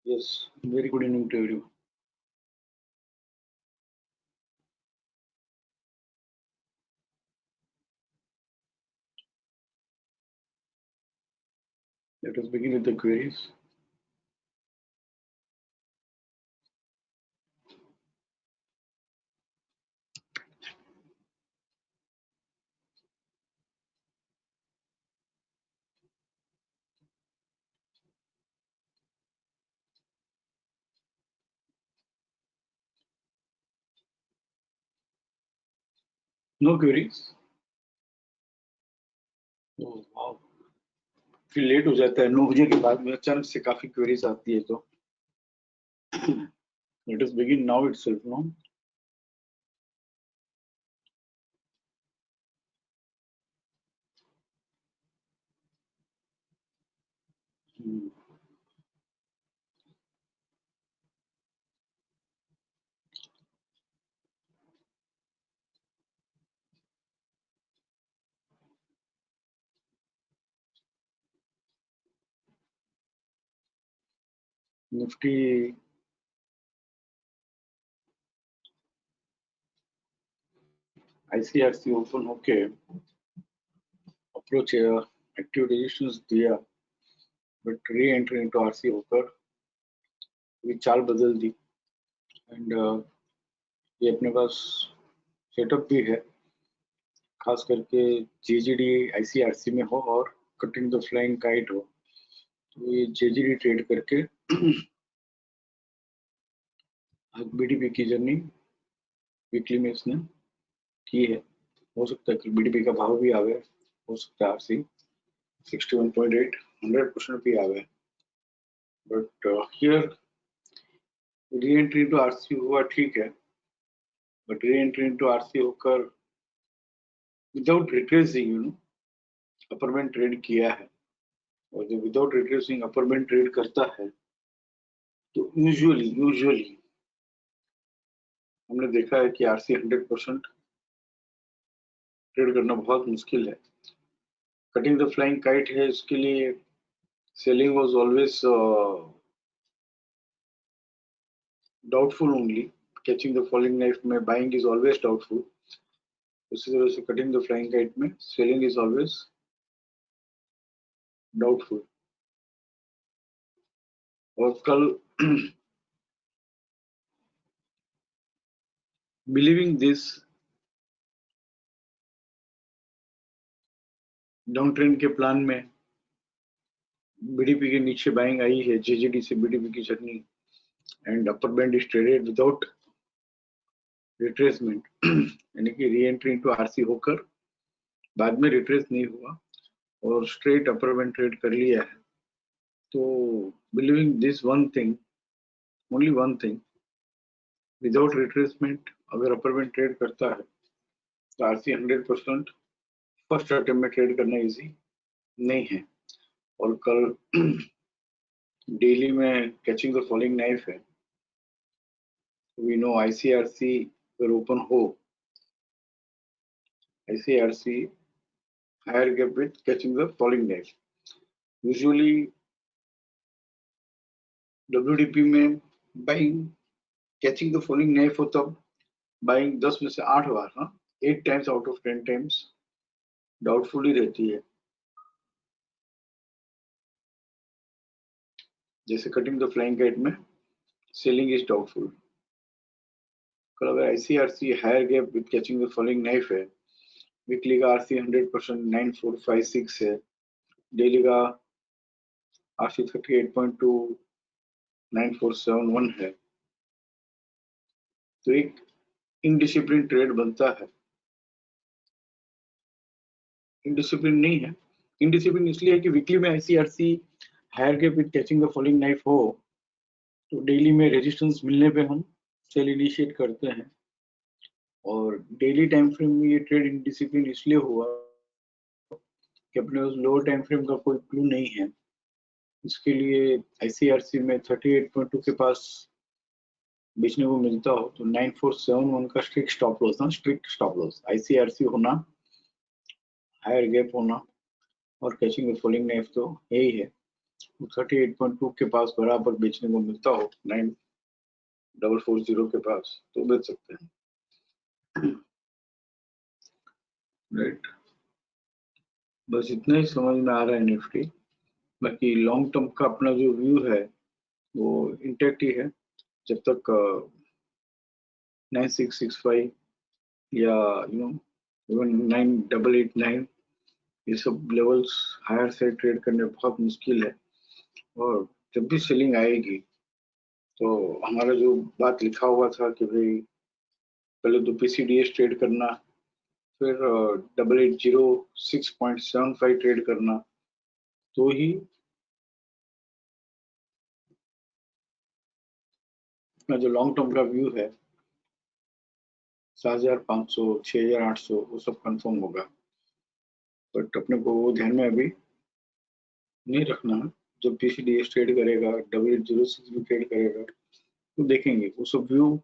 Yes, very good evening to everyone. Let us begin with the queries. No queries? Oh, wow. फिर late हो जाता है 9 बजे के बाद में अचानक से काफी क्वेरीज आती है तो let us begin now itself no. Nifty ICRC open होके अप्रोच एक्टिव रेजिस्टेंस दिया but re entry into RC होकर ये चाल बदल दी एंड ये अपने पास सेटअप भी है खास करके जेजीडी आईसीआरसी में हो और कटिंग द फ्लाइंग काइट हो तो ये जेजीडी ट्रेड करके बीडीपी की जर्नी वीकली में इसने की है. हो सकता है कि बीडीपी का भाव भी आवे, हो सकता है आरसी 61.8 100% भी आवे, but here re entry into RC हुआ ठीक है, but re entry into RC होकर without retracing upper band trade किया है और जो without retracing upper band trade करता है तो यूजुअली हमने देखा है कि आरसी 100% ट्रेड करना बहुत मुश्किल है. कटिंग द फ्लाइंग काइट है, इसके लिए selling was always doubtful only. Catching the falling knife में बाइंग इज ऑलवेज डाउटफुल. उसी तरह से कटिंग द फ्लाइंग काइट में सेलिंग इज ऑलवेज डाउटफुल. और कल बिलीविंग दिस डाउन ट्रेंड के प्लान में बीडीपी के नीचे बाइंग आई है जेजेडी से बीडीपी की journey and upper band is traded without retracement यानी कि री एंट्री इनटू आरसी होकर बाद में रिट्रेस नहीं हुआ और स्ट्रेट अपर बैंड ट्रेड कर लिया है. तो believing this one thing, only one thing, without retracement अगर अपर बैंड ट्रेड करता है तो आरसी 100% फर्स्ट अटेम्प्ट में ट्रेड करना इजी नहीं है. और कल डेली में कैचिंग द फॉलिंग नाइफ है. वी नो आईसीआरसी अगर ओपन हो, ICRC higher gap with catching the falling knife. Usually WDP में buying catching the falling knife हो तब बाइंग 10 में से 8 बार 8 times out of 10 times doubtful ही रहती है. जैसे कटिंग द फ्लाइंग काइट में सेलिंग इज डाउटफुल. कल अगर ICRC higher gap with catching the falling knife है, वीकली का आरसी 100% 9456 है, डेली का आरसी 38.2 9471 है. तो एक इनडिसिप्लिन ट्रेड बनता है. इनडिसिप्लिन नहीं है, इनडिसिप्लिन इसलिए है कि वीकली में ICRC higher gap with catching the falling knife हो तो डेली में रेजिस्टेंस मिलने पे हम सेल इनिशिएट करते हैं. और डेली टाइम फ्रेम में ये ट्रेड इनडिसिप्लिन इसलिए हुआ कि अपने उस लोअर टाइम फ्रेम का कोई क्लू नहीं है. इसके लिए आईसीआरसी में 38.2 के पास बेचने को मिलता हो तो 9471 का स्ट्रिक्ट स्टॉप लॉस था. स्ट्रिक्ट स्टॉप लॉस आईसीआरसी होना, हायर गैप होना और कैचिंग द फॉलिंग नाइफ तो यही है. 38.2 के पास बराबर बेचने को मिलता हो 9440 के पास तो बेच सकते हैं, राइट। बस इतना ही समझ में आ रहा है निफ्टी। बाकी लॉन्ग टर्म का अपना जो व्यू है वो इंटैक्ट ही है। जब तक 9665 या इवन 9889 ये सब लेवल्स हायर से ट्रेड करने बहुत मुश्किल है। और जब भी सेलिंग आएगी तो हमारा जो बात लिखा हुआ था कि भाई पहले तो पीसीडीएस ट्रेड करना, फिर 8806.75 ट्रेड करना, तो ही अपना जो लॉन्ग टर्म का व्यू है 7500 6800 वो सब कंफर्म होगा। बट अपने को वो ध्यान में अभी नहीं रखना। जब पीसीडीएस ट्रेड करेगा, 8806 भी ट्रेड करेगा तो देखेंगे वो सब व्यू।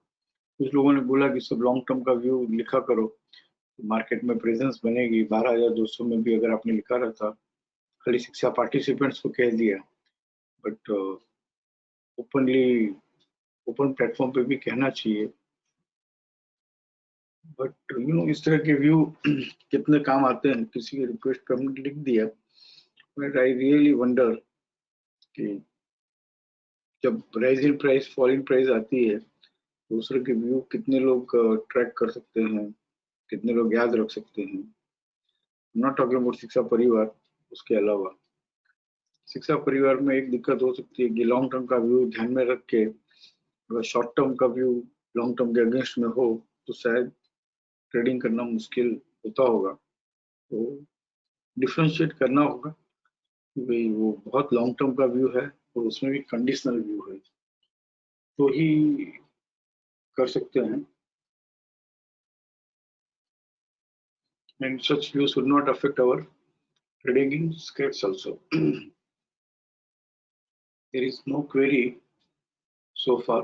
कुछ लोगों ने बोला कि सब लॉन्ग टर्म का व्यू लिखा करो, मार्केट में प्रेजेंस बनेगी। 12200 में भी अगर आपने लिखा रहता, खाली शिक्षा पार्टिसिपेंट्स को कह दिया, बट ओपनली ओपन प्लेटफॉर्म पे भी कहना चाहिए। बट इस तरह के व्यू कितने काम आते हैं, किसी की रिक्वेस्ट पे हमने लिख दिया। बट आई रियली वंडर कि जब राइजिंग प्राइस फॉलिंग प्राइस आती है दूसरे के व्यू कितने लोग ट्रैक कर सकते हैं, कितने लोग याद रख सकते हैं। नॉट टॉकिंग अबाउट शिक्षा परिवार, उसके अलावा शिक्षा परिवार में एक दिक्कत हो सकती है कि लॉन्ग टर्म का व्यू ध्यान में रख के अगर शॉर्ट टर्म का व्यू लॉन्ग टर्म के अगेंस्ट में हो तो शायद ट्रेडिंग करना मुश्किल होता होगा। तो डिफ्रेंशिएट करना होगा कि भाई वो बहुत लॉन्ग टर्म का व्यू है और उसमें भी कंडीशनल व्यू है तो ही कर सकते हैं। And such views would not affect our trading scripts also. There is no query so far.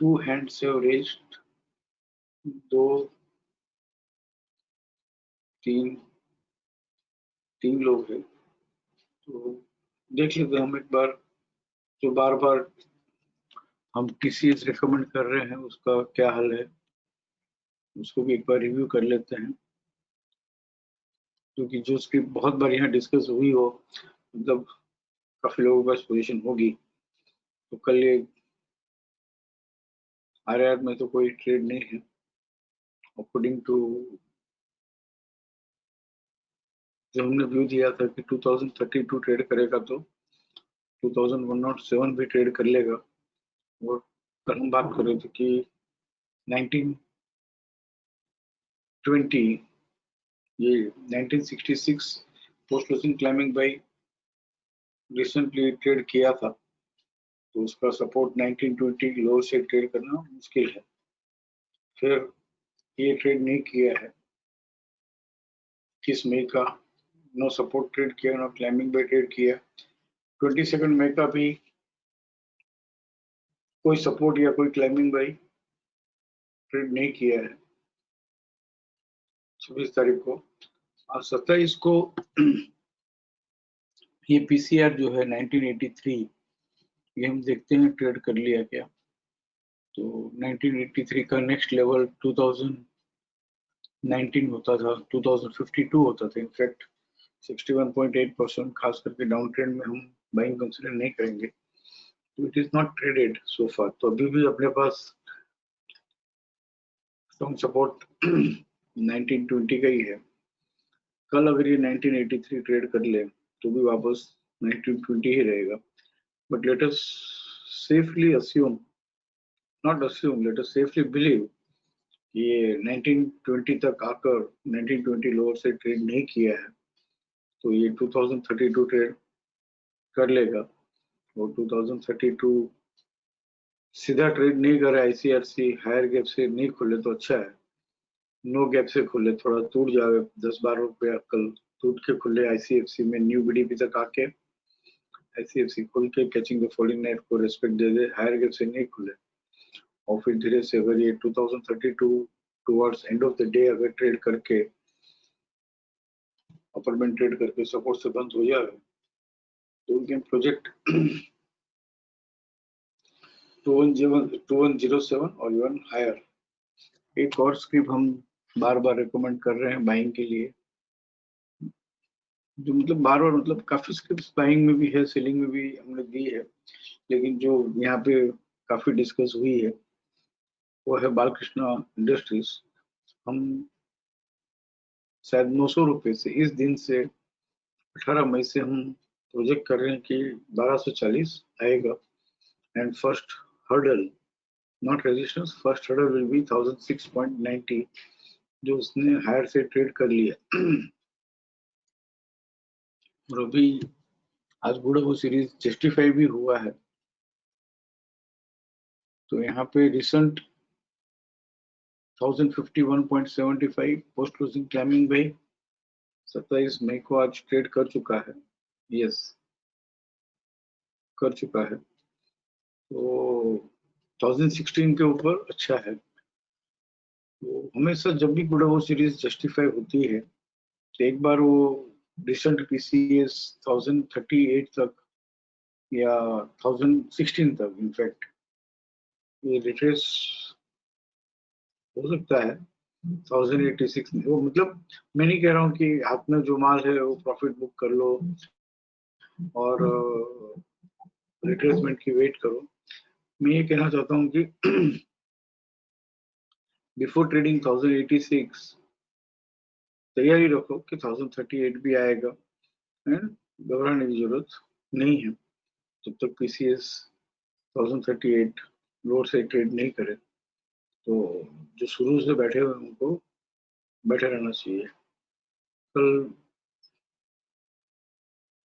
Two hands have raised, दो तीन लोग हैं। तो देख लेते हैं हम एक बार, जो बार बार हम टीसीएस रिकमेंड कर रहे हैं उसका क्या हाल है, उसको भी एक बार रिव्यू कर लेते हैं। क्योंकि जो उसकी बहुत बार यहाँ डिस्कस हुई हो, मतलब काफी लोगों के पास पोजीशन होगी, तो कल ये आरआर में तो कोई ट्रेड नहीं है अकॉर्डिंग टू जो हमने व्यू दिया था कि 2032 ट्रेड करेगा तो 2107 भी ट्रेड कर लेगा। और कल हम बात कर रहे थे कि 1920 ये 1966 post closing climbing by recently trade किया था, तो उसका सपोर्ट 1920 लो से ट्रेड करना मुश्किल है। फिर ये ट्रेड नहीं किया है 21 मई का, नो सपोर्ट ट्रेड किया, नो क्लाइंबिंग बाय ट्रेड किया। 22 मई का भी कोई सपोर्ट या कोई क्लाइंबिंग बाय ट्रेड नहीं किया है। 26 तारीख को और 27 को ये पीसीआर जो है 1983 ये हम देखते हैं ट्रेड कर लिया क्या। तो 1983 का नेक्स्ट लेवल 2019 होता था, 2052 होता था। इनफैक्ट 61.8%, खास करके डाउन ट्रेंड में हम बाइंग कंसीडर नहीं करेंगे। तो इट इज नॉट ट्रेडेड सो फार। तो अभी भी अपने पास स्ट्रॉन्ग सपोर्ट 1920 का ही है। कल अगर ये 1983 ट्रेड कर ले तो भी वापस 1920 ही रहेगा। But let us safely assume, not assume, let us safely believe ये 1920 तक आकर 1920 लोअर से ट्रेड नहीं किया है तो ये 2032 ट्रेड कर लेगा। और 2032 सीधा ट्रेड नहीं करे, आईसीआरसी हायर गैप से नहीं खुले तो अच्छा है। नो गैप से खुले, थोड़ा टूट जाए 10-12 रुपया, कल टूट के खुले आईसीएफसी में न्यू बीडीपी तक आके आईसीएफसी खुल के कैचिंग द फॉलिंग नाइट को रेस्पेक्ट दे दे, हायर गैप से नहीं खुले। और फिर धीरे से अगर ये 2032 towards end of the day अगर ट्रेड करके अपर बैंड ट्रेड करके सपोर्ट से बंद हो जाए तो वी कैन प्रोजेक्ट 2107 और इवन हायर। एक और स्क्रिप्ट हम बार बार रिकमेंड कर रहे हैं बाइंग के लिए, जो मतलब बार बार मतलब काफी स्क्रिप्ट बाइंग में भी है, सेलिंग में भी हमने दी है, लेकिन जो यहाँ पे काफी डिस्कस हुई है वो है बालकृष्ण इंडस्ट्रीज। हम शायद 900 रुपए से इस दिन से 18 मई से हम प्रोजेक्ट कर रहे हैं कि 1240 आएगा। And first hurdle, not resistance, first hurdle will be 1006.90, जो उसने हायर से ट्रेड कर लिया। और अभी आज गुड़ाबो सीरीज जस्टिफाई भी हुआ है, तो यहाँ पे recent 1051.75 post closing climbing by 27 मई को आज ट्रेड कर चुका है। यस, कर चुका है, तो 1016 के ऊपर अच्छा है। तो हमेशा जब भी गुड़ाबो सीरीज जस्टिफाई होती है तो एक बार वो रिसेंट पीसीएस 1038 तक या 1016 तक इनफैक्ट ये रिट्रेस हो सकता है। 1086 वो मतलब मैं नहीं कह रहा हूँ कि हाथ में जो माल है वो प्रॉफिट बुक कर लो और रिट्रेसमेंट की वेट करो। मैं ये कहना चाहता हूँ कि बिफोर ट्रेडिंग 1086 तैयारी रखो कि 1038 भी आएगा, एंड घबराने की जरूरत नहीं है। जब तक पीसीएस 1038 लोअर से ट्रेड नहीं करे तो जो शुरू से बैठे हुए उनको बैठे रहना चाहिए। कल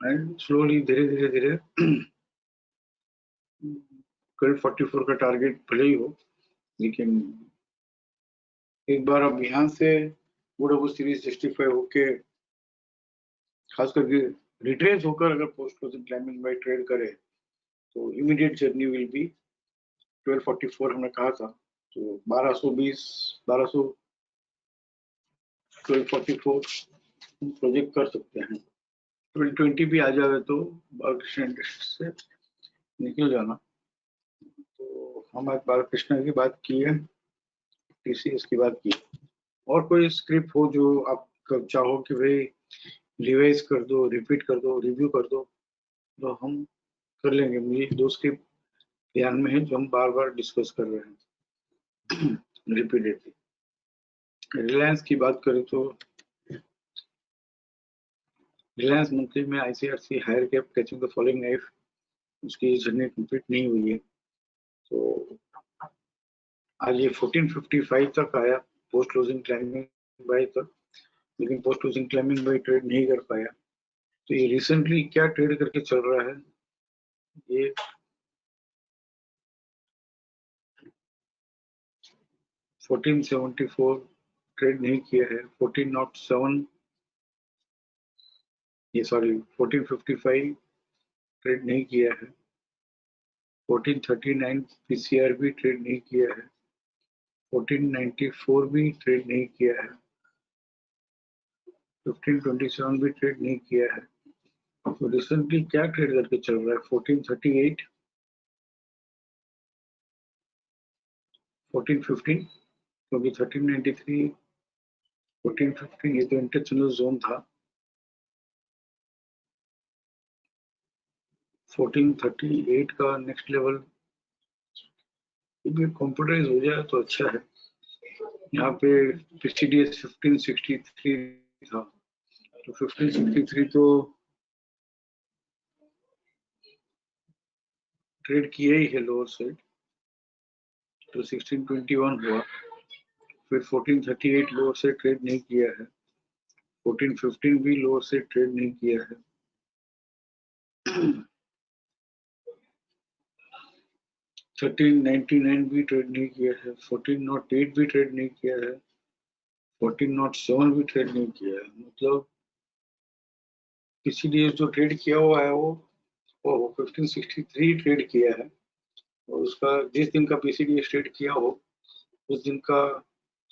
एंड स्लोली धीरे धीरे धीरे कल 44 का टारगेट भले ही हो, लेकिन एक बार अब यहाँ से गुड़ाबो सीरीज जस्टिफाई होके खास करके रिट्रेस होकर अगर post closing climbing buy trade करे तो इमीडिएट जर्नी विल बी 1244 हमने कहा था, तो 1220 1200 1244 प्रोजेक्ट कर सकते हैं। 2020 भी आ जाए तो बालकृष्ण इंडस्ट्री से निकल जाना। तो हम आज बालकृष्ण की बात की है, टीसीएस की बात की। और कोई स्क्रिप्ट हो जो आप चाहो कि भाई रिवाइज कर दो, रिपीट कर दो, रिव्यू कर दो, तो हम कर लेंगे। मुझे 2 स्क्रिप्ट ध्यान में है जो हम बार बार डिस्कस कर रहे हैं रिपीटेडली। रिलायंस की बात करें तो रिलायंस मंथली में ICRC higher cap catching the following knife, उसकी जर्नी कंप्लीट नहीं हुई है, तो आज ये 1455 तक आया पोस्ट क्लोजिंग क्लाइंबिंग बाय तक, लेकिन post closing climbing buy trade नहीं कर पाया। तो ये रिसेंटली क्या ट्रेड करके चल रहा है, ये 1474 ट्रेड नहीं किया है, 1407 ये सॉरी 1455 ट्रेड नहीं किया है, 1439 पीसीआर भी ट्रेड नहीं किया है, 1494 भी ट्रेड नहीं किया है, 1527 भी ट्रेड नहीं किया है। तो रिसेंटली क्या ट्रेड करके चल रहा है, 1438 1415, क्योंकि 1393 1415 ये तो इंटरनेशनल जोन था। 1438 का नेक्स्ट लेवल कंप्यूटराइज हो जाए तो अच्छा है। यहाँ पे पीसीडीएस 1563 था, तो 1563 तो ट्रेड किया ही है लोअर साइड, तो 1621 हुआ, फिर 1438 लोअर से ट्रेड नहीं किया है, 1415 भी लोअर से ट्रेड नहीं किया है, 1399 भी ट्रेड नहीं किया है, 1408 भी ट्रेड नहीं किया है, 1407 भी ट्रेड नहीं किया है। मतलब पीसीडीएस जो ट्रेड किया हुआ है वो 1563 ट्रेड किया है, और उसका जिस दिन का पीसीडीएस ट्रेड किया हो उस दिन का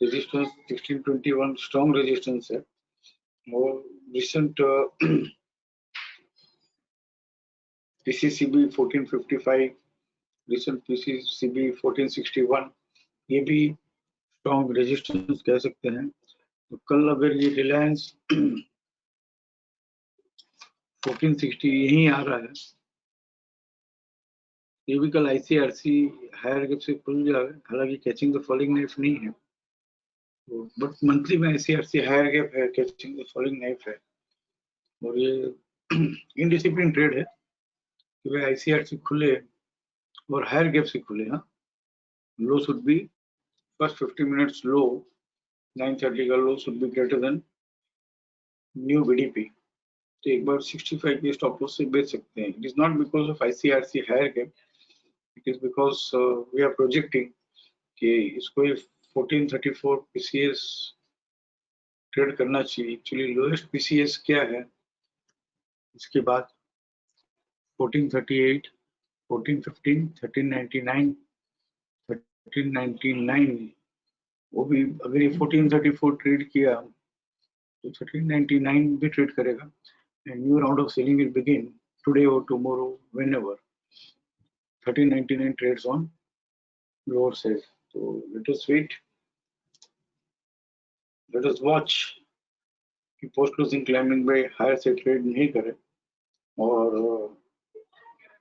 रेजिस्टेंस 1621 स्ट्रॉन्ग रेजिस्टेंस है, और recent PCCB 1455, recent PCCB 1461, ये भी स्ट्रॉन्ग रेजिस्टेंस कह सकते हैं। तो कल अगर ये रिलायंस 1460 यहीं आ रहा है, ये भी कल आईसीआरसी हायर गैप से खुल जाए, हालांकि कैचिंग द फॉलिंग नाइफ नहीं है, तो बट मंथली में आईसीआरसी हायर गैप है, कैचिंग द फॉलिंग नाइफ है, और ये इनडिसिप्लिन ट्रेड है कि भाई आईसीआरसी खुले और हायर गैप से खुले। हाँ, low should be first 50 minutes low 930 का low should be greater than new BDP. तो एक बार 65 के स्टॉप लॉस से बेच सकते हैं। It is not because of ICRC higher gap, it is because we are projecting कि इसको 1434 पीसीएस ट्रेड करना चाहिए। एक्चुअली लोएस्ट पीसीएस क्या है, इसके बाद 1438, 1415, 1399, 1399, वो भी अगर ये 1434 ट्रेड किया तो 1399 भी ट्रेड करेगा, and new round of selling will begin today or tomorrow, whenever 1399 trades on lower side. So let us wait, let us watch कि पोस्ट क्लोजिंग क्लाइंबिंग में हायर से ट्रेड नहीं करे, और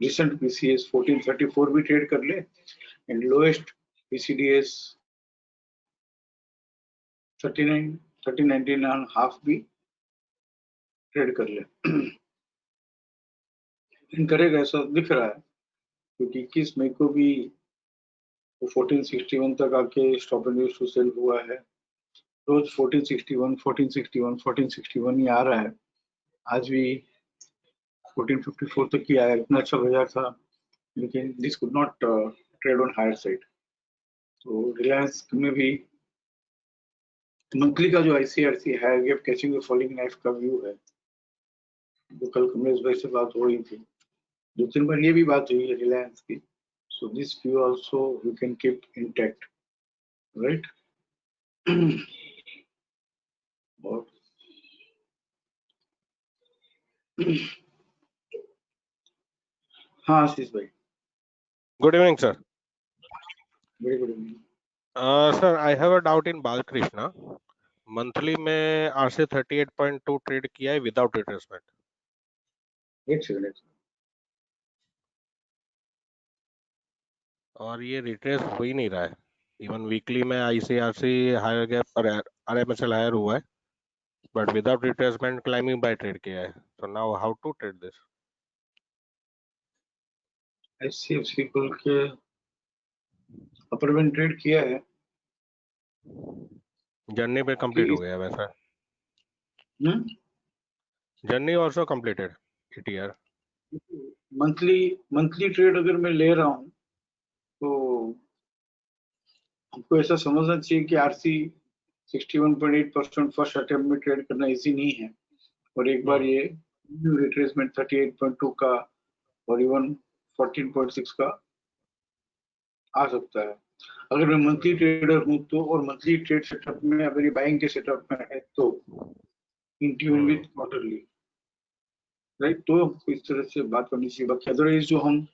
रिसेंट पीसीएस 1434 भी ट्रेड कर ले, एंड लोएस्ट पीसीडीएस 1399.5 भी ट्रेड कर ले। इन करेगा ऐसा दिख रहा है, क्योंकि 21 मई को भी 1461 तक आके stop and use to sell हुआ है। रोज 1461, 1461, 1461 ही आ रहा है। आज भी 1454 तक ही आया, इतना अच्छा बाजार था, लेकिन this could not trade on higher side. तो रिलायंस में भी मंथली का जो ICRC higher gap catching the falling knife का व्यू है, जो कल कमलेश भाई से बात हो रही थी, 2-3 बार ये भी बात हुई है रिलायंस की। So this view also we can keep intact, right. और हाँ आशीष भाई, Good evening, sir. Very good evening. Sir, I have a doubt in Balkrishna. Monthly में आरसी 38.2 ट्रेड किया है विदाउट रिट्रेसमेंट, एक सेकंड, और ये रिट्रेस हो ही नहीं रहा है। इवन वीकली में आईसीआरसी हायर गैप और आरएमएसएल हायर हुआ है, but without retracement climbing buy trade किया है। So now how to trade this? HCFC खुल के अपर बैंड ट्रेड किया है, जर्नी पे कंप्लीट हो गया वैसा। Journey also completed ATR. Monthly trade अगर मैं ले रहा हूँ तो हमको ऐसा समझना चाहिए कि आरसी 61.8% फर्स्ट अटेम्प्ट में ट्रेड करना इजी नहीं है, और एक बार ये न्यू रिट्रेसमेंट 38.2 का और इवन 14.6 का आ सकता है। अगर मैं मंथली ट्रेडर हूँ तो, और मंथली ट्रेड सेटअप में अगर ये बाइंग के सेटअप में है तो in tune with quarterly, right, तो हमको इस तरह से बात करनी चाहिए। बाकी अदरवाइज जो हम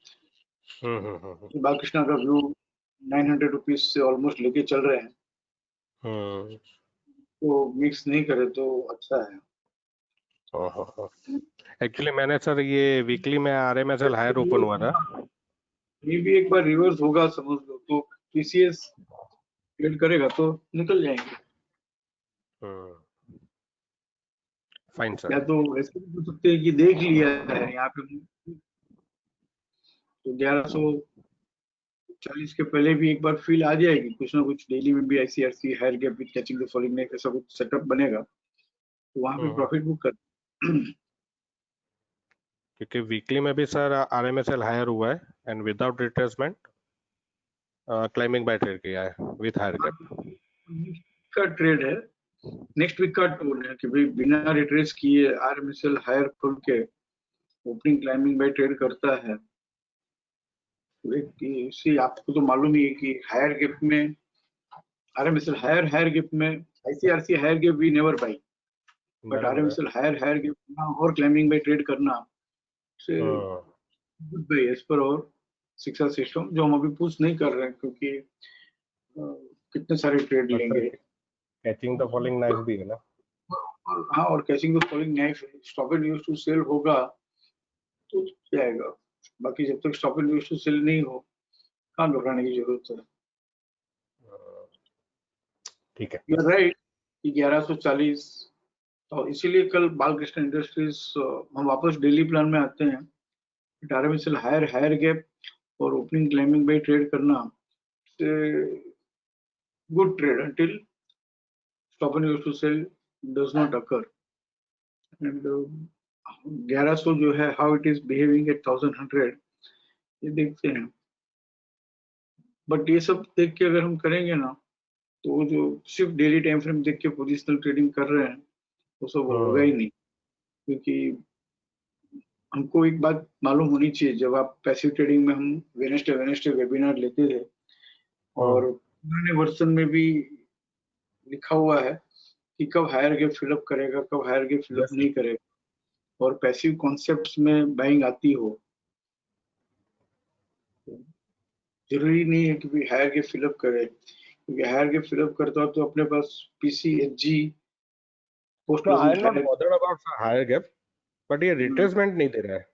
बालकृष्णा का व्यू 900 रुपीज से ऑलमोस्ट लेके चल रहे हैं, तो मिक्स नहीं करे तो अच्छा है। एक्चुअली मैंने सर ये वीकली में आरएमएसएल हायर ओपन हुआ था, ये भी एक बार रिवर्स होगा समझ लो, तो पीसीएस ट्रेड करेगा तो निकल जाएंगे। Fine sir. या तो ऐसे भी हो सकते हैं कि देख लिया है यहाँ पे तो 1140 के पहले भी एक बार फील आ जाएगी, कुछ ना कुछ डेली में भी ICRC higher gap with catching the falling knife ऐसा कुछ सेटअप बनेगा, तो वहां पे प्रॉफिट बुक कर। क्योंकि वीकली में भी सर आरएमएसएल हायर हुआ है and without retracement climbing buy trade किया है विद हायर गैप। का ट्रेड है, नेक्स्ट वीक का टूर है कि भाई बिना रिट्रेस किए आरएमएसएल हायर खुल के ओपनिंग क्लाइंबिंग बाय ट्रेड करता है। इससे आपको तो मालूम ही है कि हायर गैप में आरएमएसएल हायर गैप में ICRC higher gap we never buy, but बराबर है। आरएमएसएल हायर गैप करना और क्लाइंबिंग बाय ट्रेड करना से गुड बाय एज पर और शिक्षा सिस्टम, जो हम अभी पुश नहीं कर रहे हैं क्योंकि कितने सारे ट्रेड बट सर लेंगे। कैचिंग द फॉलिंग नाइफ भी है ना। हाँ, और catching the falling knife, stop and use to sell होगा तो जाएगा। बाकी जब तक stop and use to sell नहीं हो, कहाँ घबराने की जरूरत है। ठीक है। यू आर राइट कि 1140, और इसीलिए कल बालकृष्ण इंडस्ट्रीज, हम वापस डेली प्लान में आते हैं। आरएमएसएल हायर गैप और ओपनिंग क्लाइंबिंग बाय ट्रेड करना, good trade until stop and use to sell does not occur. And 1100 जो है, how it is behaving at 1100, ये देखते हैं। बट ये सब देख के अगर हम करेंगे ना, तो वो जो सिर्फ डेली टाइम फ्रेम देख के पोजिशनल ट्रेडिंग कर रहे हैं वो सब होगा ही नहीं। क्योंकि हमको एक बात मालूम होनी चाहिए, जब आप पैसिव ट्रेडिंग में, हम वेनेसडे वेबिनार लेते थे और पुराने वर्जन में भी लिखा हुआ है कि कब हायर गैप फिलअप करेगा, कब हायर गैप फिलअप Yes. नहीं करेगा, और पैसिव कॉन्सेप्ट्स में बाइंग आती हो। जरूरी नहीं है कि हायर गैप फिलअप करे, क्योंकि हायर गैप फिलअप करता हो तो अपने पास PCHG post No, I closing am not higher. bothered about higher gap, but ये रिट्रेसमेंट नहीं दे रहा है,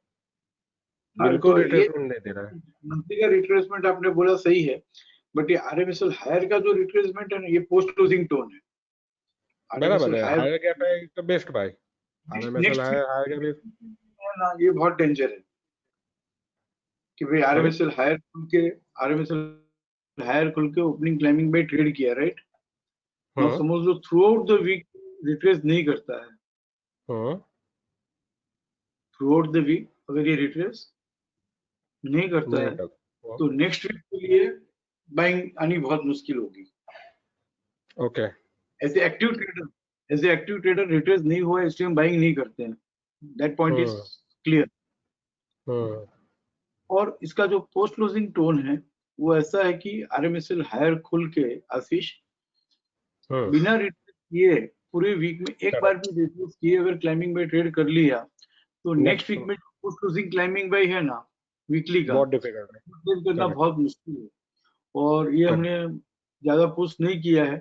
हाँ, बिल्कुल तो ये रिट्रेसमेंट नहीं दे रहा है। मंथली का रिट्रेसमेंट आपने बोला सही है, बट ये आरएमएसएल हायर का जो रिट्रेसमेंट है ना, ये पोस्ट क्लोजिंग टोन है। बराबर आरएमएसएल है, हायर हायर गैप है तो best buy. RMSL next higher gap है ना, ये बहुत डेंजर है कि भाई सॉरी। आरएमएसएल हायर खुल के ओपनिंग क्लाइंबिंग बाय ट्रेड किया, राइट। नाउ हम्म समझ लो throughout the week retrace नहीं करता है, hmm throughout the week अगर ये रिट्रेस नहीं करता नहीं है तक। तो नेक्स्ट वीक के लिए बाइंग आनी बहुत मुश्किल होगी। Okay. As a active trader retrace नहीं हुआ इसलिए हम बाइंग नहीं करते हैं, that point is hmm clear. Hmm और इसका जो पोस्ट क्लोजिंग टोन है वो ऐसा है कि आरएमएसएल हायर खुल के, आशीष, हम्म बिना रिट्रेस किए पूरे वीक में एक बार भी रिट्रेस किए अगर क्लाइंबिंग बाय ट्रेड कर लिया, तो नेक्स्ट वीक नेक्स्ट में पोस्ट क्लोजिंग क्लाइंबिंग बाय है ना वीकली का, बहुत डिफिकल्ट है। ट्रेड करना करेक्ट बहुत मुश्किल है। और ये करेक्ट। हमने ज्यादा पुश नहीं किया है,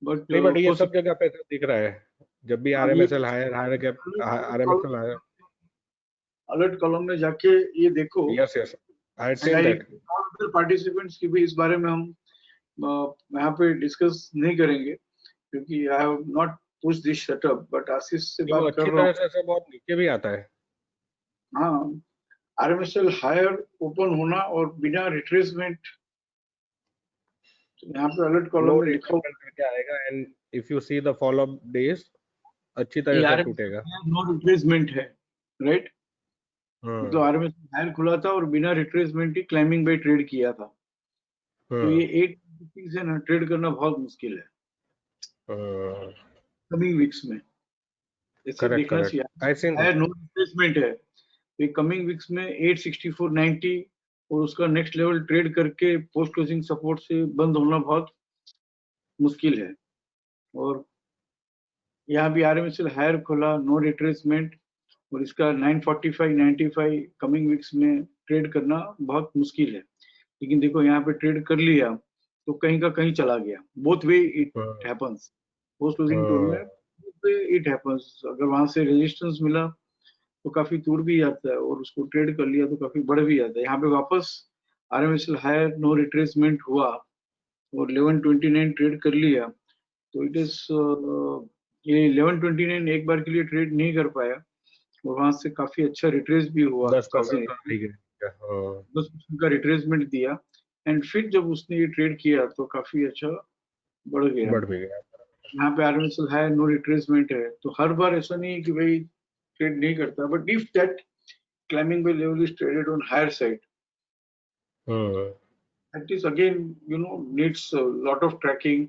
बट नहीं बट ये हो सब सकता जगह पे तो दिख रहा है, जब भी है ये RMSL higher higher gap, RMSL higher. Alert column में जाके ये देखो। Yes yes, I had and seen I that. Participants की भी इस बारे में हम यहाँ पे डिस्कस नहीं करेंगे, क्योंकि I have not push this setup, but Ashish से वो बात कर अच्छी रहा तरह हूँ। से ऐसे बहुत नीचे भी आता है। हाँ, आरएमएसएल हायर ओपन होना और बिना रिट्रेसमेंट, यहाँ पे अलर्ट नो कॉलम में लिखा हुआ रिट्रेसमेंट करके आएगा and if you see the follow up days अच्छी है तरह से टूटेगा। आरएमएसएल नो रिट्रेसमेंट है, राइट। मतलब हम्म आरएमएसएल हायर खुला था और बिना रिट्रेसमेंट ही क्लाइंबिंग बाय ट्रेड किया था, तो हम्म ये 8 से ना ट्रेड करना बहुत मुश्किल है कमिंग वीक्स में। ऐसे करेक्ट देखना करेक्ट, चाहिए, I seen higher that. No retracement है, तो कमिंग वीक्स में 864.90 और उसका नेक्स्ट लेवल ट्रेड करके पोस्ट क्लोजिंग सपोर्ट से बंद होना बहुत मुश्किल है। और यहाँ भी आरएमएसएल हायर खोला, नो रिट्रेसमेंट, और इसका 945 95 कमिंग वीक्स में ट्रेड करना बहुत मुश्किल है। लेकिन देखो यहाँ पे ट्रेड कर लिया तो कहीं का कहीं चला गया, both way it happens, post closing tone में both way इट हैपन्स। अगर वहां से रेजिस्टेंस मिला तो काफी दूर भी जाता है, और उसको ट्रेड कर लिया तो काफी बढ़ भी जाता है। यहाँ पे वापस आरएमएसएल हायर नो रिट्रेसमेंट हुआ और 1129 ट्रेड कर लिया, तो इट इज, ये 1129 एक बार के लिए ट्रेड नहीं कर पाया, और वहां से काफी अच्छा रिट्रेस भी हुआ, 10-15 काफी का हाई गया। 10% का रिट्रेसमेंट दिया। एंड फिर जब उसने ये ट्रेड किया तो काफी अच्छा बढ़ गया। बढ़ भी गया। यहाँ पे आरएमएसएल है, नो रिट्रेसमेंट है, तो हर बार ऐसा नहीं है कि भाई ट्रेड नहीं करता, but if that climbing by level is traded on higher side, that is again needs a lot of tracking,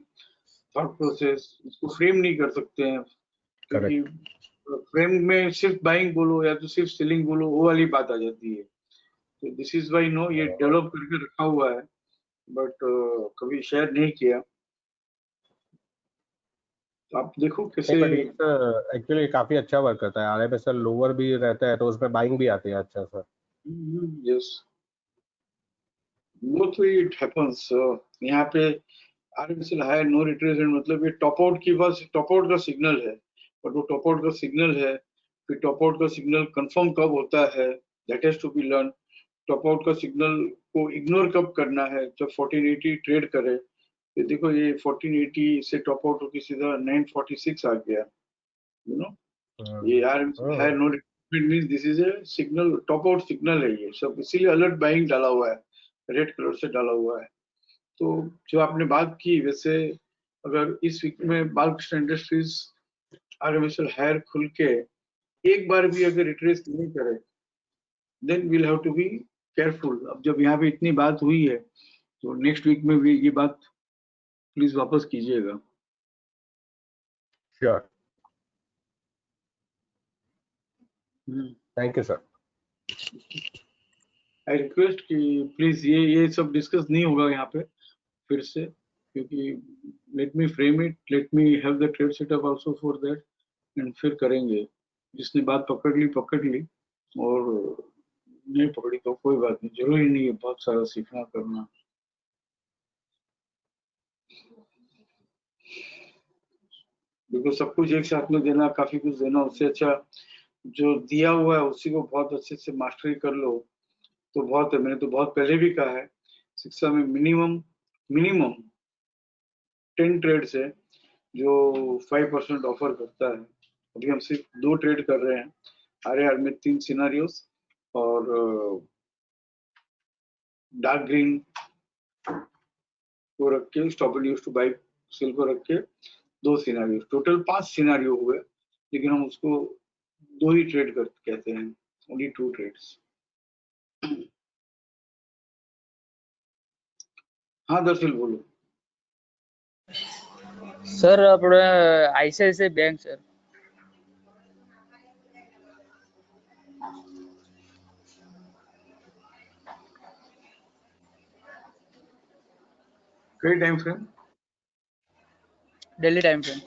thought process। इसको फ्रेम नहीं कर सकते हैं, क्योंकि करेक्ट। फ्रेम में सिर्फ बाइंग बोलो या तो सिर्फ सेलिंग बोलो, वो वाली बात आ जाती है। तो दिस इज वाई नो, ये डेवलप करके रखा हुआ है, बट कभी शेयर नहीं किया। तो आप देखो नहीं, कैसे। बट एक्चुअली काफी अच्छा वर्क करता है। आरएमएसएल लोअर भी रहता है तो उसमें बाइंग भी आती है अच्छा सा। यस, वो तो इट हैपेंस यहाँ पे। आर्टिफिशियल हायर नो रिट्रेसमेंट मतलब ये टॉप आउट की बस टॉप आउट का सिग्नल है, बट वो टॉप आउट का सिग्नल है। फिर टॉप आउट का सिग्नल कंफर्म कब होता है, that has to be learn. Top out का सिग्नल को इग्नोर कब करना है, जब 1480 ट्रेड करे। तो देखो ये 1480 से टॉप आउट होकर सीधा 946 आ गया, यू नो। ये यार है hmm, no retracement means this is a signal, top out signal है ये सब, इसीलिए अलर्ट बाइंग डाला हुआ है, रेड कलर से डाला हुआ है। तो जो आपने बात की वैसे, अगर इस वीक में बालकृष्ण इंडस्ट्रीज आर्टिफिशियल हायर खुल के एक बार भी अगर रिट्रेस नहीं करे, then we'll have to be careful. अब जब यहाँ पे इतनी बात हुई है तो नेक्स्ट वीक में भी ये बात प्लीज वापस कीजिएगा। Sure. Hmm. Thank you sir. I request कि प्लीज ये सब डिस्कस नहीं होगा यहाँ पे फिर से, क्योंकि let me frame it, let me have the trade setup also for that, and फिर करेंगे। जिसने बात पकड़ ली, और नहीं पकड़ी तो कोई बात नहीं, जरूरी नहीं है बहुत सारा सीखना करना। बिल्कुल सब कुछ एक साथ में देना, काफी कुछ देना, उससे अच्छा जो दिया हुआ है उसी को बहुत अच्छे से मास्टरी कर लो तो बहुत है। मैंने तो बहुत पहले भी कहा है, शिक्षा में मिनिमम मिनिमम 10 ट्रेड्स है जो 5% ऑफर करता है। अभी हम सिर्फ 2 ट्रेड कर रहे हैं, RAR में 3 सिनारियोस, और डार्क ग्रीन को रख के stop and use to buy sell को रख के 2 सिनारियो, टोटल 5 सिनारियो हुए, लेकिन हम उसको 2 ही ट्रेड कर कहते हैं, ओनली 2 ट्रेड्स। हाँ दरअसल बोलो। सर આપણે ICICI બેંક સર कई time frame? Daily time frame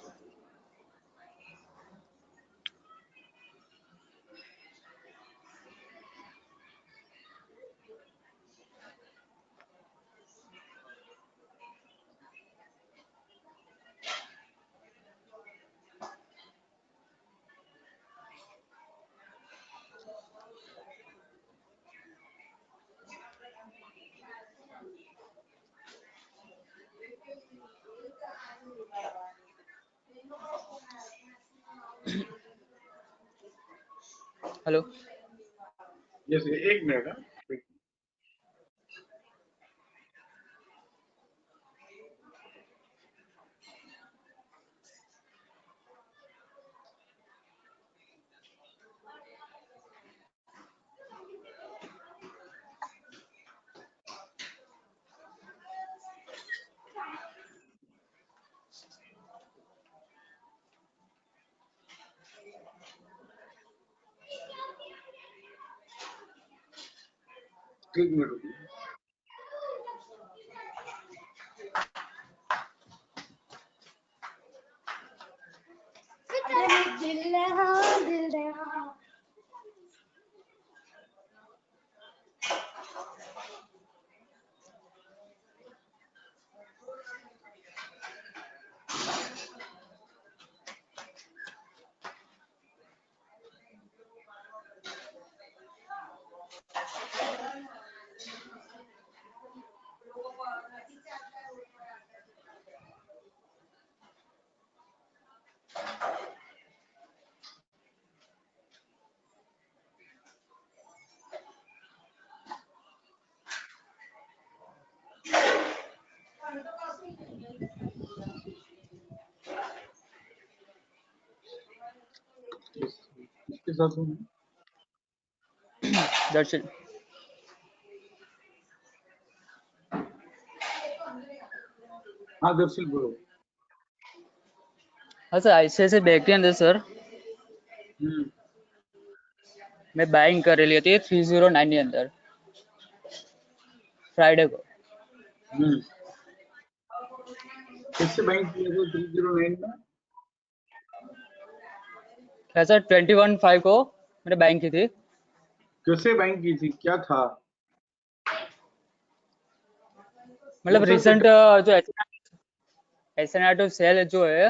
hello जैसे 1 मिनट। हाँ एक मिनट रुकिए। इसके साथ हूँ। દર્શન हाँ दरअसल बोलो। हाँ सर ICICI બેંક ની અંદર સર हम्म। મેં બાઇંગ કરેલી હતી 309 ની અંદર ફ્રાઈડે को हम्म। किससे बैंक किया था 309 में? क्या सर 21/5 को मैंने बाइंग की थी। कैसे बाइंग की थी, क्या था? मतलब कौन सा रिसेंट पैटर्न? जो एसएनआर सेल जो है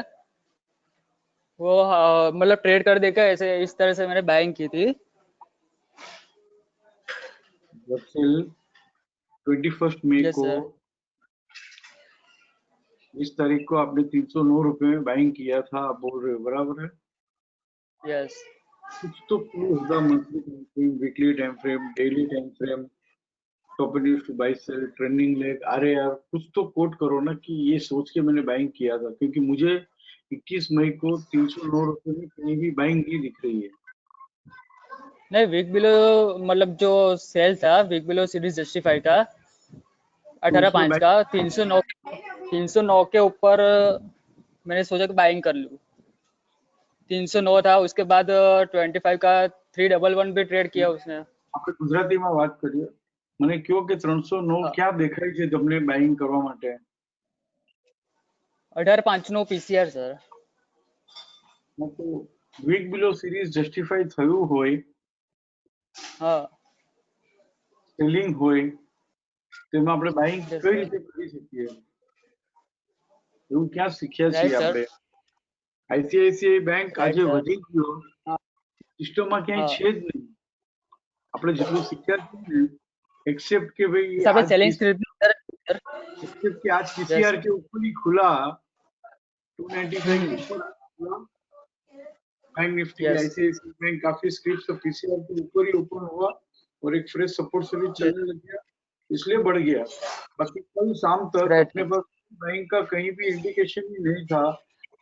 वो मतलब ट्रेड कर देकर ऐसे इस तरह से मैंने बाइंग की थी। दरअसल 21 मई यस को सर। 20 तारीख को आपने 309 रुपए में बाइंग किया था, आप बोल रहे हो, बराबर है? यस कुछ तो प्रूव होगा, monthly time frame, weekly time frame, daily time frame, company to buy sell, trending leg. अरे यार कुछ तो कोट करो ना कि ये सोच के मैंने बाइंग किया था, क्योंकि मुझे 21 मई को 309 रुपए में कहीं भी बाइंग नहीं दिख रही है। नहीं, वीक बिलो मतलब जो सेल था वीक बिलो सीरीज जस्टिफाई का तो उसमें 18/5 बाइंग, का 309 के ऊपर मैंने सोचा कि बाइंग कर लूँ। 309 था, उसके बाद 25 का 311 भी ट्रेड किया उसने। આપણે ગુજરાતીમાં વાત કરીએ, મને કયો કે 309 हाँ, ક્યાં દેખાય છે તમને બાઇંગ કરવા માટે? 18/5 નો પીસીઆર સર। તો વીક બિલો સિરીઝ જસ્ટિફાઈ થયું હોય, हाँ સેલિંગ હોય, તેમાં આપણે બાઇંગ यस કઈ सर। રીતે કરી શકીએ? એવું ક્યાં શીખ્યા છીએ राइट सर। આપણે? આઈસીઆઈસીઆઈ બેંક राइट આજે सर। વધી ગયો, સિસ્ટમમાં ક્યાંય हाँ, છે જ નહીં। આપણે જેટલું શીખ્યા છીએ ને, एक्सेप्ट के भाई जैसे आपने आज चैलेंज खरीदनी सर। एक्सेप्ट के आज यस पीसीआर के ऊपर ही खुला, 295 के ऊपर खुला bank Nifty, yes ICICI bank काफी स्क्रिप्ट तो पीसीआर के ऊपर ही ओपन हुआ और एक फ्रेश सपोर्ट से भी यस चलने लग गया, इसलिए बढ़ गया। बाकी कल शाम तक राइट अपने सर। पास बैंक का कहीं भी इंडिकेशन ही नहीं था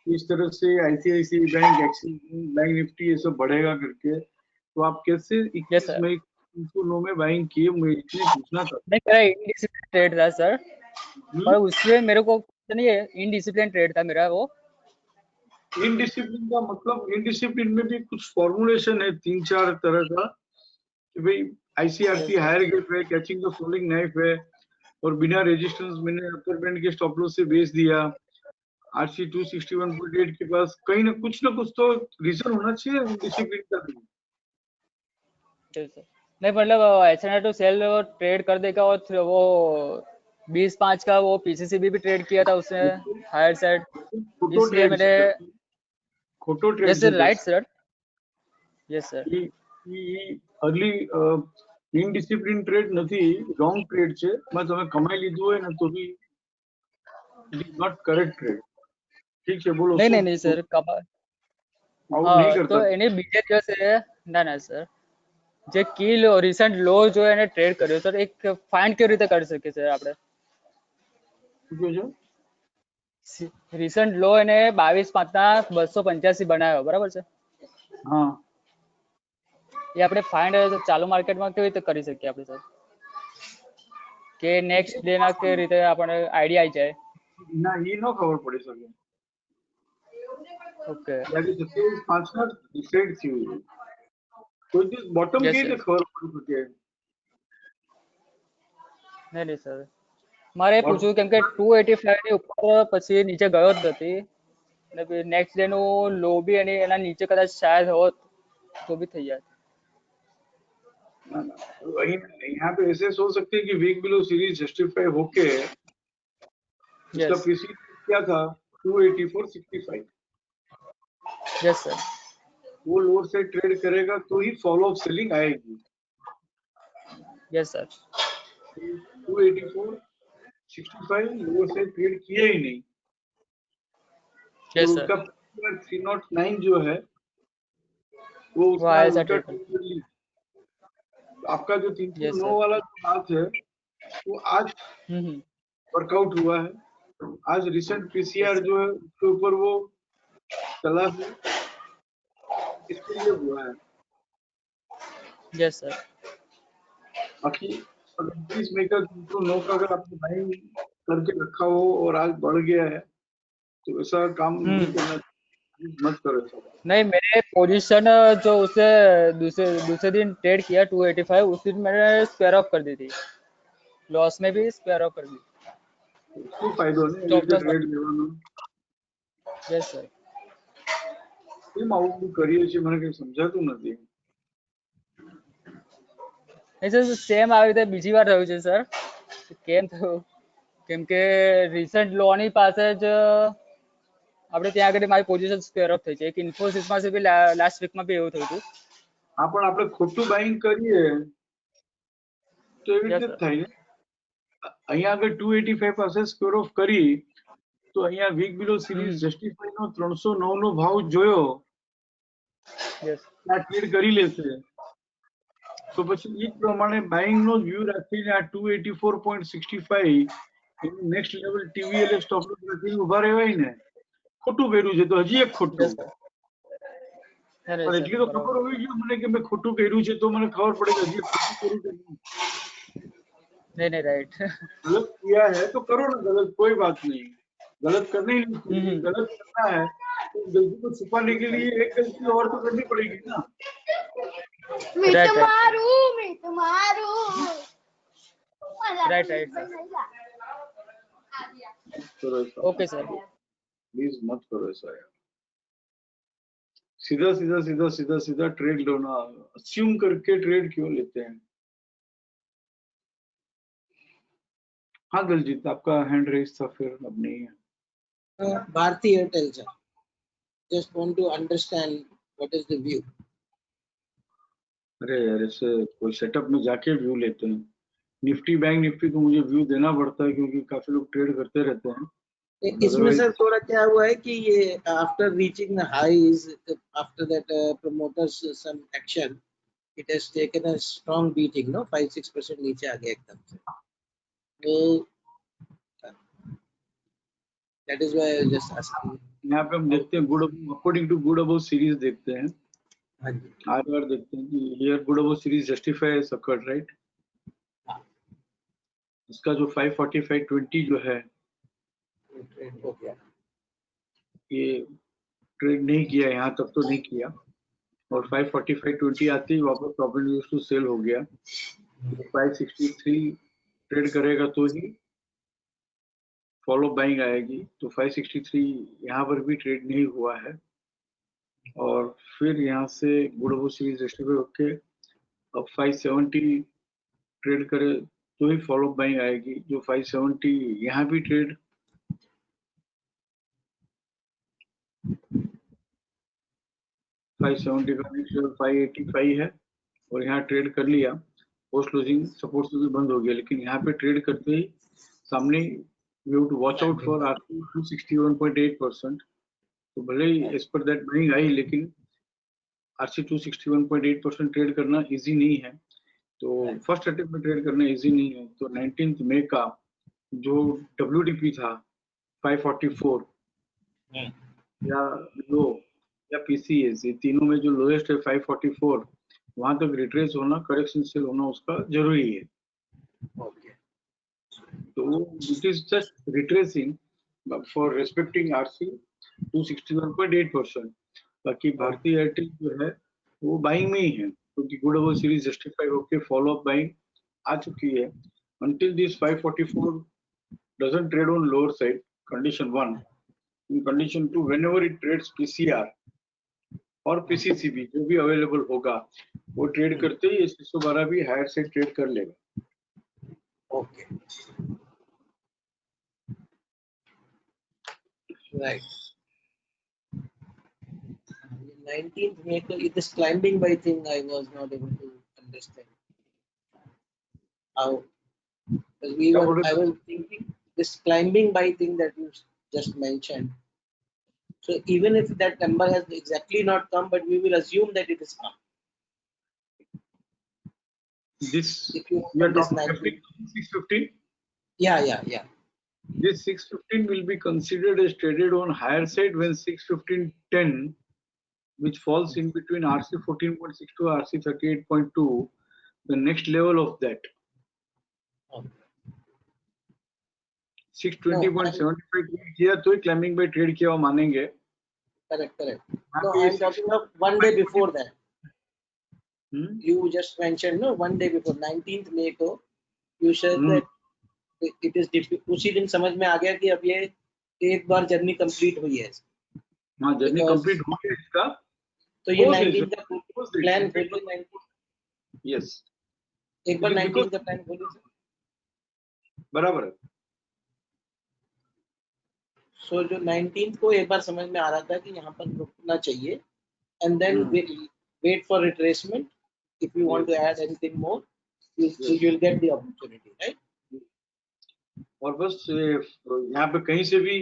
कि इस तरह से ICICI bank, axis bank Nifty ये सब बढ़ेगा करके। तो आप कैसे यस 21 सर। मई 309 में बाइंग किए, मैं इसलिए पूछना था। नहीं, मेरा इनडिसिप्लिन ट्रेड था सर, और उसमें मेरे को नहीं है, इनडिसिप्लिन ट्रेड था मेरा वो। इनडिसिप्लिन का मतलब, इनडिसिप्लिन में भी कुछ फॉर्मुलेशन है 3-4 तरह का कि भाई ICRC yes sir. Higher gate है, कैचिंग द फॉलिंग नाइफ है, और बिना रेजिस्टेंस मैंने अपर बैंड के स्टॉप लॉस से बेच दिया। आरसी 261.8 के पास कहीं ना कुछ तो रीजन होना चाहिए डिसिप्लिन का भी। Yes sir. नहीं मतलब एसएनआर टू सेल ट्रेड कर देगा, और फिर वो 20/5 का वो पीसीसीबी भी ट्रेड किया था उसने हायर साइड, खोटो इसलिए ट्रेड मैंने। છે, ખોટો ટ્રેડ यस છે सर, તે right sir. Yes sir. Early indiscipline trade નથી, રોંગ ટ્રેડ છે। માં તમે કમાઈ લીધું હોય ને તો બી it is not correct trade. ઠીક છે, બોલો नहीं શું नहीं नहीं सर, આવું નહીં हाँ કરતા? तो એને બીજે દિવસે ના સર, જે કી રિસન્ટ લો જો એને ટ્રેડ કર્યો સર, એક ફાઇન્ડ કેવી રીતે કરી શકીએ સર આપણે? શું કહો છો? રિસન્ટ લો એને 22/5 ના 285 બનાવ્યો, બરાબર છે? હા, એ આપણે ફાઇન્ડ ચાલુ માર્કેટમાં કેવી રીતે કરી શકીએ આપણે સર, કે નેક્સ્ટ ડે ના કેવી રીતે આપણને આઈડિયા આવી જાય? ના એ ન ખબર પડી શકે, ઓકે। ત્યારે 27/5 ડિસાઇડ થયું છે। કોઈ દિવસ બોટમ યસ કેવી સર। રીતે ખબર પડી શકે? નહીં નહીં સર, મારે એ પૂછવું કેમ કે Bottom- 285 ની ઉપર પછી નીચે ગયો જ નથી, અને પછી નેક્સ્ટ ડે નું લો બી એના નીચે કદાચ શાયદ હોત તો બી થઈ જાય। ना, ना, वही यहाँ पे ऐसे सोच सकते हैं कि वीक बिलो सीरीज जस्टिफाई होके इसका यस पीसी क्या था, 284.65, यस सर। वो लोअर से ट्रेड करेगा तो ही फॉलो ऑफ सेलिंग आएगी। Yes sir. 284.65 लोअर से ट्रेड किया ही नहीं, और यस सर। उसका 309 जो है वो वो उसने आज आया सर उल्टा ट्रेड कर। ट्रेड कर ली। आपका जो यस 309 सर। वाला जो बात है वो आज हम्म। वर्कआउट हुआ है। आज रिसेंट यस पीसीआर सर। जो है उसके ऊपर वो चला है, इसके लिए हुआ है। Yes sir. बाकी अगर 21 मई का 309 का अगर आपने बाइंग करके रखा हो और आज बढ़ गया है तो ऐसा काम नहीं करना चाहिए, मत करो ऐसा। नहीं, मैंने पोजीशन जो उसे दूसरे दूसरे दिन ट्रेड किया 285, उस दिन मैंने स्क्वायर ऑफ कर दी थी, लॉस में भी स्क्वायर ऑफ कर दी। શું ફાયદો ને એવી स्टॉप રીતે लॉस। ટ્રેડ લેવાનો? Yes sir. કેમ આવું બધું કરીએ છીએ મને કઈ સમજાતું નથી. સર સેમ આવી રીતે બીજી વાર થયું છે સર. કેમ થયું? કેમ કે રિસન્ટ લોની પાસે જ આપણે ત્યાં આગળ મારી પોઝિશન સ્ક્વેર ઓફ થઈ છે. એક ઇન્ફોસિસમાં છે બી લાસ્ટ વીકમાં બી એવું થયું હતું. હા પણ આપણે ખોટું બાઇંગ કરીએ તો એવી Yes, રીતે જ sir. થાય ને. અહીંયા આગળ 285 પાસે સ્ક્વેર ઓફ કરી તો અહીંયા વીક બિલો સિરીઝ જસ્ટિફાઈ નો 309 નો ભાવ જોયો યસ આ ટ્રેડ કરી લેશે તો પછી એ જ પ્રમાણે બાઇંગ નો વ્યૂ રાખીને આ 284.65 એનું નેક્સ્ટ લેવલ ટીવીએલ સ્ટોપ લોસ રાખીને ઉભા રહેવાય ને. ખોટું કર્યું છે તો હજી એક ખોટું. Yes sir. પણ એટલી તો ખબર હોવી જોઈએ મને કે મેં ખોટું કર્યું છે તો મને ખબર પડે કે હજી એક ખોટું કર્યું છે. नहीं नहीं राइट. गलत किया है तो करो ना गलत, कोई बात नहीं. गलत करने ही नहीं चाहिए. गलत करना है तो गलती को छुपाने के लिए एक गलती और तो करनी पड़ेगी ना. Right, right. Right right, sir. करो ऐसा. Okay sir. प्लीज मत करो ऐसा यार. सीधा सीधा सीधा सीधा सीधा ट्रेड लो ना. अस्यूम करके ट्रेड क्यों लेते हैं. हाँ दलजीत आपका हैंड रेस था फिर अब नहीं है. Bharti Airtel sir, just want to understand what is the view. अरे यार ऐसे कोई सेटअप में जाके व्यू लेते हैं. निफ्टी बैंक निफ्टी को मुझे व्यू देना पड़ता है क्योंकि काफी लोग ट्रेड करते रहते हैं. इसमें सर थोड़ा क्या हुआ है कि ये after reaching the highs after that promoters some action it has taken a strong beating no 5-6% नीचे आ गया एकदम से. तो that is why I was just asking. यहाँ पे हम देखते हैं good according to good above series देखते हैं. हाँ जी. आर देखते हैं कि here good above series justify has occurred right. इसका जो 545.20 जो है हो गया. ये ट्रेड नहीं किया यहाँ तक तो नहीं किया और 545.20 आते ही वापस प्रॉफिट यूज टू सेल हो गया. 563 ट्रेड करेगा तो ही फॉलो बाइंग आएगी. तो 563 यहाँ पर भी ट्रेड नहीं हुआ है और फिर यहाँ से गुड अबव सीरीज जस्टिफाई होके अब 570 ट्रेड करे तो ही फॉलो बाइंग आएगी. जो 570 यहाँ भी ट्रेड 570 का नेक्स्ट लेवल 585 है और यहाँ ट्रेड कर लिया. पोस्ट क्लोजिंग सपोर्ट से भी बंद हो गया लेकिन यहाँ पे ट्रेड करते ही सामने we have to watch out for RC 261.8%. तो भले ही एज पर दैट बाइंग आई लेकिन आरसी 261.8% ट्रेड करना इजी नहीं है. तो फर्स्ट अटेम्प्ट में ट्रेड करना इजी नहीं है. तो 19 मई का जो WDP था 544 या लो या PCS ये तीनों में जो लोएस्ट है 544 वहां तक रिट्रेस होना करेक्शन सेल होना उसका जरूरी है. तो it is just retracing for respecting RC 261.8%. बाकी भारती एयरटेल जो है वो बाइंग में ही है क्योंकि गुड अबव सीरीज जस्टिफाई होके फॉलो अप बाइंग आ चुकी है. until this 544 doesn't trade on lower side, condition 1. in condition 2 whenever it trades PCR और PCCB जो भी अवेलेबल होगा वो ट्रेड करते ही 112 भी हायर से ट्रेड कर लेगा. Okay. Right. 19th May, this climbing by thing I was not able to understand. How? Because I was thinking this climbing by thing that you just mentioned. So even if that number has exactly not come, but we will assume that it is come. This If you we are this talking 615. Yeah. This 615 will be considered as traded on higher side when 615.10 which falls in between RC 14.6 to RC 38.2 the next level of that. 620.75 किया तो climbing buy trade किया मानेंगे. Correct. No, I'm talking of one day before that. You just mentioned no 1 day before 19th May को you said that it is उसी दिन समझ में आ गया कि अब ये एक बार जर्नी कंप्लीट हुई है. हाँ जर्नी Because- कंप्लीट हो गया इसका। तो ये Close 19 is- का close is- प्लान खोलिए 19 यस एक बार Because- 19 का प्लान खोलिए सर। बराबर है। सो जो 19 को एक बार समझ में आ रहा था कि यहाँ पर रुकना चाहिए and then wait for retracement if you want to add anything more you will get the opportunity, right? और बस यहाँ पे कहीं से भी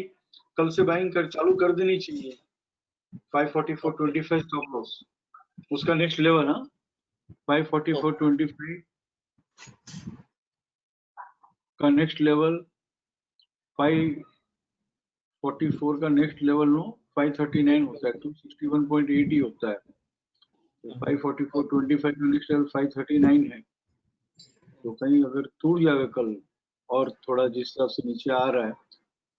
कल से बाइंग कर चालू कर देनी चाहिए। 544.25 स्टॉप लॉस उसका नेक्स्ट लेवल ना 544.25 का नेक्स्ट लेवल 544 का नेक्स्ट लेवल नो 539 होता है 261.8 ही होता है। 544.25 का नेक्स्ट लेवल 539 है। तो कहीं अगर टूट जाएगा कल और थोड़ा जिस हिसाब से नीचे आ रहा है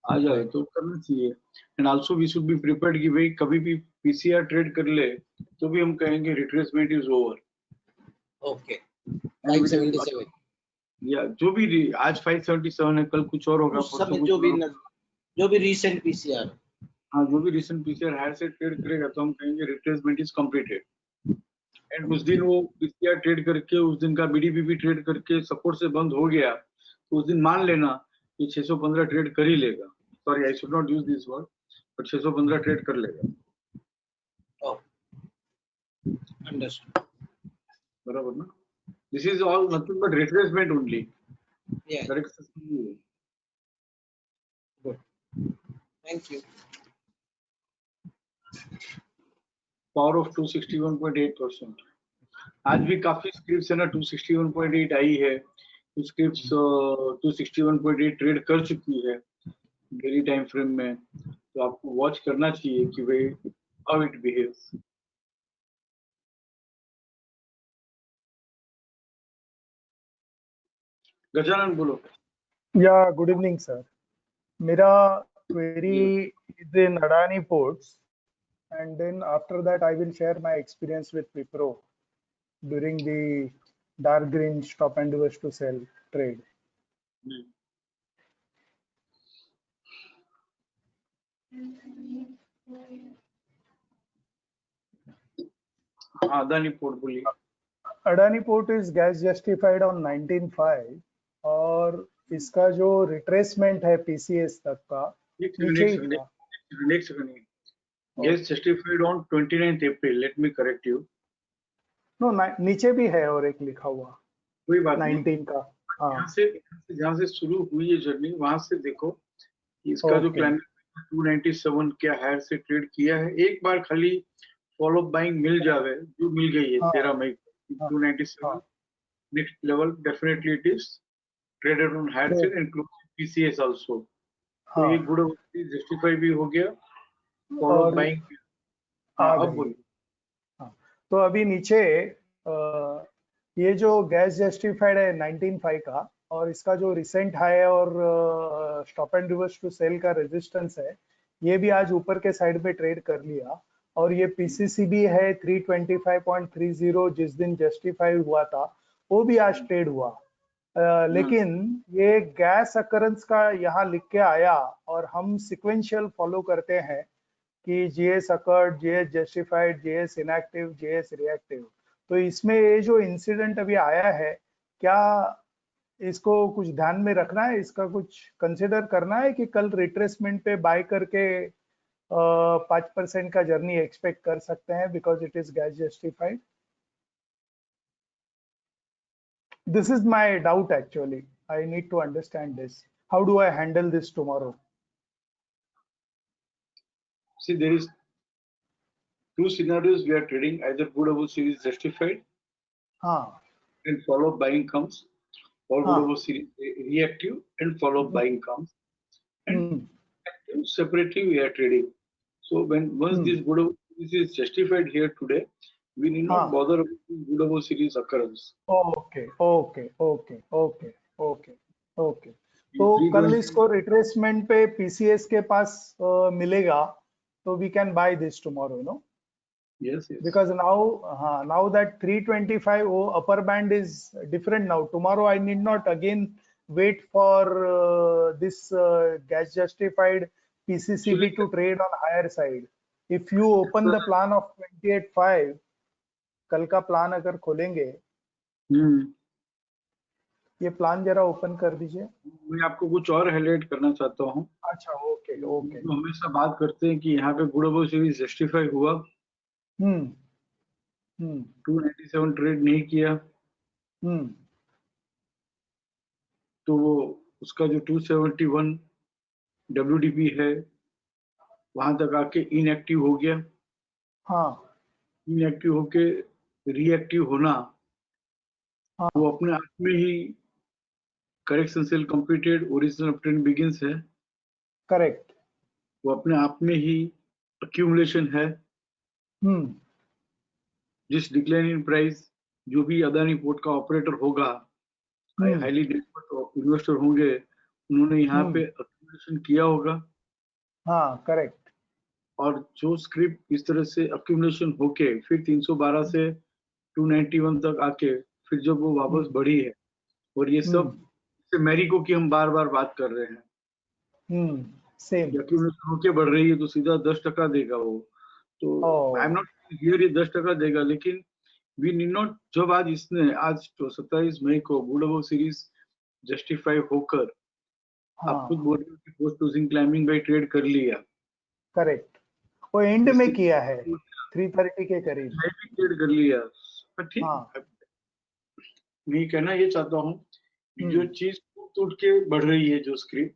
आ जाए तो करना चाहिए। And also we should be prepared कि भाई कभी भी पीसीआर ट्रेड कर ले तो भी हम कहेंगे रिट्रेसमेंट इज ओवर। ओके 577 या जो भी आज 577 है कल कुछ और होगा उस परसों समय कुछ जो और भी होगा। जो भी रीसेंट पीसीआर हाँ जो भी रिसेंट पीसीआर हायर से ट्रेड करेगा तो हम कहेंगे रिट्रेसमेंट इज कंप्लीटेड। एंड उस दिन वो पीसीआर ट्रेड करके उस दिन का बीडीपीपी ट्रेड करके सपोर्ट से बंद हो गया तो उस दिन मान लेना कि 615 ट्रेड कर ही लेगा। Sorry I should not use this word but 615 trade कर लेगा। अंडरस्टूड बराबर ना। This is all nothing but retracement only. Yeah correct. Thank you power of 261.8%। आज भी काफी स्क्रिप्ट्स है ना 261.8 आई है। कुछ स्क्रिप्ट्स 261.8 ट्रेड कर चुकी है डेली टाइम फ्रेम में। तो आपको वॉच करना चाहिए कि भाई हाउ इट बिहेव्स। गजानन बोलो। Yeah, good evening, sir. Mera query is in Adani Ports, and then after that I will share my experience with Wipro during the dark green stop and reverse to sell trade. Adani port बोलिए। Adani Port is gas justified on 19.5 और इसका जो retracement है PCS तक का नीचे ही था। Next second guess justified on 29th April. Let me correct you. No नीचे भी है और एक लिखा हुआ कोई बात नहीं। 19 का। हाँ यहाँ से जहाँ से शुरू हुई है जर्नी वहां से देखो कि इसका जो Okay. क्लाइमेट 297 के हायर से ट्रेड किया है। एक बार खाली फॉलो बाइंग मिल जावे जो मिल गई है हाँ, 13 मई को हाँ, 297 हाँ, next level definitely it is traded on higher से इंक्लूडिंग पीसीएस आल्सो। तो हाँ, ये गुड जस्टिफाई भी हो गया फॉलो और बाइंग। आ हाँ अब गई। बोलिए। हाँ, तो अभी नीचे ये जो गैस जस्टिफाइड है 19.5 का और इसका जो रिसेंट हाई और stop and reverse to sell का रेजिस्टेंस है ये भी आज ऊपर के साइड पे ट्रेड कर लिया और ये पीसीसी भी है 325.30 जिस दिन जस्टिफाई हुआ था वो भी आज ट्रेड हुआ। लेकिन ये गैस अकरेंस का यहाँ लिख के आया और हम सिक्वेंशियल फॉलो करते हैं कि GS occurred, GS justified, GS inactive, GS reactive. तो इसमें ये जो इंसिडेंट अभी आया है क्या इसको कुछ ध्यान में रखना है, इसका कुछ कंसिडर करना है कि कल रिट्रेसमेंट पे बाय करके 5% का जर्नी एक्सपेक्ट कर सकते हैं because it is guess justified. This is my doubt actually. I need to understand this. How do I handle this tomorrow? See, there is two scenarios we are trading. Either good over series justified हाँ and follow buying comes, or good हाँ over series reactive and follow buying comes. And active separately we are trading. So once this good over series is justified here today, we need not bother about this good over series occurrence. Okay okay okay okay okay okay. तो कल इसको retracement पे PCS के पास मिलेगा तो we can buy this tomorrow, no? Yes, yes. Because now that 325 upper band is different now. Tomorrow I need not again wait for this gas justified PCCB to trade on higher side. If you open the plan of 28.5, कल का plan अगर खोलेंगे, ये plan जरा open कर दीजिए। मैं आपको कुछ और हाईलाइट करना चाहता हूँ। अच्छा, ओके ओके। जो हमेशा बात करते हैं कि यहाँ पे गुड अबव सीरीज जस्टिफाई हुआ, हम्म हम्म 297 ट्रेड नहीं किया, हम्म तो वो उसका जो 271 WDP है वहां तक आके इनएक्टिव हो गया। हाँ इनएक्टिव होके रीएक्टिव होना, हाँ वो अपने आप में ही correction sell completed, original uptrend begins है, करेक्ट। वो अपने आप में ही अक्यूमुलेशन है। हम्म जिस डिक्लाइन इन प्राइस जो भी अदानी पोर्ट का ऑपरेटर होगा, हम्म हाईली इन्वेस्टर होंगे, उन्होंने यहाँ पे अक्यूमुलेशन किया होगा। हाँ करेक्ट। और जो स्क्रिप्ट इस तरह से अक्यूमुलेशन होके फिर 312 से 291 तक आके फिर जब वो वापस बढ़ी है, और ये सब मैरिको की हम बार बार बात कर रहे हैं, सेम। अक्यूमुलेशन होके बढ़ रही है तो सीधा 10% देगा वो। तो आई एम नॉट हियर ये 10% देगा, लेकिन वी नीड नॉट, जब आज इसने आज 27 मई को गुड अबव सीरीज जस्टिफाई होकर, आप खुद बोल रहे हो कि post closing climbing buy trade कर लिया, करेक्ट। वो एंड में किया है 330 के करीब। ट्रेड कर लिया, पर ठीक हाँ मैं कहना ये चाहता हूँ कि जो चीज टूट के बढ़ रही है, जो स्क्रिप्ट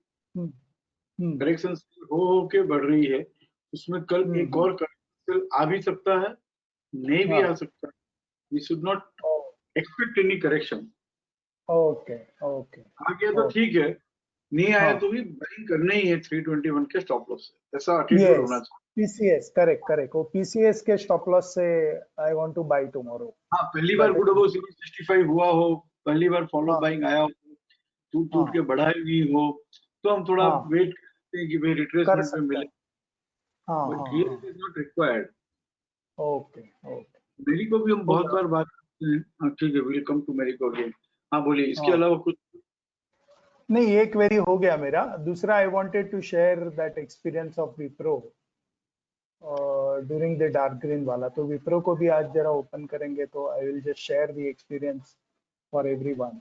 करेक्शन हो के बढ़ रही है, उसमें कल एक और करेक्शन आ भी सकता है, नहीं भी आ सकता है। We should not expect any correction. Okay okay. आ गया तो ठीक है, नहीं आया तो भी बाइंग करना ही है 321 के स्टॉप लॉस से, ऐसा एटीट्यूड होना चाहिए। PCS correct correct. वो पीसीएस के स्टॉप लॉस से I want to buy tomorrow. हाँ, पहली बार गुड अबव सीरीज जस्टिफाई हुआ हो, पहली बार फॉलो बाइंग आया हो, टूट टूट के बढ़ा भी हो, तो हम थोड़ा वेट करते हैं कि भाई रिट्रेसमेंट में मिले, but here it is not required. Okay okay. मेरी को भी हम बहुत बार बात करते हैं। हाँ ठीक है, वेलकम टू मेरी को अगेन। हाँ बोलिए, इसके अलावा कुछ नहीं, एक क्वेरी हो गया मेरा। दूसरा, I wanted to share that experience of Wipro during the dark green वाला। तो विप्रो को भी आज जरा ओपन करेंगे तो I will just share the experience for everyone.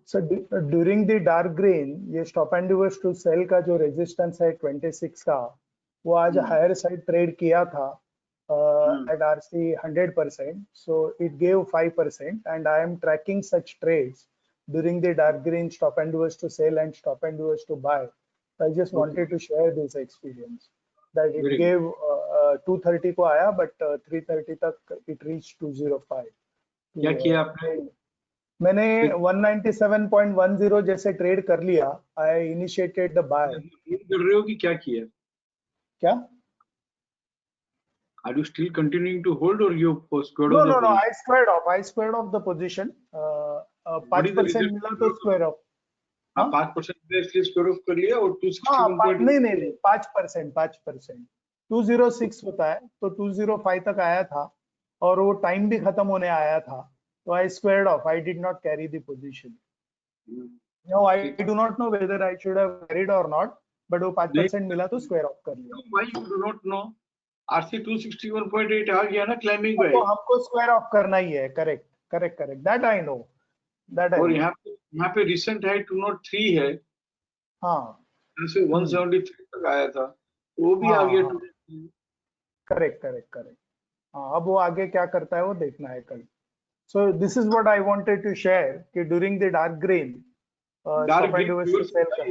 So during the dark green, ये stop and reverse to sell का जो रेजिस्टेंस है 26 का, वो आज हायर साइड ट्रेड किया था at RC 100%. So it gave 5%, and I am tracking such trades during the dark green stop and reverse to sell and stop and reverse to buy. I just wanted to share this experience that it gave 230 को आया, but 330 तक it reached 205. क्या किया आपने? मैंने 197.10 जैसे trade कर लिया। आई इनिशिएटेड द बाय। कर रहे हो कि क्या किया? क्या? Are you still continuing to hold, or you squared No, off the no, no. position? I squared off. I squared off the position. 5% मिला तो square off. हाँ 5% इसलिए स्क्वायर ऑफ कर लिया, और 261 नहीं 5%। 206 होता है तो 205 तक आया था, और वो टाइम भी खत्म होने आया था, तो I squared off. I did not carry the position. No, I do not know whether I should have carried और नॉट, बट वो 5% मिला तो स्क्वायर ऑफ कर लिया। Why you do not know? RC 261.8 आ गया ना क्लाइंबिंग तो हमको स्क्वायर ऑफ करना ही है। Correct correct correct, that I know, that I. और यहाँ पे रिसेंट हाई 203 है। हाँ, जैसे 173 तक आया था, तो वो भी आ गया। Correct correct correct. हाँ, अब वो आगे क्या करता है वो देखना है कल। So this is what I wanted to share कि during the dark green stop and reverse to sell का।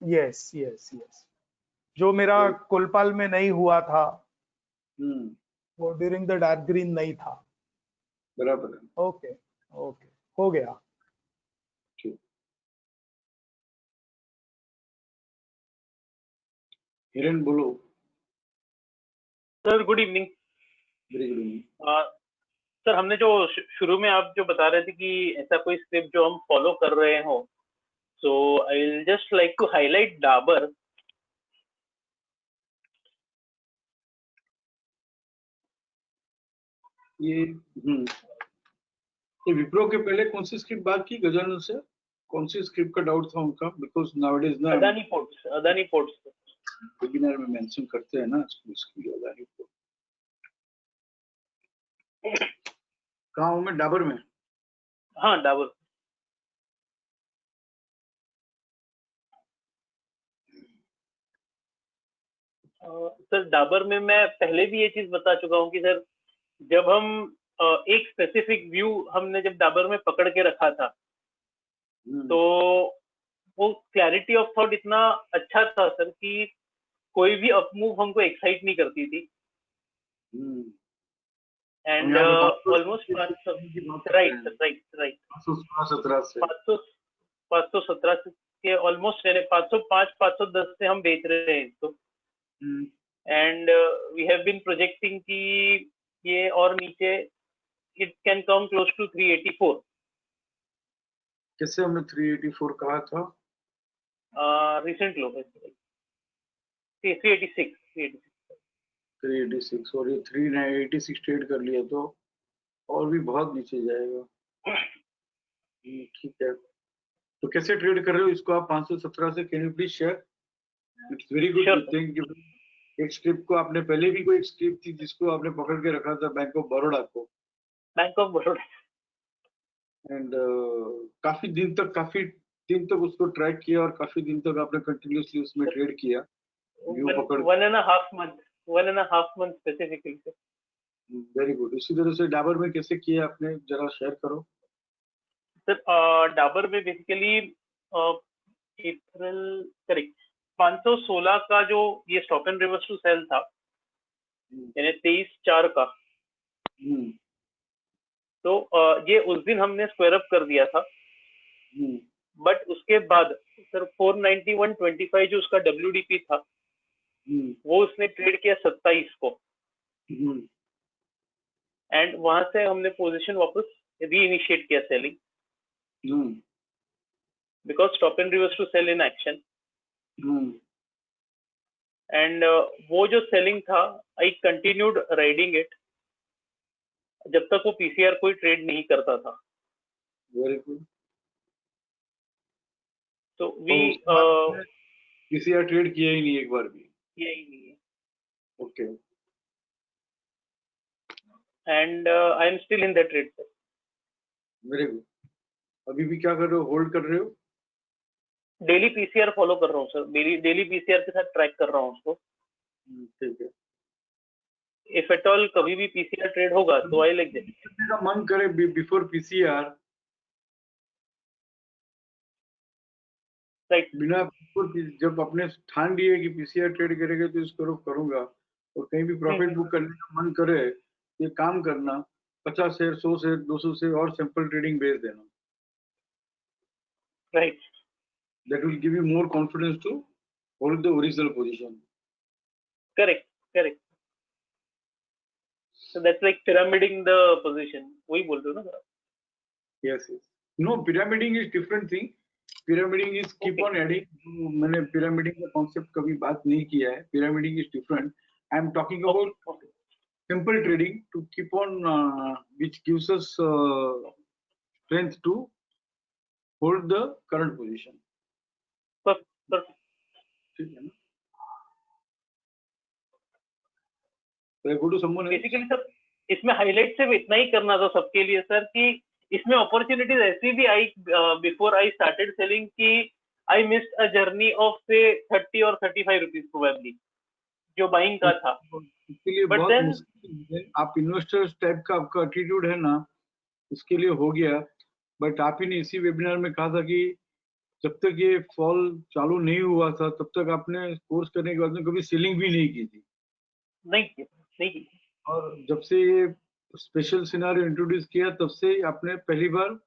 यस यस यस, जो मेरा कोलपाल में नहीं हुआ था, वो ड्यूरिंग द डार्क ग्रीन नहीं था। बराबर है। ओके ओके, हो गया। हिरेन बोलो। Sir good evening. Very good evening. Sir हमने जो शुरू में आप जो बता रहे थे कि ऐसा कोई स्क्रिप्ट जो हम फॉलो कर रहे हो, so I will just like to highlight Dabur. ये ये विप्रो के पहले कौन सी स्क्रिप्ट बात की गजानन से? कौन सी स्क्रिप्ट का डाउट था उनका? बिकॉज नाउअडेज ना अदानी पोर्ट्स वेबिनार में मेंशन करते हैं ना इसकी अदानी पोर्ट। कहाँ हूँ मैं? डाबर में। हाँ, डाबर। सर डाबर में मैं पहले भी ये चीज बता चुका हूँ कि सर जब हम एक स्पेसिफिक व्यू हमने जब डाबर में पकड़ के रखा था तो वो क्लैरिटी ऑफ थॉट इतना अच्छा था सर कि कोई भी अपमूव हमको एक्साइट नहीं करती थी। एंड ऑलमोस्ट राइट 517 के ऑलमोस्ट 505 510 से हम बेच रहे हैं इसको। And we have been projecting कि ये और नीचे it can come close to 384। कैसे हमने 384 कहा था? रिसेंट लो 386 और ये 386 ट्रेड कर लिया तो और भी बहुत नीचे जाएगा। ठीक है, तो कैसे ट्रेड कर रहे हो इसको आप 517 से? Can you please share? It's very good thing. एक स्क्रिप्ट को आपने पहले भी कोई एक स्क्रिप्ट थी जिसको आपने पकड़ के रखा था बैंक ऑफ बड़ौदा को। एंड काफी दिन तक उसको ट्रैक किया और काफी दिन तक आपने कंटिन्यूअसली उसमें ट्रेड किया। One and half month specifically. Very good. इसी तरह से डाबर में कैसे किया आपने, जरा शेयर करो। सर डाबर में बेसिकली अप्रैल करेक्ट 516 का जो ये stop and reverse to sell था यानी 23/4 का, तो ये उस दिन हमने स्क्वायर अप कर दिया था। बट उसके बाद सर 491.25 जो उसका WDP था वो उसने ट्रेड किया 27 को। एंड वहां से हमने पोजीशन वापस रीइनिशिएट किया selling because stop and reverse to sell in action. And वो जो सेलिंग था आई कंटिन्यूड राइडिंग इट जब तक वो पीसीआर कोई ट्रेड नहीं करता था। Very good. तो वी पीसीआर ट्रेड किया ही नहीं एक बार भी? किया ही नहीं है। Okay. And I am still in the trade sir. Very good. अभी भी क्या कर रहे हो? होल्ड कर रहे हो? डेली पीसीआर फॉलो कर रहा हूँ सर। डेली पीसीआर के साथ ट्रैक कर रहा हूँ उसको। ठीक है। इफ एट ऑल कभी भी पीसीआर ट्रेड होगा तो आई लाइक मेरा मन करे बिफोर पीसीआर, राइट, बिना जब अपने ठान लिए कि पीसीआर ट्रेड करेगा तो इसको करूंगा और कहीं भी प्रॉफिट बुक करने का मन करे ये काम करना, 50 शेयर 100 शेयर 200 शेयर और सैंपल ट्रेडिंग बेच देना। Right, that will give you more confidence to hold the original position. Correct. So that's like pyramiding the position. वही बोल रहे हो ना sir? Yes. No, pyramiding is different thing. Pyramiding is keep on adding. मैंने pyramiding का concept कभी बात नहीं किया है. Pyramiding is different. I am talking about simple trading to keep on, which gives us strength to hold the current position. ठीक है ना? बेसिकली सर इसमें हाईलाइट सिर्फ इतना ही करना था सबके लिए सर कि इसमें अपॉर्चुनिटीज ऐसी भी I before I started selling कि I missed a journey of से 30 और 35 रुपीज प्रोबेबली जो बाइंग का था। इसके लिए बहुत मुश्किल है। आप इन्वेस्टर्स टाइप का आपका एटीट्यूड है ना, इसके लिए हो गया। बट आप ही ने इसी वेबिनार में कहा था कि जब तक ये फॉल चालू नहीं हुआ था तब तक आपने कोर्स करने के बाद में कभी सेलिंग भी नहीं की थी। नहीं। और जब से ये स्पेशल सिनेरियो इंट्रोड्यूस किया तब से आपने पहली बार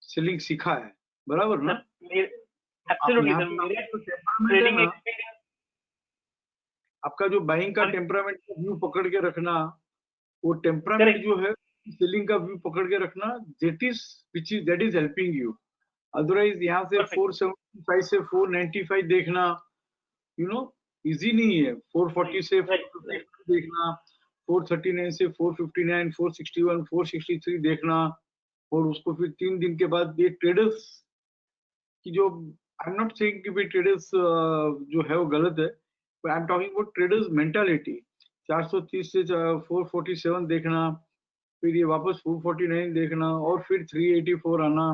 सेलिंग सीखा है, बराबर ना? Absolutely sir. मेरे ट्रेडिंग एक्सपीरियंस, आपका जो बाइंग का टेम्परामेंट का व्यू पकड़ के रखना, वो टेम्परामेंट जो है सेलिंग का व्यू पकड़ के रखना, that is helping you. Otherwise यहाँ से 475 से 495 देखना इजी नहीं है। 440 से 450 देखना, 439 से 459, 461, 463 देखना, और उसको फिर 3 दिन के बाद ये ट्रेडर्स की जो, आई एम नॉट सेइंग कि भाई ट्रेडर्स जो है वो गलत है, but I am talking about traders mentality. 430 से 447 देखना, फिर ये वापस 449 देखना, और फिर 384 आना,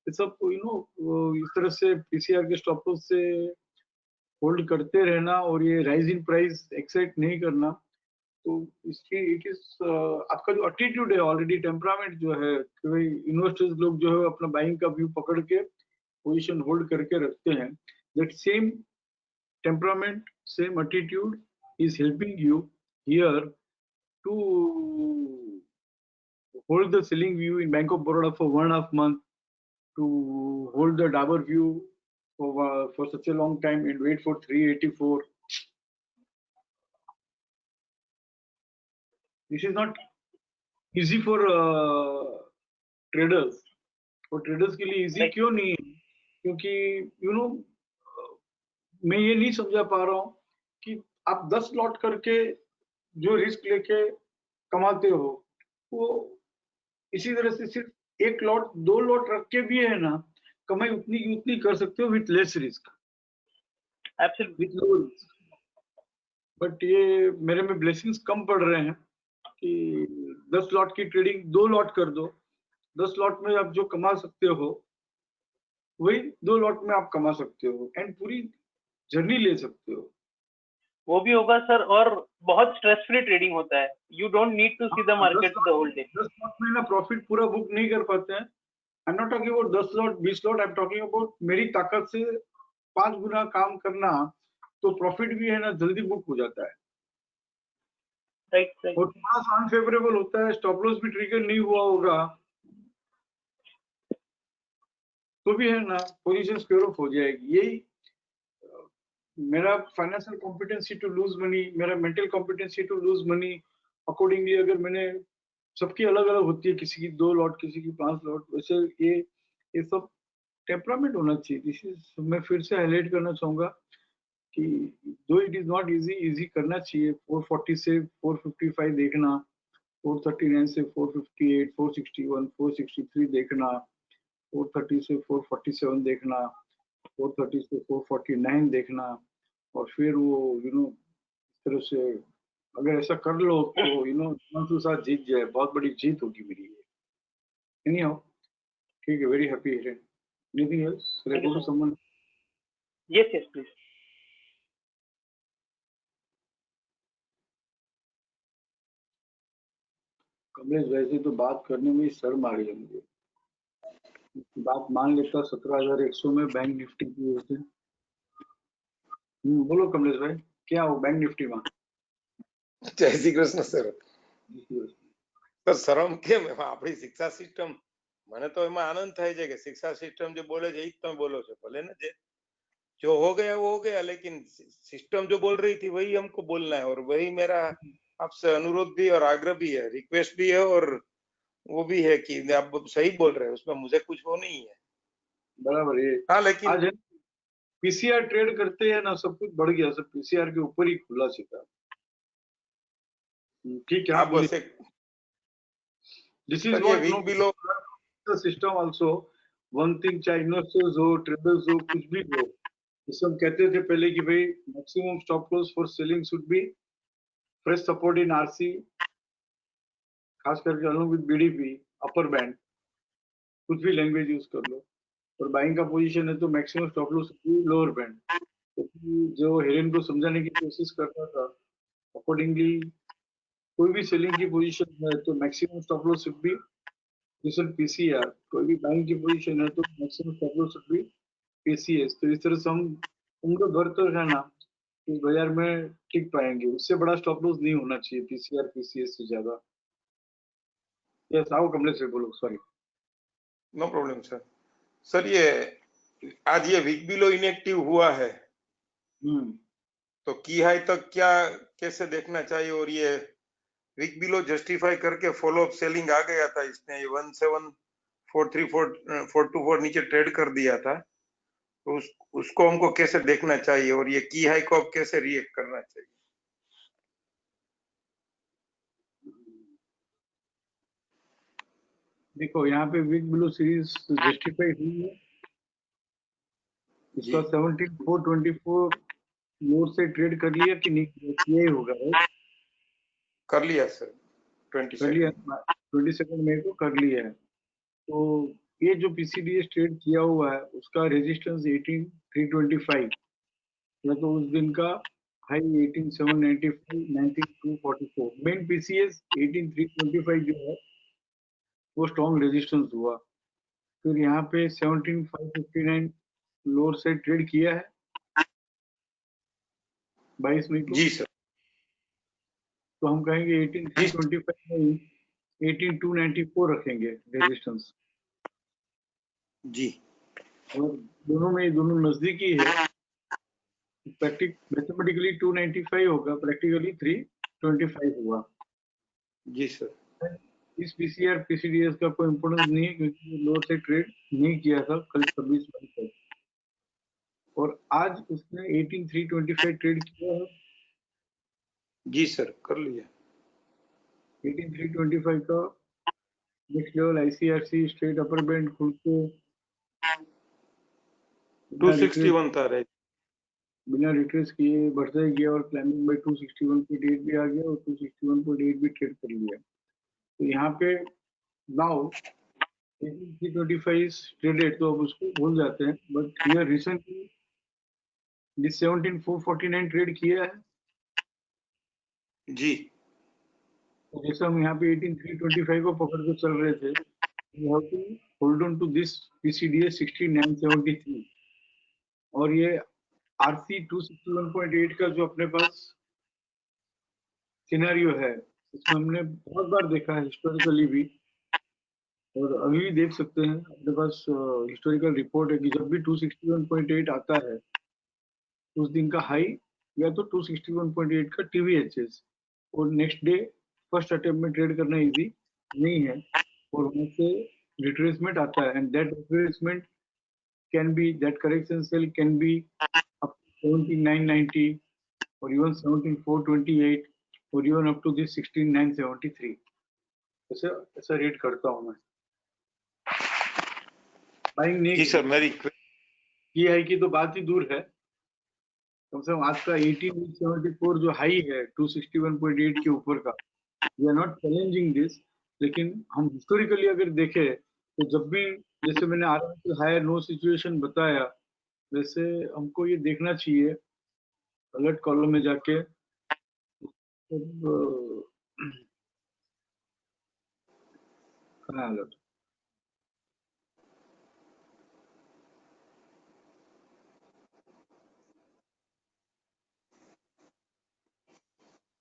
ये सब इस तरह से पीसीआर के स्टॉप लॉस से होल्ड करते रहना, और ये राइज इन प्राइस एक्साइट नहीं करना। तो इसकी इट इज आपका जो एटीट्यूड है, ऑलरेडी टेम्परामेंट जो है कि भाई इन्वेस्टर्स लोग जो है अपना बाइंग का व्यू पकड़ के पोजीशन होल्ड करके रखते हैं, that same temperament, same attitude is helping you here to hold the selling view in Bank of Baroda for 1.5 months, to hold the Dabur view for such a long time and wait for 384. This is not easy for traders. और traders के लिए easy क्यों नहीं है? क्योंकि मैं ये नहीं समझा पा रहा हूँ कि आप 10 लॉट करके जो रिस्क लेके कमाते हो, वो इसी तरह से सिर्फ 1 लॉट 2 लॉट रख के भी है ना, कमाई उतनी कर सकते हो with less risk, with low risk. But ये मेरे में ब्लेसिंग्स कम पड़ रहे हैं कि 10 लॉट की ट्रेडिंग 2 लॉट कर दो, 10 लॉट में आप जो कमा सकते हो वही 2 लॉट में आप कमा सकते हो, एंड पूरी जर्नी ले सकते हो। वो भी होगा सर, और बहुत स्ट्रेस फ्री ट्रेडिंग होता है, you don't need to see the market the whole day. 10 lot में ना प्रॉफिट पूरा बुक नहीं कर पाते हैं। I am not talking about 10 lot 20 lot, I am talking about मेरी ताकत से 5 गुना काम करना, तो प्रॉफिट भी है ना जल्दी बुक हो जाता है। राइट। और थोड़ा सा अनफेवरेबल होता है, स्टॉप लॉस भी ट्रिगर नहीं हुआ होगा तो भी है ना पोजीशन स्क्वेयर ऑफ हो जाएगी। यही मेरा financial competency to lose money, मेरा mental competency to lose money, accordingly अगर मैंने, सबकी अलग अलग होती है, किसी की 2 लॉट, किसी की 5 लॉट, वैसे ये सब टेम्परामेंट होना चाहिए। दिस इज, मैं फिर से हाईलाइट करना चाहूंगा कि दो इट इज नॉट इजी करना चाहिए। 440 से 455 देखना, 439 से 458, 461, 463 देखना, 430 से 447 देखना, 430 से 449 देखना, और फिर वो इस तरह से अगर ऐसा कर लो तो के साथ जीत जाए, बहुत बड़ी जीत होगी मेरी। एनीहाउ, ठीक है, very happy hearing. Anything else? Should I go to someone? Yes, please. Kamlesh, वैसे तो बात करने में शर्म आ रही है मुझे, बात मान लेता 17,100 में बैंक निफ्टी की वजह से। बोलो कमलेश भाई, क्या हो बैंक निफ्टी में? जय श्री कृष्ण सर। સર શરમ કેમ? એમાં આપણી શિક્ષા સિસ્ટમ, મને તો એમાં આનંદ થાય છે કે શિક્ષા સિસ્ટમ જે બોલે છે એ જ તમે બોલો છો, ભલે ને जो हो गया वो हो गया, लेकिन सिस्टम जो बोल रही थी वही हमको बोलना है, और वही मेरा आपसे अनुरोध भी और आग्रह भी है, रिक्वेस्ट भी है, और वो भी है कि आप सही बोल रहे हैं, उसमें मुझे कुछ वो नहीं है। बराबर है। हाँ, लेकिन आज पीसीआर ट्रेड करते हैं ना, सब कुछ बढ़ गया, सब पीसीआर के ऊपर ही खुला सीधा। ठीक है, आप बस एक this is what no below the system also. One thing, चाहे इन्वेस्टर्स हो, ट्रेडर्स हो, कुछ भी हो, जैसे हम कहते थे पहले कि भाई maximum stop loss for selling should be fresh support in RC, खास करके along with BDP upper band, कुछ भी लैंग्वेज यूज कर लो। और बाइंग का पोजीशन है तो maximum stop loss lower band. तो जो हेरेन को समझाने की कोशिश करता था, अकॉर्डिंगली कोई भी सेलिंग की पोजीशन है तो maximum stop loss should be PCR, कोई भी बाइंग की पोजीशन है तो maximum stop loss should be PCS. तो इस तरह से हम उम्र भर तो है ना इस बाजार में टिक पाएंगे, उससे बड़ा स्टॉप लॉस नहीं होना चाहिए पीसीआर पीसीएस से ज्यादा। यस, आओ कमलेश से बोलो, sorry. No problem sir. Sir ये आज ये वीक बिलो इनएक्टिव हुआ है, तो की हाई तक क्या कैसे देखना चाहिए? और ये वीक बिलो जस्टिफाई करके फॉलो अप सेलिंग आ गया था, इसने 17,434 नीचे ट्रेड कर दिया था, तो उसको हमको कैसे देखना चाहिए, और ये की हाई को अब कैसे रिएक्ट करना चाहिए? देखो यहाँ पे वीक बिलो सीरीज जस्टिफाई हुई है, इसका 17,424 लोड से ट्रेड कर लिया कि नहीं किया ही होगा, राइट? कर लिया सर, कर लिया 22 मई को कर लिया है। तो ये जो पीसीडीएस ट्रेड किया हुआ है उसका रेजिस्टेंस 18,325 या तो उस दिन का हाई 18,795 19,244, मेन पीसीएस 18,325 जो है वो स्ट्रॉन्ग रेजिस्टेंस हुआ। फिर यहाँ पे 17,559 लोअर से ट्रेड किया है 22 मई को। जी सर। तो हम कहेंगे 18,325 नहीं 18,294 रखेंगे रेजिस्टेंस। जी। और दोनों नजदीकी है, मैथमेटिकली 295 होगा, प्रैक्टिकली 325 हुआ। जी सर। इस पीसीआर पीसीडीएस का कोई इंपोर्टेंस नहीं है क्योंकि लोअर से ट्रेड नहीं किया था कल 26 मई को, और आज उसने 18,325 ट्रेड किया है। जी सर, कर लिया। 18,325 का next level ICRC straight upper band खुल के 261 था, राइट? बिना रिट्रेस किए बढ़ता ही गया और क्लाइंबिंग बाय 261.8 भी आ गया और 261.8 भी ट्रेड कर लिया। तो यहाँ पे नाउ 18,325 ट्रेडेड, तो अब उसको भूल जाते हैं, बट हियर रिसेंटली 17,449 ट्रेड किया है। जी। तो जैसे हम यहाँ पे 18,325 को पकड़ के चल रहे थे, we have to hold on to this PCDA 6973, और ये RC 261.8 का जो अपने पास सिनेरियो है इसमें हमने बहुत बार देखा है हिस्टोरिकली भी, और अभी भी देख सकते हैं अपने पास हिस्टोरिकल रिपोर्ट है कि जब भी 261.8 आता है उस दिन का हाई या तो 261.8 का TVHS, और नेक्स्ट डे फर्स्ट अटेम्प्ट में ट्रेड करना इजी नहीं है, और वहां से रिट्रेसमेंट आता है, and that retracement can be, that correction sell can be up to 17,990 or even 17,428 or even up to this 16,973। ऐसा रेट करता हूँ मैं। बाइंग नहीं जी सर, मेरी की हाई की तो बात ही दूर है, कम से कम आज का 18,874 जो हाई है 261.8 के ऊपर का, we are not challenging this, लेकिन हम हिस्टोरिकली अगर देखें तो जब भी, जैसे मैंने आरएमएसएल हायर नो सिचुएशन बताया, वैसे हमको ये देखना चाहिए अलर्ट कॉलम में जाके alert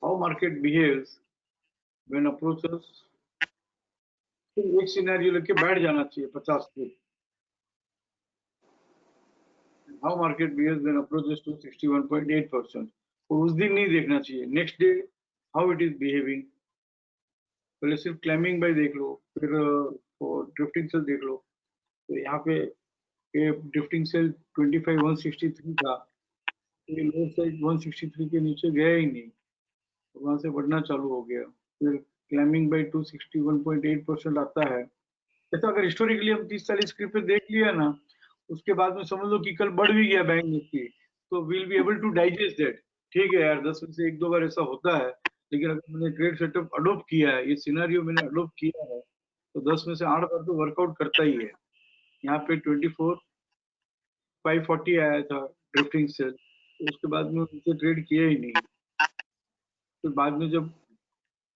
how market behaves when approaches, एक सिनेरियो लेके बैठ जाना चाहिए 50 पे। how market behaves when approaches to 61.8%, और उस दिन नहीं देखना चाहिए, next day how it is behaving। पहले सिर्फ क्लाइंबिंग बाय देख लो, फिर ड्रिफ्टिंग सेल देख लो। तो यहाँ पे ड्रिफ्टिंग सेल 25,163 था, ये लोअर साइड 163 के नीचे गया ही नहीं, तो वहां से बढ़ना चालू हो गया। फिर क्लाइंबिंग बाय 261.8% आता है। ऐसा अगर हिस्टोरिकली हम 30-40 स्क्रिप्ट पे देख लिया ना, उसके बाद में समझ लो कि कल बढ़ भी गया बैंक निफ्टी, तो will be able to digest that. ठीक है यार, 10 में से 1-2 बार ऐसा होता है, लेकिन अगर मैंने ट्रेड सेटअप अडोप्ट किया है, ये सिनेरियो मैंने अडोप्ट किया है, तो 10 में से 8 बार तो वर्कआउट करता ही है। यहाँ पे 24,540 आया था ड्रिफ्टिंग सेल, तो उसके बाद में उसे ट्रेड किया ही नहीं। फिर बाद में जब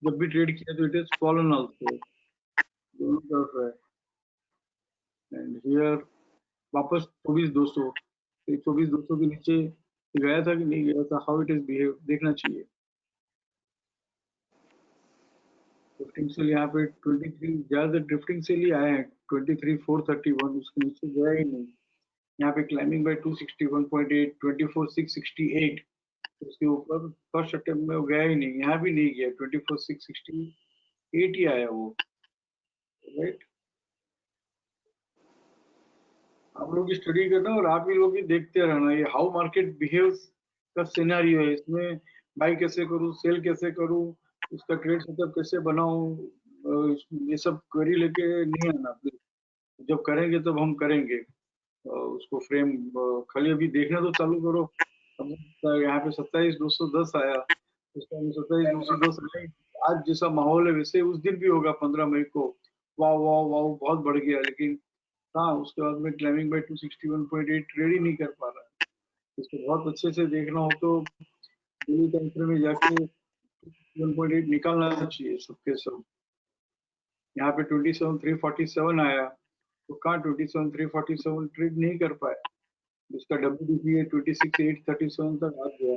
भी ट्रेड किया तो इट इज फॉलन आल्सो, दोनों तरफ है। एंड हियर वापस 24,200, 24,200 के नीचे गया था कि नहीं गया था, हाउ इट इज बिहेव देखना चाहिए। ड्रिफ्टिंग सेल यहाँ पे 23 ज्यादा ड्रिफ्टिंग सेल ही आए हैं, 23,431, उसके नीचे गया ही नहीं। यहाँ पे क्लाइंबिंग बाय 261.8, 24,668, उसके ऊपर फर्स्ट अटेम्प्ट में वो गया ही नहीं, यहाँ भी नहीं गया, 24,668 ही आया वो, राइट। आप लोग स्टडी करना और आप ही लोग ही देखते रहना, ये हाउ मार्केट बिहेव्स का सिनेरियो है, इसमें बाई कैसे करूं, सेल कैसे करूं, उसका ट्रेड सेटअप कैसे बनाऊं, ये सब क्वेरी लेके नहीं आना प्लीज। जब करेंगे तब हम करेंगे उसको फ्रेम। खाली अभी देखना तो चालू करो। अब यहाँ पे 27,210 आया, उस टाइम 27,210 नहीं। आज जैसा माहौल है वैसे उस दिन भी होगा 15 मई को। वाह वाह वाह बहुत बढ़ गया, लेकिन हाँ उसके बाद में क्लाइमिंग बाय 261.8 ट्रेड ही नहीं कर पा रहा है। इसको बहुत अच्छे से देखना हो तो डेली टाइम फ्रेम में जाके 1.8 निकालना चाहिए सबके सब। यहाँ पे 27,347 आया, तो कहाँ 27,347 ट्रेड नहीं कर पाया। उसका WDP है 26,837 तक आ गया,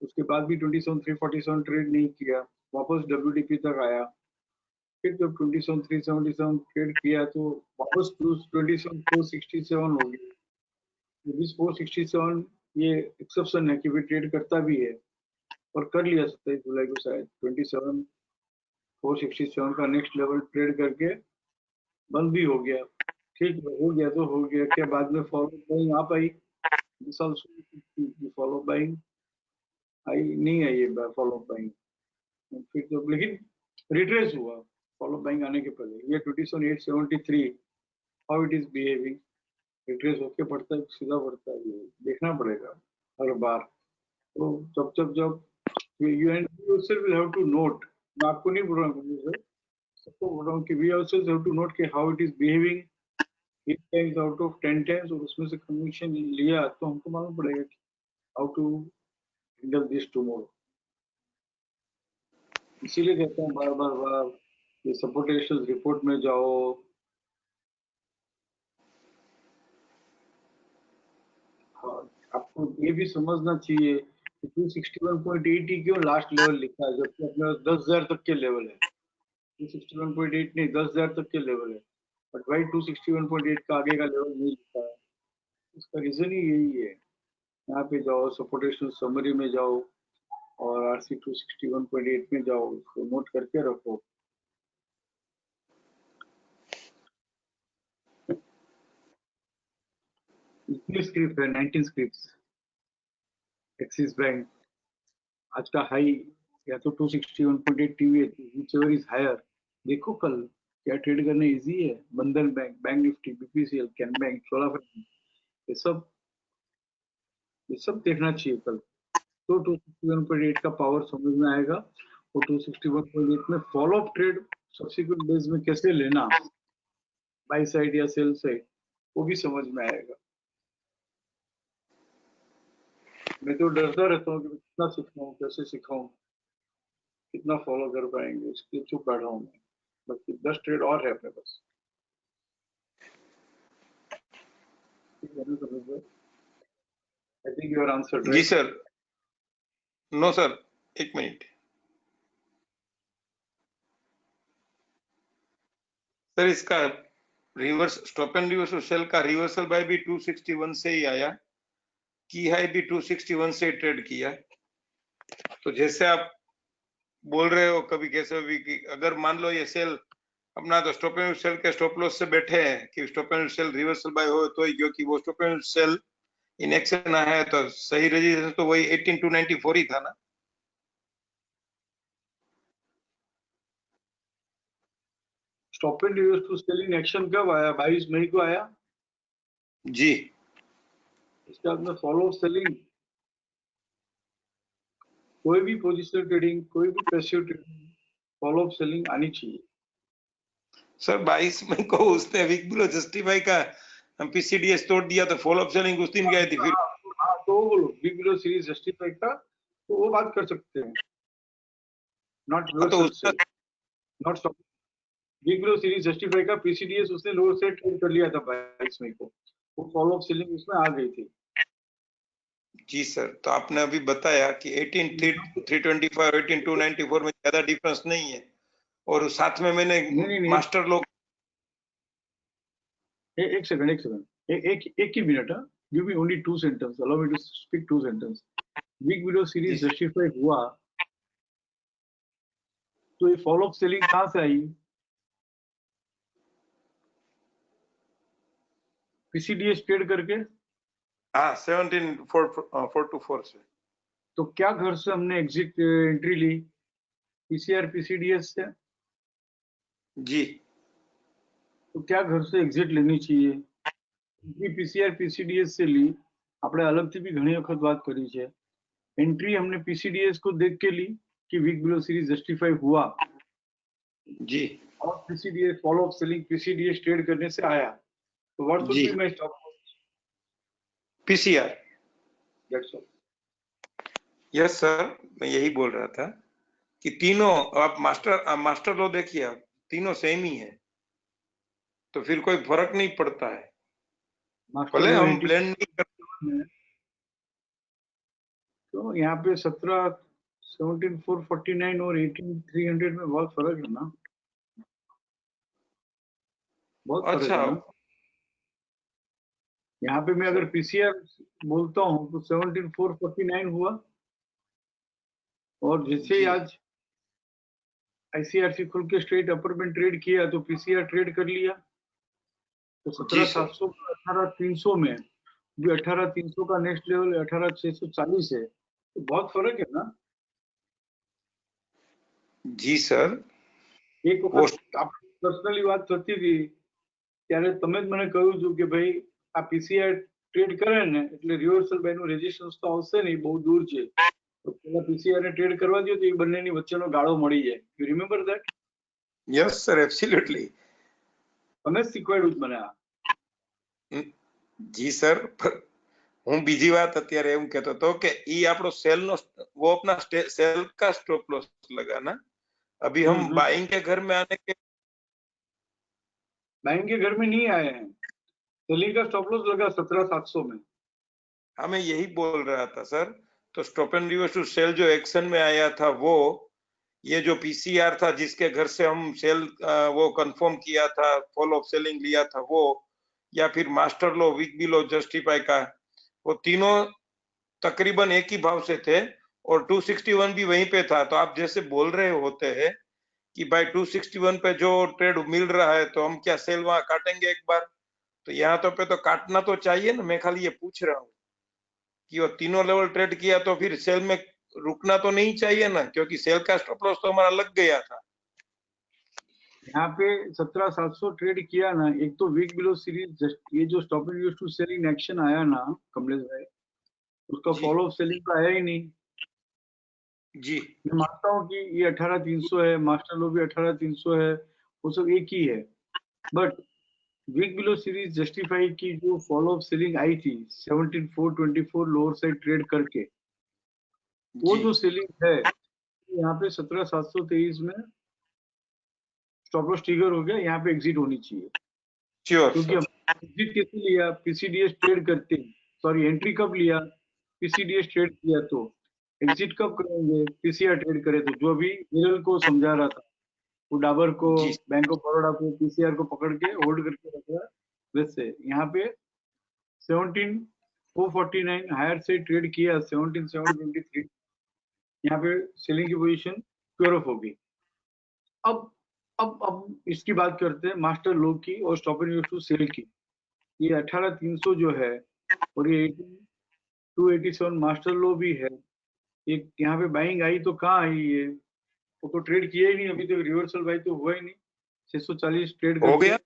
उसके बाद भी 27,347 ट्रेड नहीं किया, वापस WDP तक आया। फिर जब 27,377 ट्रेड किया तो वापस 27,467 हो गया। 467 ये एक्सेप्शन है कि भी ट्रेड करता भी है, और कर लिया 27 जुलाई को शायद 27,467 का नेक्स्ट लेवल ट्रेड करके बंद भी हो गया। ठीक है, हो गया तो हो गया, क्या बाद में follow buying uh pi? Follow buying I नहीं आई है, फॉलो बाइंग फिर तो, लेकिन रिट्रेस हुआ फॉलो बाइंग आने के पहले। ये 27,873 how it is behaving, retrace होके पड़ता है सीधा पड़ता है, ये देखना पड़ेगा हर बार। तो जब you and you yourself will have to note, मैं आपको नहीं बोल रहा हूँ, सबको बोल रहा हूँ कि we also have to note कि how it is behaving 8 times out of 10 times, और उसमें से कन्विक्शन लिया तो हमको मालूम पड़ेगा कि how to handle this tomorrow। इसीलिए कहता हूँ बार बार ये सपोर्टेशन रिपोर्ट में जाओ, आपको ये भी समझना चाहिए कि 261.8 ही क्यों लास्ट लेवल लिखा है, जबकि अपने 10,000 तक के लेवल है। 261.8 नहीं 10,000 तक के लेवल है, बट भाई 261.8 का आगे का लेवल नहीं लिखा है। इसका रीजन ही यही है। यहाँ पे जाओ सपोर्टेशन समरी में जाओ और RC 261.8 में जाओ, उसको नोट करके रखो। इतनी स्क्रिप्ट है, 19 स्क्रिप्ट। एक्सिस बैंक आज का हाई या तो 261.8 टीवी, व्हिचएवर इज हायर। देखो कल क्या ट्रेड करना इजी है। बंधन bank, bank Nifty, BPCL, can bank, Chola finance, ये सब देखना चाहिए कल। तो 261.8 का पावर समझ में आएगा, और 261.8 में follow up trade subsequent days में कैसे लेना, बाई साइड या सेल साइड, वो भी समझ में आएगा। मैं तो डरता रहता हूँ कि कितना सिखाऊं, कैसे सिखाऊं, कितना फॉलो कर पाएंगे, इसलिए चुप बैठा हूँ मैं। बल्कि 10 ट्रेड और है अपने पास। I think your answer ji sir. No sir, एक मिनट सर, इसका reverse stop and reversal sell का रिवर्सल बाय भी 261 से ही आया, की हाई भी 261 से ट्रेड किया। तो जैसे आप बोल रहे हो कभी कैसे भी कि अगर मान लो ये सेल अपना तो स्टॉप एंड सेल के स्टॉप लॉस से बैठे हैं कि stop and sell reversal buy हो तो ही, क्योंकि वो stop and sell in action है तो सही रजिस्ट्रेशन तो वही 18,294 ही था ना। Stop and reverse to sell in action कब आया? 22 मई को आया जी। इसके बाद में फॉलो सेलिंग, कोई भी पोजिशनल ट्रेडिंग, कोई भी passive trading, follow up selling आनी चाहिए। सर 22 मई को उसने वीक बिलो जस्टिफाई का PCDS तोड़ दिया तो फॉलो अप सेलिंग उस दिन गए थी। फिर हाँ तो बोलो वीक बिलो सीरीज जस्टिफाई का, तो वो बात कर सकते हैं। Not reversal sell, not stop. Week below series justify का PCDS उसने लोअर से ट्रेड कर लिया था 22 मई को, वो फॉलो अप सेलिंग उसमें आ गई थी। जी सर, तो आपने अभी बताया कि 18,325 और 18,294 में ज्यादा डिफरेंस नहीं है, और साथ में मैंने नहीं। मास्टर लोग एक सेकंड, एक ही minute. Give me only 2 sentence, allow me to speak 2 sentence. Week below series justify हुआ तो ये फॉलो अप सेलिंग कहां से आई? PCDS ट्रेड करके। हाँ 17,424 से। तो क्या घर से हमने एग्जिट एंट्री ली? PCR PCDS से। जी तो क्या घर से એક્ઝિટ લેની चाहिए? પીસીઆર પીસીડીએસ से ली, આપણે અલગથી બી ઘણી વખત વાત કરી છે. एंट्री हमने पीसीडीएस को देख के ली कि वीक बिलो सीरीज जस्टिफाई हुआ जी और पीसीडीएस फॉलो अप सेलिंग पीसीडीएस ट्रेड करने से आया, तो what should G be my stop loss? PCR. That's all. Yes sir, मैं यही बोल रहा था कि तीनों आप मास्टर लो देखिए, आप तीनों सेम ही है, तो फिर कोई फर्क नहीं पड़ता है, भले हम ब्लेंड नहीं करते। तो यहाँ पे 17,449 और 18,300 में बहुत फर्क है ना, बहुत फर्क अच्छा है ना. यहाँ पे मैं अगर पीसीआर बोलता हूँ तो 17,449 हुआ, और जैसे ही जी आज आईसीआरसी खुल के स्ट्रेट अपर में ट्रेड किया तो पीसीआर ट्रेड कर लिया, तो जी सर 17,700 का 18,300 में भी 18,300 का नेक्स्ट लेवल 18,640 है, तो बहुत फर्क है ना. जी सर એક વખત આપણે પર્સનલી વાત થતી હતી ત્યારે તમે જ મને કહ્યું હતું કે ભાઈ આ પીસીઆર ટ્રેડ કરે ને એટલે રિવર્સલ બાય નું રેઝિસ્ટન્સ તો આવશે નહીં, બહુ દૂર છે, તો પેલા પીસીઆર ને ટ્રેડ કરવા દો તો એ બંનેની વચ્ચેનો ગાળો મળી જાય. You remember that? Yes sir absolutely તમે જ શીખવાડ્યું જ મને આ. जी सर, હું બીજી વાત અત્યારે એમ કહેતો હતો કે ઈ આપણો સેલ નો वो अपना सेल का स्टॉप लॉस लगाना, अभी हम बाइंग के घर में आने के बाइंग के घर में नहीं आए हैं, सेलिंग का स्टॉप लॉस लगा 17,700 में. हमें यही बोल रहा था सर, तो stop and reverse to sell जो एक्शन में आया था वो ये जो पीसीआर था जिसके घर से हम सेल वो कंफर्म किया था, फॉलो ऑफ सेलिंग लिया था वो, या फिर मास्टर लो वीक बिलो जस्टिफाई का, वो तीनों तकरीबन एक ही भाव से थे और 261 भी वहीं पे था. तो आप जैसे बोल रहे होते हैं कि भाई 261 पे जो ट्रेड मिल रहा है तो हम क्या सेल वहां काटेंगे एक बार, तो यहाँ तो काटना तो चाहिए ना. मैं खाली ये पूछ रहा हूँ कि वो तीनों लेवल ट्रेड किया तो फिर सेल में रुकना तो नहीं चाहिए ना, क्योंकि सेल का स्टॉप लॉस तो हमारा लग गया था. यहाँ पे 17,700 ट्रेड किया ना, एक तो वीक बिलो सीरीज ये जो stop and use to selling action आया ना कमलेश भाई, उसका जी फॉलो अप सेलिंग का आया ही नहीं. जी मैं मानता हूँ कि ये 18,300 है, मास्टर लो भी 18,300 है, वो सब एक ही है, but week below series justify की जो फॉलो अप सेलिंग आई थी 17,424 लोअर साइड ट्रेड करके, वो जी जो सेलिंग है यहाँ पे 17,723 में स्टॉप लॉस ट्रिगर हो गया, यहाँ पे एग्जिट होनी चाहिए. श्योर क्योंकि सर. हम एग्जिट कैसे लिया, पीसीडीएस ट्रेड करते, सॉरी एंट्री कब लिया, पीसीडीएस ट्रेड किया, तो एग्जिट कब करेंगे, पीसीआर ट्रेड करे. तो जो भी निरल को समझा रहा था, वो डाबर को, जी बैंक ऑफ बड़ौदा को, पीसीआर को पकड़ के होल्ड करके रखा, वैसे यहाँ पे 17,449 हायर से ट्रेड किया, 17,723 यहाँ पे सेलिंग की पोजीशन प्योर ऑफ होगी. अब इसकी बात करते हैं मास्टर लो की और stop and use to sell की. ये 18,300 जो है और ये 287 मास्टर लो भी है, एक यहाँ पे बाइंग आई तो कहाँ आई है, वो तो ट्रेड किया ही नहीं अभी तक, रिवर्सल बाई तो हुआ ही नहीं. 640 ट्रेड हो करके गया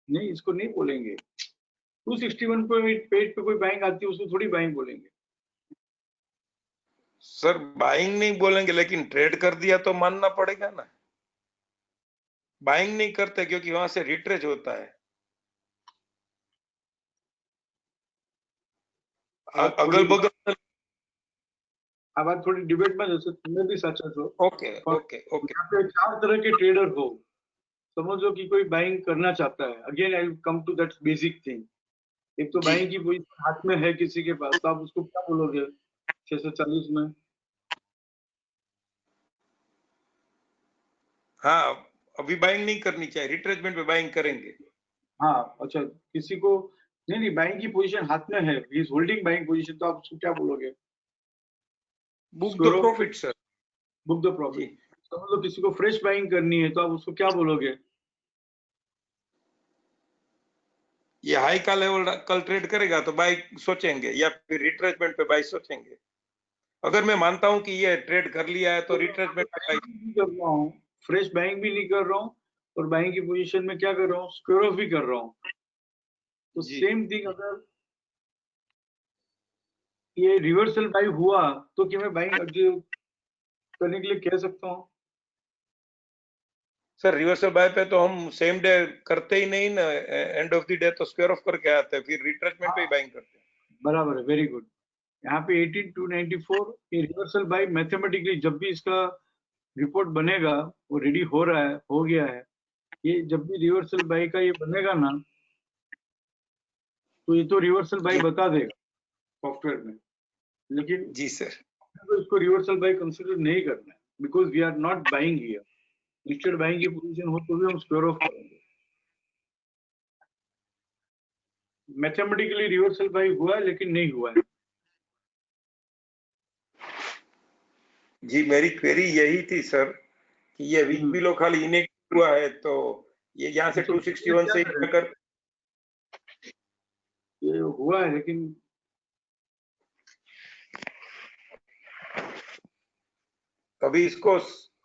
नहीं, इसको नहीं बोलेंगे. 261 पेज पे कोई बाइंग आती है उसको थोड़ी बाइंग बोलेंगे. सर, बाइंग नहीं बोलेंगे लेकिन ट्रेड कर दिया तो मानना पड़ेगा ना. बाइंग नहीं करते क्योंकि वहां से रिट्रेस होता है. अगल बगल આ વાત થોડી ડિબેટમાં જશે, તમે બી સાચા છો. ओके ओके ओके यहाँ पे 4 तरह के ट्रेडर हो, समझो कि कोई बाइंग करना चाहता है, again I come to that basic thing. एक तो जी बाइंग की पोजीशन हाथ में है किसी के पास, तो आप उसको क्या बोलोगे 640 में? हाँ, अभी बाइंग नहीं करनी चाहिए, रिट्रेसमेंट पे बाइंग करेंगे. हाँ अच्छा, किसी को नहीं बाइंग की पोजीशन हाथ में है, he is holding buying position, तो आप उसको क्या बोलोगे? Book the profit sir. Book the profit. समझ लो किसी को फ्रेश बाइंग करनी है, तो आप उसको क्या बोलोगे? ये हाई का लेवल कल ट्रेड करेगा तो बाई सोचेंगे, या फिर रिट्रेसमेंट पे बाई सोचेंगे. अगर मैं मानता हूं कि ये ट्रेड कर लिया है तो रिट्रेसमेंट पे बाई. कर रहा हूँ, फ्रेश बाइंग भी नहीं कर रहा हूँ, और बाइंग की पोजीशन में क्या कर रहा हूँ, स्क्वायर ऑफ भी कर रहा हूँ। तो जी। सेम थिंग अगर ये रिवर्सल बाई हुआ तो क्या मैं बाइंग करने के लिए कह सकता हूँ? सर रिवर्सल बाय पे तो हम सेम डे करते ही नहीं ना, एंड ऑफ द डे तो स्क्वायर ऑफ करके आते हैं, फिर रिट्रेसमेंट पे ही बाइंग करते हैं। बराबर है, वेरी गुड। यहाँ पे 18294 ये रिवर्सल बाई मैथमेटिकली जब भी इसका रिपोर्ट बनेगा, वो रेडी हो रहा है, हो गया है, ये जब भी रिवर्सल बाई का ये बनेगा ना, तो ये तो रिवर्सल बाई जी। बता देगा सॉफ्टवेयर में, लेकिन जी सर। तो इसको रिवर्सल बाई कंसिडर नहीं करना है, because we are not buying here. Instead buying की पोजीशन हो तो भी हम स्क्वायर ऑफ करेंगे। मैथमेटिकली रिवर्सल बाई हुआ है लेकिन नहीं हुआ है। जी मेरी क्वेरी यही थी सर कि ये वीक बिलो खाली इन्हें हुआ है, तो ये यहाँ से तो 261 से क्या करें? अगर ये हुआ है लेकिन अभी इसको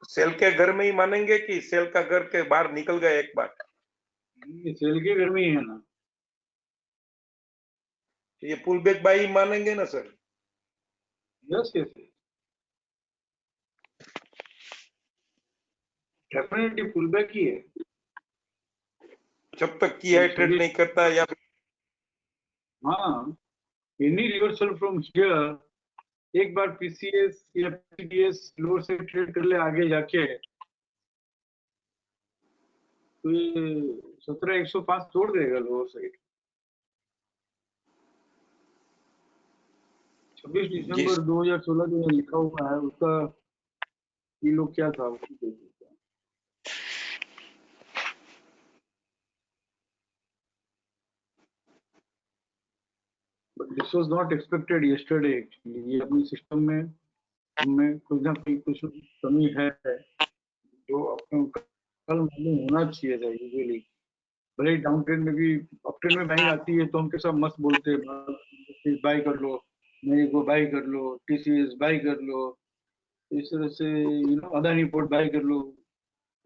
सेल के घर में ही मानेंगे कि सेल का घर के बाहर निकल गए एक बार? ये सेल के घर में ही है ना, ये पुल बैक बाई मानेंगे ना sir? Yes yes, definitely pull back ही है। जब तक की है ट्रेड नहीं करता या हाँ, एनी रिवर्सल फ्रॉम हियर, एक बार पीसीएस या पीडीएस लोअर से ट्रेड कर ले आगे जाके, तो ये 17105 तोड़ देगा लोअर साइड। 26 जी दिसंबर 2016 जो यहाँ लिखा हुआ है उसका ये लोग क्या था उसको देख लेते हैं। But this was not expected yesterday actually। ये अपने सिस्टम में कुछ ना कुछ कमी है जो अपने कल मालूम होना चाहिए था यूजुअली। भले ही डाउन ट्रेंड में भी, अप ट्रेंड में बाइंग आती है तो हम कैसा मस्त बोलते हैं, बाई कर लो, मेरे को बाई कर लो, टीसीएस बाई कर लो, इस तरह से अदानी पोर्ट बाई कर लो,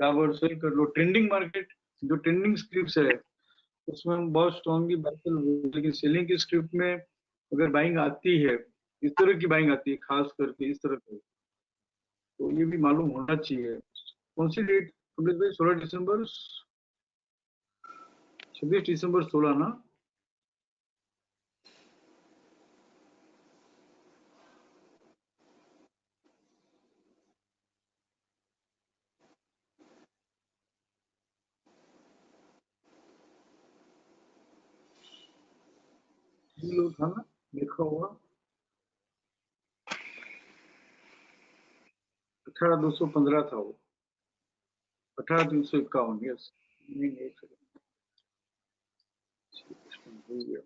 डाबर सेल कर लो। ट्रेंडिंग मार्केट जो ट्रेंडिंग स्क्रिप्ट है उसमें हम बहुत स्ट्रांगली बाई कर लो, लेकिन सेलिंग की स्क्रिप्ट में अगर बाइंग आती है, इस तरह की बाइंग आती है खास करके इस तरह की, तो ये भी मालूम होना चाहिए। कौन सी डेट कमलेश भाई? 16 दिसंबर, 26 दिसंबर 16 ना? ये लोग था ना लिखा हुआ 18,215 था वो, 18,351। यस, नहीं एक सेकंड, भूल गया।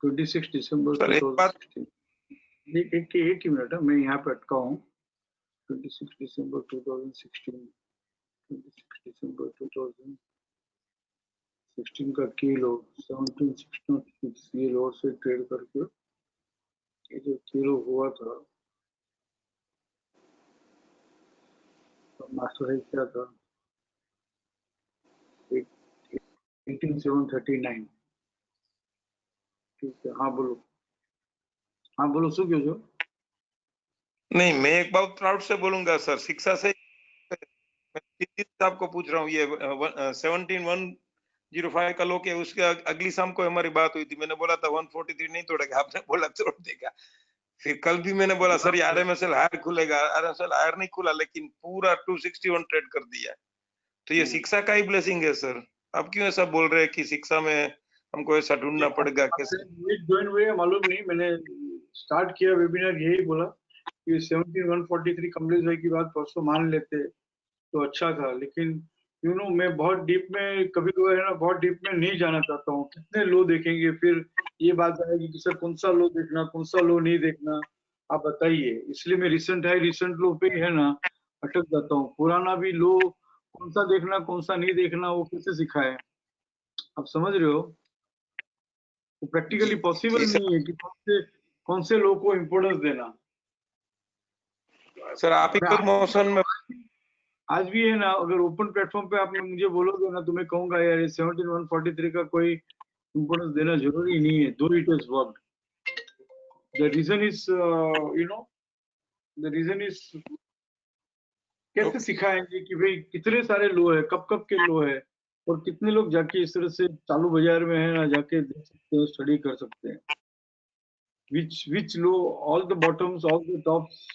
26 दिसंबर सर एक बात 2016। एक ही मिनट है, मैं यहाँ पे अटका हूँ। 26 दिसंबर 2016, 26 दिसंबर 2016 का किलो 1766, ये लोअर से ट्रेड करके ये जो किलो हुआ था, मास्टर है क्या था, 18739। ठीक है, हाँ बोलो, हाँ बोलो, શું કહો છો? नहीं, मैं एक बात प्राउड से बोलूंगा सर, शिक्षा से मैं आपको पूछ रहा हूँ, ये 17,105 का लो के उसके अगली शाम को हमारी बात हुई थी, मैंने बोला था 143 नहीं तोड़ेगा, आपने बोला तोड़ देगा। फिर कल भी मैंने बोला सर ये आरएमएसएल हायर खुलेगा, आरएमएसएल हायर नहीं खुला लेकिन पूरा 261 ट्रेड कर दिया। तो ये शिक्षा का ही ब्लेसिंग है सर। आप क्यों ऐसा बोल रहे हैं कि शिक्षा में हमको ऐसा ढूंढना पड़ेगा? कैसे ज्वाइन हुए मालूम नहीं, मैंने स्टार्ट किया वेबिनार यही बोला कि 17,143 कमलेश भाई की बात परसों मान लेते तो अच्छा था, लेकिन मैं बहुत डीप में कभी कभी है ना, बहुत डीप में नहीं जाना चाहता हूँ। कितने लो देखेंगे, फिर ये बात आएगी कि सर कौन सा लो देखना, कौन सा लो नहीं देखना, आप बताइए। इसलिए मैं रिसेंट लो पे ही है ना अटक जाता हूँ। पुराना भी लो कौन सा देखना कौन सा नहीं देखना वो कैसे सिखाए, आप समझ रहे हो? वो प्रैक्टिकली पॉसिबल जी सर। नहीं है कि कौन से लो को इम्पोर्टेंस देना। सर आप ही कोई मोशन में आज भी है ना, अगर ओपन प्लेटफॉर्म पे आप मुझे बोलोगे ना तो मैं कहूंगा यार ये 17143 का कोई इम्पोर्टेंस देना जरूरी नहीं है, though it is worked. The reason is the reason is कैसे सिखाएंगे कि भाई कितने सारे लो है, कब कब के लो है, और कितने लोग जाके इस तरह से चालू बाजार में है ना जाके देख सकते हैं, स्टडी कर सकते हैं which low, all the bottoms, all the tops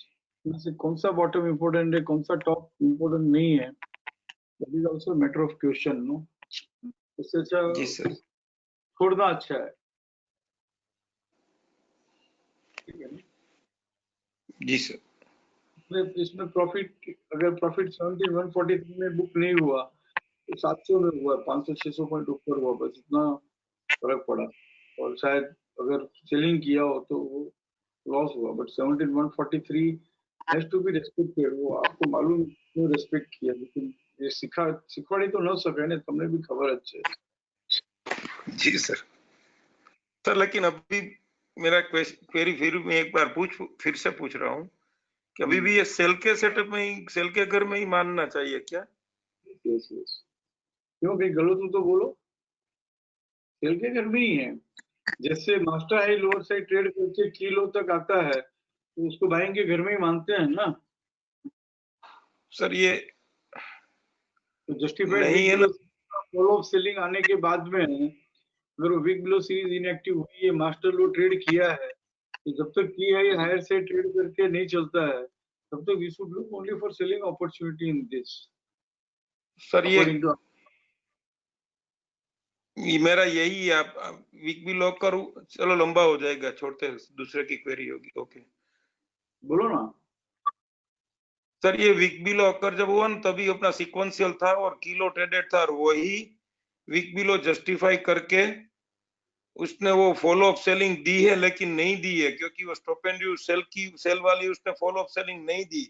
में से कौन सा बॉटम इम्पोर्टेंट है, कौन सा टॉप इम्पोर्टेंट नहीं है, that is also matter of question no. इससे अच्छा जी सर छोड़ना अच्छा है, ठीक है ना। जी सर इसमें प्रॉफिट, अगर प्रॉफिट 17143 में बुक नहीं हुआ तो 700 में हुआ, 500-600 पॉइंट ऊपर हुआ, बस इतना फर्क पड़ा। और शायद अगर सेलिंग किया हो तो वो लॉस हुआ, but 17143 has to be respected. वो आपको मालूम क्यों रेस्पेक्ट किया, लेकिन ये सिखवाड़ी तो न सके ने, તમને भी खबर अच्छे। जी सर लेकिन अभी मेरा क्वेरी फिर मैं एक बार फिर से पूछ रहा हूँ कि अभी भी ये सेल के सेटअप में ही, सेल के घर में ही मानना चाहिए क्या? यस क्यों कहीं गलत हो तो बोलो, सेल के घर में ही है। जैसे master high lower side trade करके किलो तक आता है तो उसको बाइंग के घर में ही मानते हैं ना। सर ये तो जस्टिफाइड नहीं है ना फॉलो ऑफ सेलिंग आने के बाद में अगर वो वीक बिलो सीरीज इनएक्टिव हुई है, मास्टर लो ट्रेड किया है, तो जब तक की है हायर से ट्रेड करके नहीं चलता है तब तक we should look only for selling opportunity in this. Sir ये मेरा यही है। आप वीक भी लॉक करूं, चलो लंबा हो जाएगा, छोड़ते दूसरे की क्वेरी होगी। ओके बोलो ना सर। ये वीक बिलो ऑकर जब हुआ ना तभी अपना सीक्वेंशियल था और किलो ट्रेडेड था, और वही वीक बिलो जस्टिफाई करके उसने वो फॉलो अप सेलिंग दी है, लेकिन नहीं दी है क्योंकि वो स्टॉप एंड ड्यू सेल वाली उसने फॉलो अप सेलिंग नहीं दी,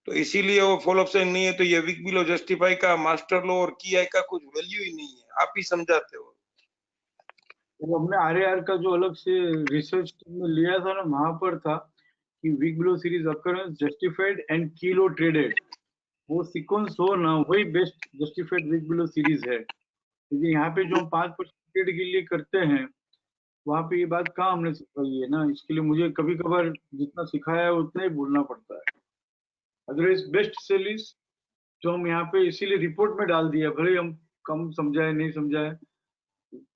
तो इसीलिए वो फॉलो अप सेलिंग नहीं है। तो ये वीक बिलो जस्टिफाई का मास्टर लो और की आई का कुछ वैल्यू ही नहीं है, आप ही समझाते हो। वो हमने आरएआर का जो अलग से रिसर्च में लिया था ना, वहां पर था कि week below series occurrence justified and किलो ट्रेडेड, वो सीक्वेंस हो ना, वही best justified week below series है। क्योंकि यहाँ पे जो हम 5% ट्रेड के लिए करते हैं वहां पे ये बात कहाँ हमने सिखाई है ना, इसके लिए मुझे कभी कभार जितना सिखाया है उतना ही बोलना पड़ता है। अदरवाइज बेस्ट सेलिस जो हम यहाँ पे इसीलिए रिपोर्ट में डाल दिया, भले हम कम समझाए नहीं समझाए,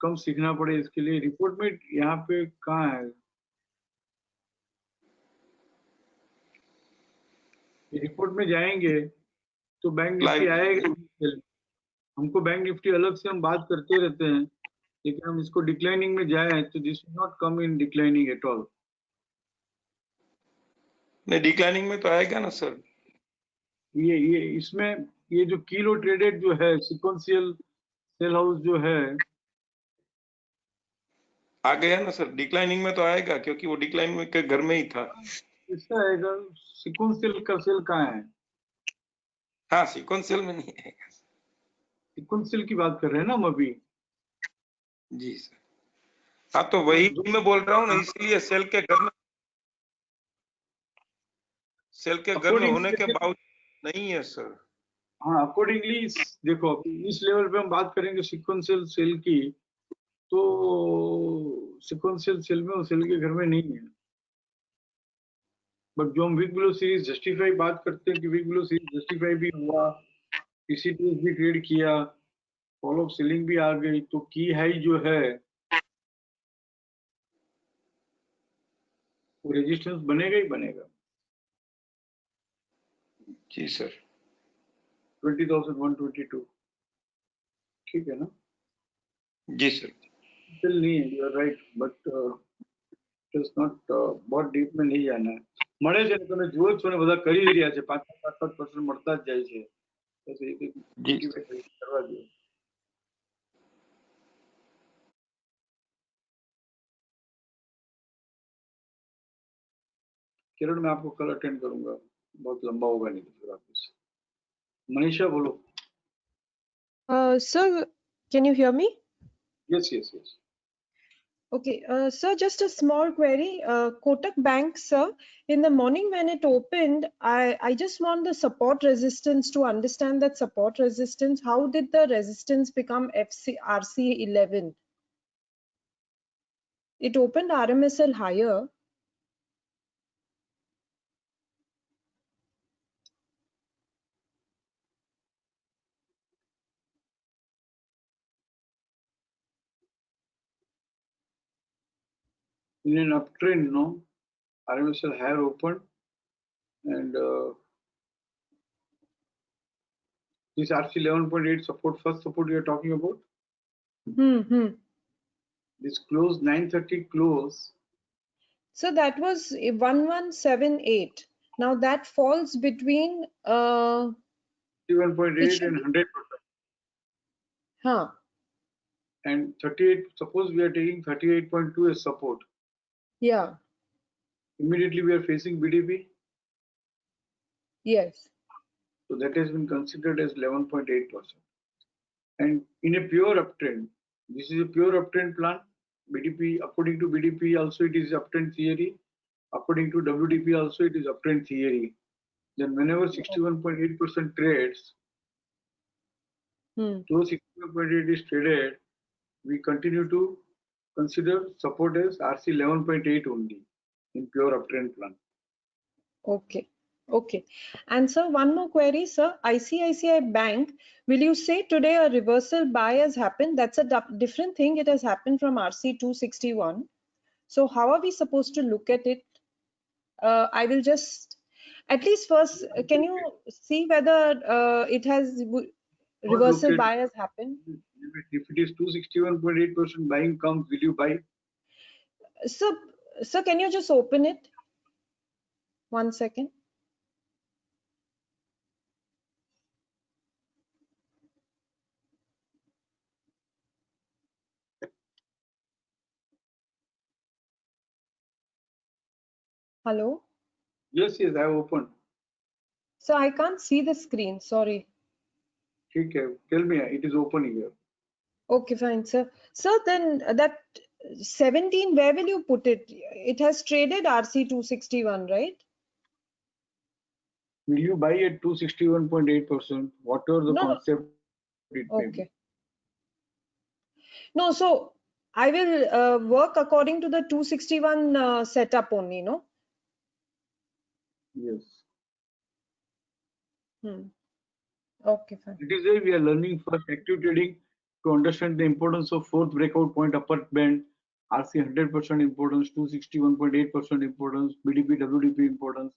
कम सीखना पड़े, इसके लिए रिपोर्ट में यहाँ पे कहाँ है, रिपोर्ट में जाएंगे तो बैंक निफ्टी आएगा। हमको बैंक निफ्टी अलग से हम बात करते रहते हैं, लेकिन हम इसको डिक्लाइनिंग में जाए तो this will not come in declining at all. नहीं डिक्लाइनिंग में तो आएगा ना सर। ये इसमें ये जो किलो ट्रेडेड जो है सिक्वेंशियल सेल हाउस जो है आ गया ना सर, डिक्लाइनिंग में तो आएगा क्योंकि वो डिक्लाइन में के घर में ही था। इसका आएगा, सिक्वेंशियल का सेल कहाँ है? हाँ सीक्वेंशियल में नहीं है। सिक्वेंशियल की बात कर रहे हैं ना हम अभी। जी सर हाँ तो वही मैं बोल रहा हूँ ना, इसलिए सेल के घर में होने के बावजूद नहीं है सर। हाँ अकॉर्डिंगली देखो इस लेवल पे हम बात करेंगे सिक्वेंशियल सेल की, तो सिक्वेंशियल सेल में सेल के घर में नहीं है। बट जो हम वीक बिलो सीरीज जस्टिफाई बात करते हैं कि वीक बिलो सीरीज जस्टिफाई भी हुआ, पीसीटीएस भी ट्रेड किया, फॉलो अप सेलिंग भी आ गई, तो की हाई जो है वो रेजिस्टेंस बनेगा ही बनेगा। जी सर 20,122 ठीक है ना। जी सर स्टिल नहीं है, you are right, but it's not बहुत डीप में नहीं जाना है। મળે છે ને તમે જુઓ છો ને બધા કરી રહ્યા છે, 5% મળતા જ જાય છે, બસ એક મોટિવેટ કરવા દો। किरण मैं आपको कल अटेंड करूंगा, बहुत लंबा होगा नहीं फिर वापस। मनीषा बोलो। Sir, can you hear me? Yes yes yes Okay, sir, just a small query. Kotak Bank, sir, in the morning when it opened, I just want the support resistance to understand that support resistance. How did the resistance become RC11? It opened RMSL higher. In an uptrend, no, RMSL higher opened, and this RC 11.8 support, first support you are talking about, this close 930 close. So that was 1178. Now that falls between 61.8 and 100%. Huh. And 38, suppose we are taking 38.2 as support. Yeah. Immediately we are facing BDP. Yes. So that has been considered as 11.8%. And in a pure uptrend, this is a pure uptrend plan. BDP, according to BDP also it is uptrend theory. According to WDP also it is uptrend theory. Then whenever 61.8% trades, those 61.8 is traded, we continue to consider support as RC 11.8 only in pure uptrend plan. Okay. Okay. And sir, one more query, sir. ICICI Bank, will you say today a reversal buy has happened? That's a different thing. It has happened from RC 261. So how are we supposed to look at it? I will just, at least first, can you see whether it has reversal buy has happened? If it is 261.8% buying comes, will you buy? Sir, can you just open it? 1 second. Hello? Yes, yes, I have opened. So I can't see the screen, sorry. Okay, tell me, it is open here. Okay, fine, sir. Sir, then that 17, where will you put it? It has traded RC 261, right? Will you buy at 261.8%? Whatever the No, concept it may be. okay. No, so I will work according to the 261 setup only, no? Yes. Okay, fine. It is why we are learning first active trading to understand the importance of fourth breakout point upper band, RC 100% importance, 261.8% importance, BDP, WDP importance,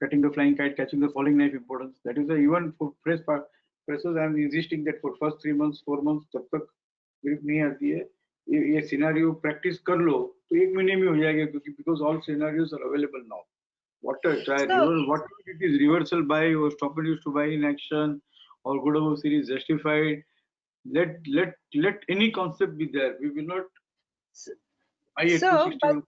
cutting the flying kite, catching the falling knife importance. That is why even for fresh freshers, I am insisting that for first 3 months, 4 months, जब तक grip नहीं आती है, ये scenario practice कर लो, तो 1 महीने में हो जाएगा क्योंकि because all scenarios are available now. Whatever it is, reversal buy or stop and use to buy in action or good above series justified. Let any concept be there. We will not buy at Sir, 261.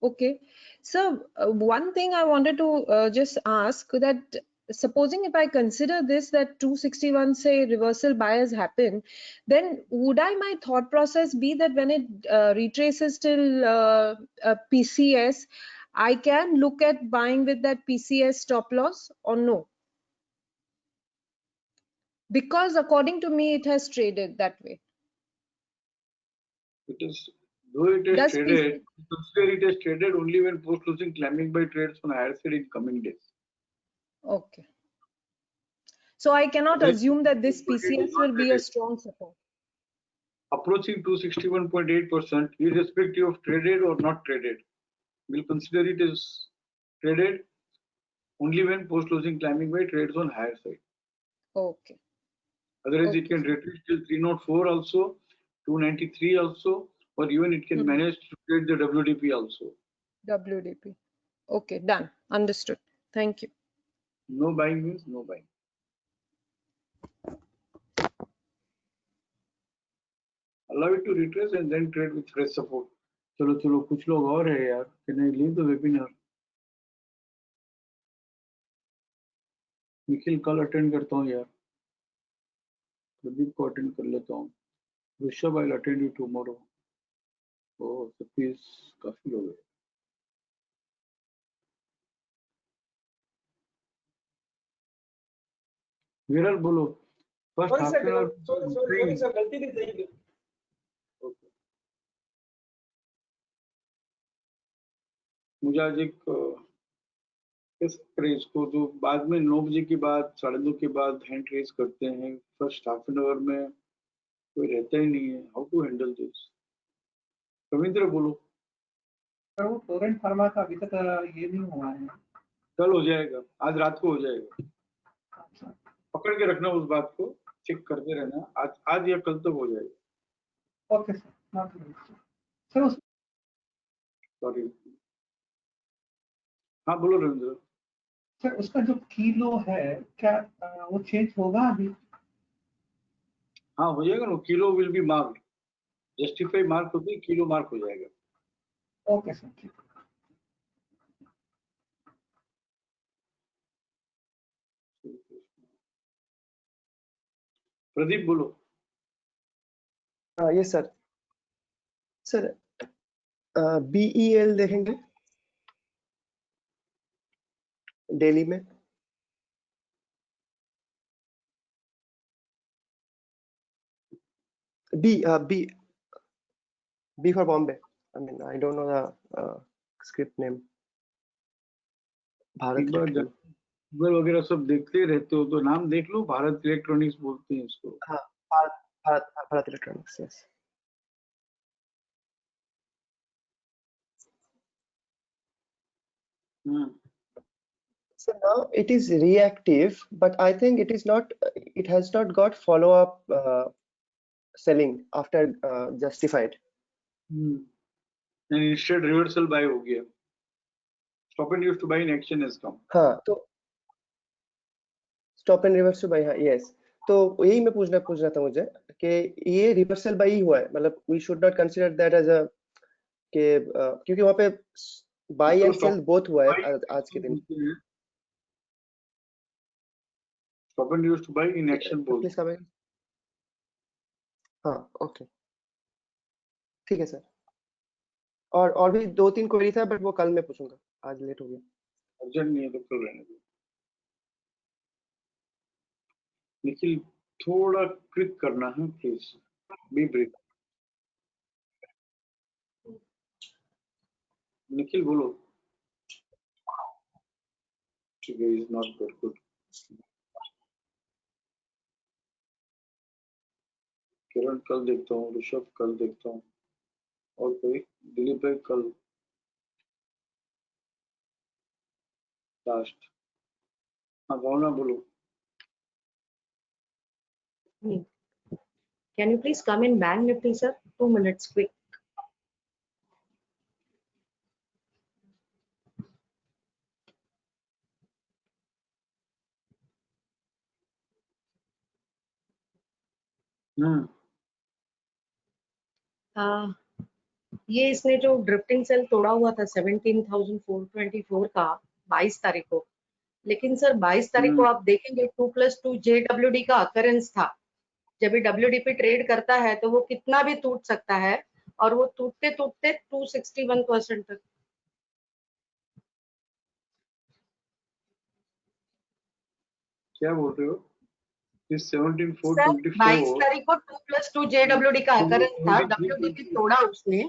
okay. So one thing I wanted to just ask that supposing if I consider this that 261 say reversal buy has happened, then would my thought process be that when it retraces till PCS, I can look at buying with that PCS stop loss or no? Because according to me, it has traded that way. It is, though it is traded, consider it as traded only when post closing climbing by trades on higher side in coming days. Okay. So I cannot assume that this PCS will be a strong support. Approaching 261.8%, irrespective of traded or not traded, we'll consider it as traded only when post closing climbing by trades on higher side. Okay. Otherwise, it can retrace till 304 also, 293 also, or even it can manage to trade the WDP also. WDP. Okay, done. Understood. Thank you. No buying means no buying. Allow it to retrace and then trade with fresh support. चलो कुछ लोग और है यार. Can I leave the webinar? Nikhil कल attend करता हूँ यार. प्रदीप को अटेंड कर लेता हूँ. Rishabh, I'll attend you tomorrow. Fees काफी हो गए। विरल बोलो, first half an hour sir गलती नहीं सही। मुझे आज एक रेस को जो बाद में 9 बजे के बाद 2:30 के बाद हैंड रेस करते हैं, फर्स्ट हाफ एन आवर में कोई रहता ही नहीं है। How to handle this? Ravindra बोलो। सर वो टोरेंट फार्मा का अभी तक ये नहीं हुआ है। कल हो जाएगा, आज रात को हो जाएगा। पकड़ के रखना उस बात को, चेक करते रहना, आज या कल तक हो जाएगा। Okay sir. सर सॉरी, हाँ बोलो रविंद्र। सर उसका जो किलो है क्या वो चेंज होगा अभी? हाँ हो जाएगा ना, kilo will be marked, justify mark होती है, किलो मार्क हो जाएगा। ओके सर ठीक। प्रदीप बोलो। ये सर BEL देखेंगे दिल्ली में। B for Bombay. I mean, I don't know the script name. Bharat Google वगैरह सब देखते रहते हो तो नाम देख लो, भारत इलेक्ट्रॉनिक्स बोलते हैं इसको। हाँ, Bharat electronics, yes. So now it is reactive, but I think it is not. It has not got follow-up selling after justified. And instead reversal buy हो गया. Stop and use to buy in action has come. हाँ, तो stop and reverse to buy, हाँ, yes. तो यही मैं पूछना था मुझे कि ये रिवर्सल बाई ही हुआ है, मतलब we should not consider that as a कि क्योंकि वहाँ पे buy and sell both हुआ है आज के दिन। Stop and use to buy in action both. Please come in. हाँ, ओके, ठीक है सर। और भी 2-3 क्वेरी था, बट वो कल मैं पूछूंगा, आज लेट हो गया। अर्जेंट नहीं है तो कल रहने दो। निखिल थोड़ा क्लिक करना है प्लीज, बी ब्रीफ। निखिल बोलो। ठीक है, इज नॉट वेरी गुड। किरण कल देखता हूँ, ऋषभ कल देखता हूँ, और कोई? दिलीप भाई कल लास्ट। हाँ भावना बोलो। Can you please come in Bank Nifty, sir? 2 minutes, quick. ये इसने जो ड्रिफ्टिंग सेल तोड़ा हुआ था 17,424 का 22 तारीख को, लेकिन सर 22 तारीख को आप देखेंगे 2+2 JWD का अकरेंस था। जब भी WDP ट्रेड करता है तो वो कितना भी टूट सकता है, और वो टूटते टूटते 261% तक। क्या बोल रहे हो? इस 17,424 22 तारीख को 2+2 JWD का अकरेंस था, WDP तोड़ा उसने।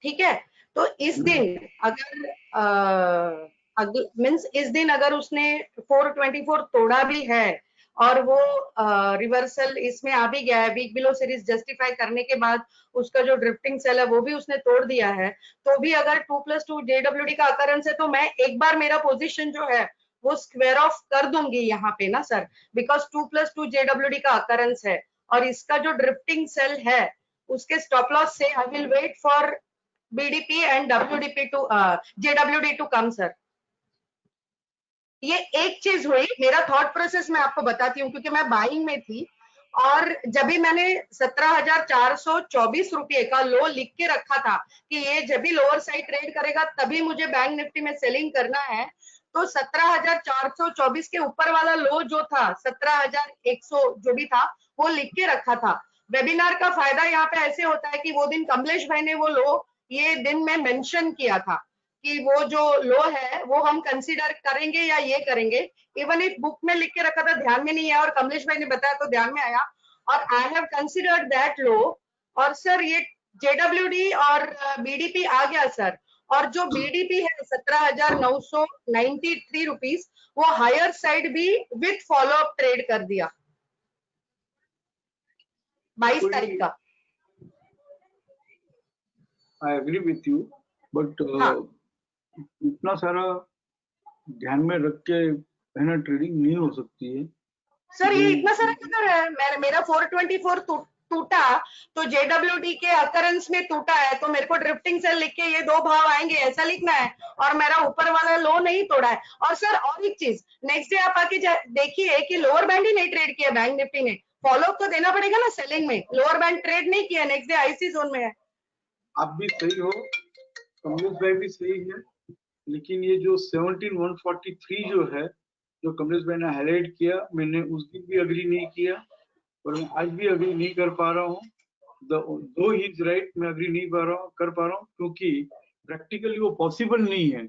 ठीक है, तो इस दिन अगर मीन्स इस दिन अगर उसने 424 तोड़ा भी है और वो रिवर्सल इसमें आ भी गया है, वीक बिलो सीरीज जस्टिफाई करने के बाद उसका जो ड्रिफ्टिंग सेल है वो भी उसने तोड़ दिया है, तो भी अगर 2+2 JWD का अकरेंस है तो मैं एक बार मेरा पोजीशन जो है वो स्क्वायर ऑफ कर दूंगी यहाँ पे ना सर, बिकॉज 2+2 JWD का अकरेंस है और इसका जो ड्रिफ्टिंग सेल है उसके स्टॉप लॉस से I will wait for BDP and WDP to JWD to come sir. ये एक चीज हुई, मेरा थॉट प्रोसेस मैं आपको बताती हूँ क्योंकि मैं बाइंग में थी, और जब भी मैंने 17,424 रुपए का लो लिख के रखा था कि ये जब भी लोअर साइड ट्रेड करेगा तभी मुझे बैंक निफ्टी में सेलिंग करना है, तो 17,424 के ऊपर वाला लो जो था 17,100 जो भी था वो लिख के रखा था। वेबिनार का फायदा यहाँ पे ऐसे होता है कि वो दिन कमलेश भाई ने वो लो ये दिन में मेंशन किया था कि वो जो लो है वो हम कंसीडर करेंगे या ये करेंगे। इवन इफ बुक में लिख के रखा था ध्यान में नहीं आया और कमलेश भाई ने बताया तो ध्यान में आया और I have considered that low. और सर ये जेडब्ल्यूडी और बीडीपी आ गया सर, और जो बीडीपी है 17,993 रुपीस वो हायर साइड भी विथ फॉलो अप ट्रेड कर दिया 22 तारीख का। I agree with you, but इतना सारा ध्यान में रख के है ना ट्रेडिंग नहीं हो सकती है सर। ये इतना सारा किधर है? मेरा 424 टूटा तो जेडब्ल्यूडी के अकरेंस में टूटा है तो मेरे को ड्रिफ्टिंग सेल लिख के ये दो भाव आएंगे ऐसा लिखना है और मेरा ऊपर वाला लो नहीं तोड़ा है। और सर और एक चीज, नेक्स्ट डे आप आके देखिए कि लोअर बैंड ही नहीं ट्रेड किया बैंक निफ्टी ने, फॉलो अप तो देना पड़ेगा ना सेलिंग में, लोअर बैंड ट्रेड नहीं किया, नेक्स्ट डे आईसी जोन में है। आप भी सही हो, कमलेश भाई भी सही है, लेकिन ये जो 17,143 जो है जो कमलेश भाई ने हाईलाइट किया, मैंने उस दिन भी अग्री नहीं किया और मैं आज भी अग्री नहीं कर पा रहा हूँ। दो ही इज राइट, मैं अग्री नहीं कर पा रहा हूँ क्योंकि प्रैक्टिकली वो पॉसिबल नहीं है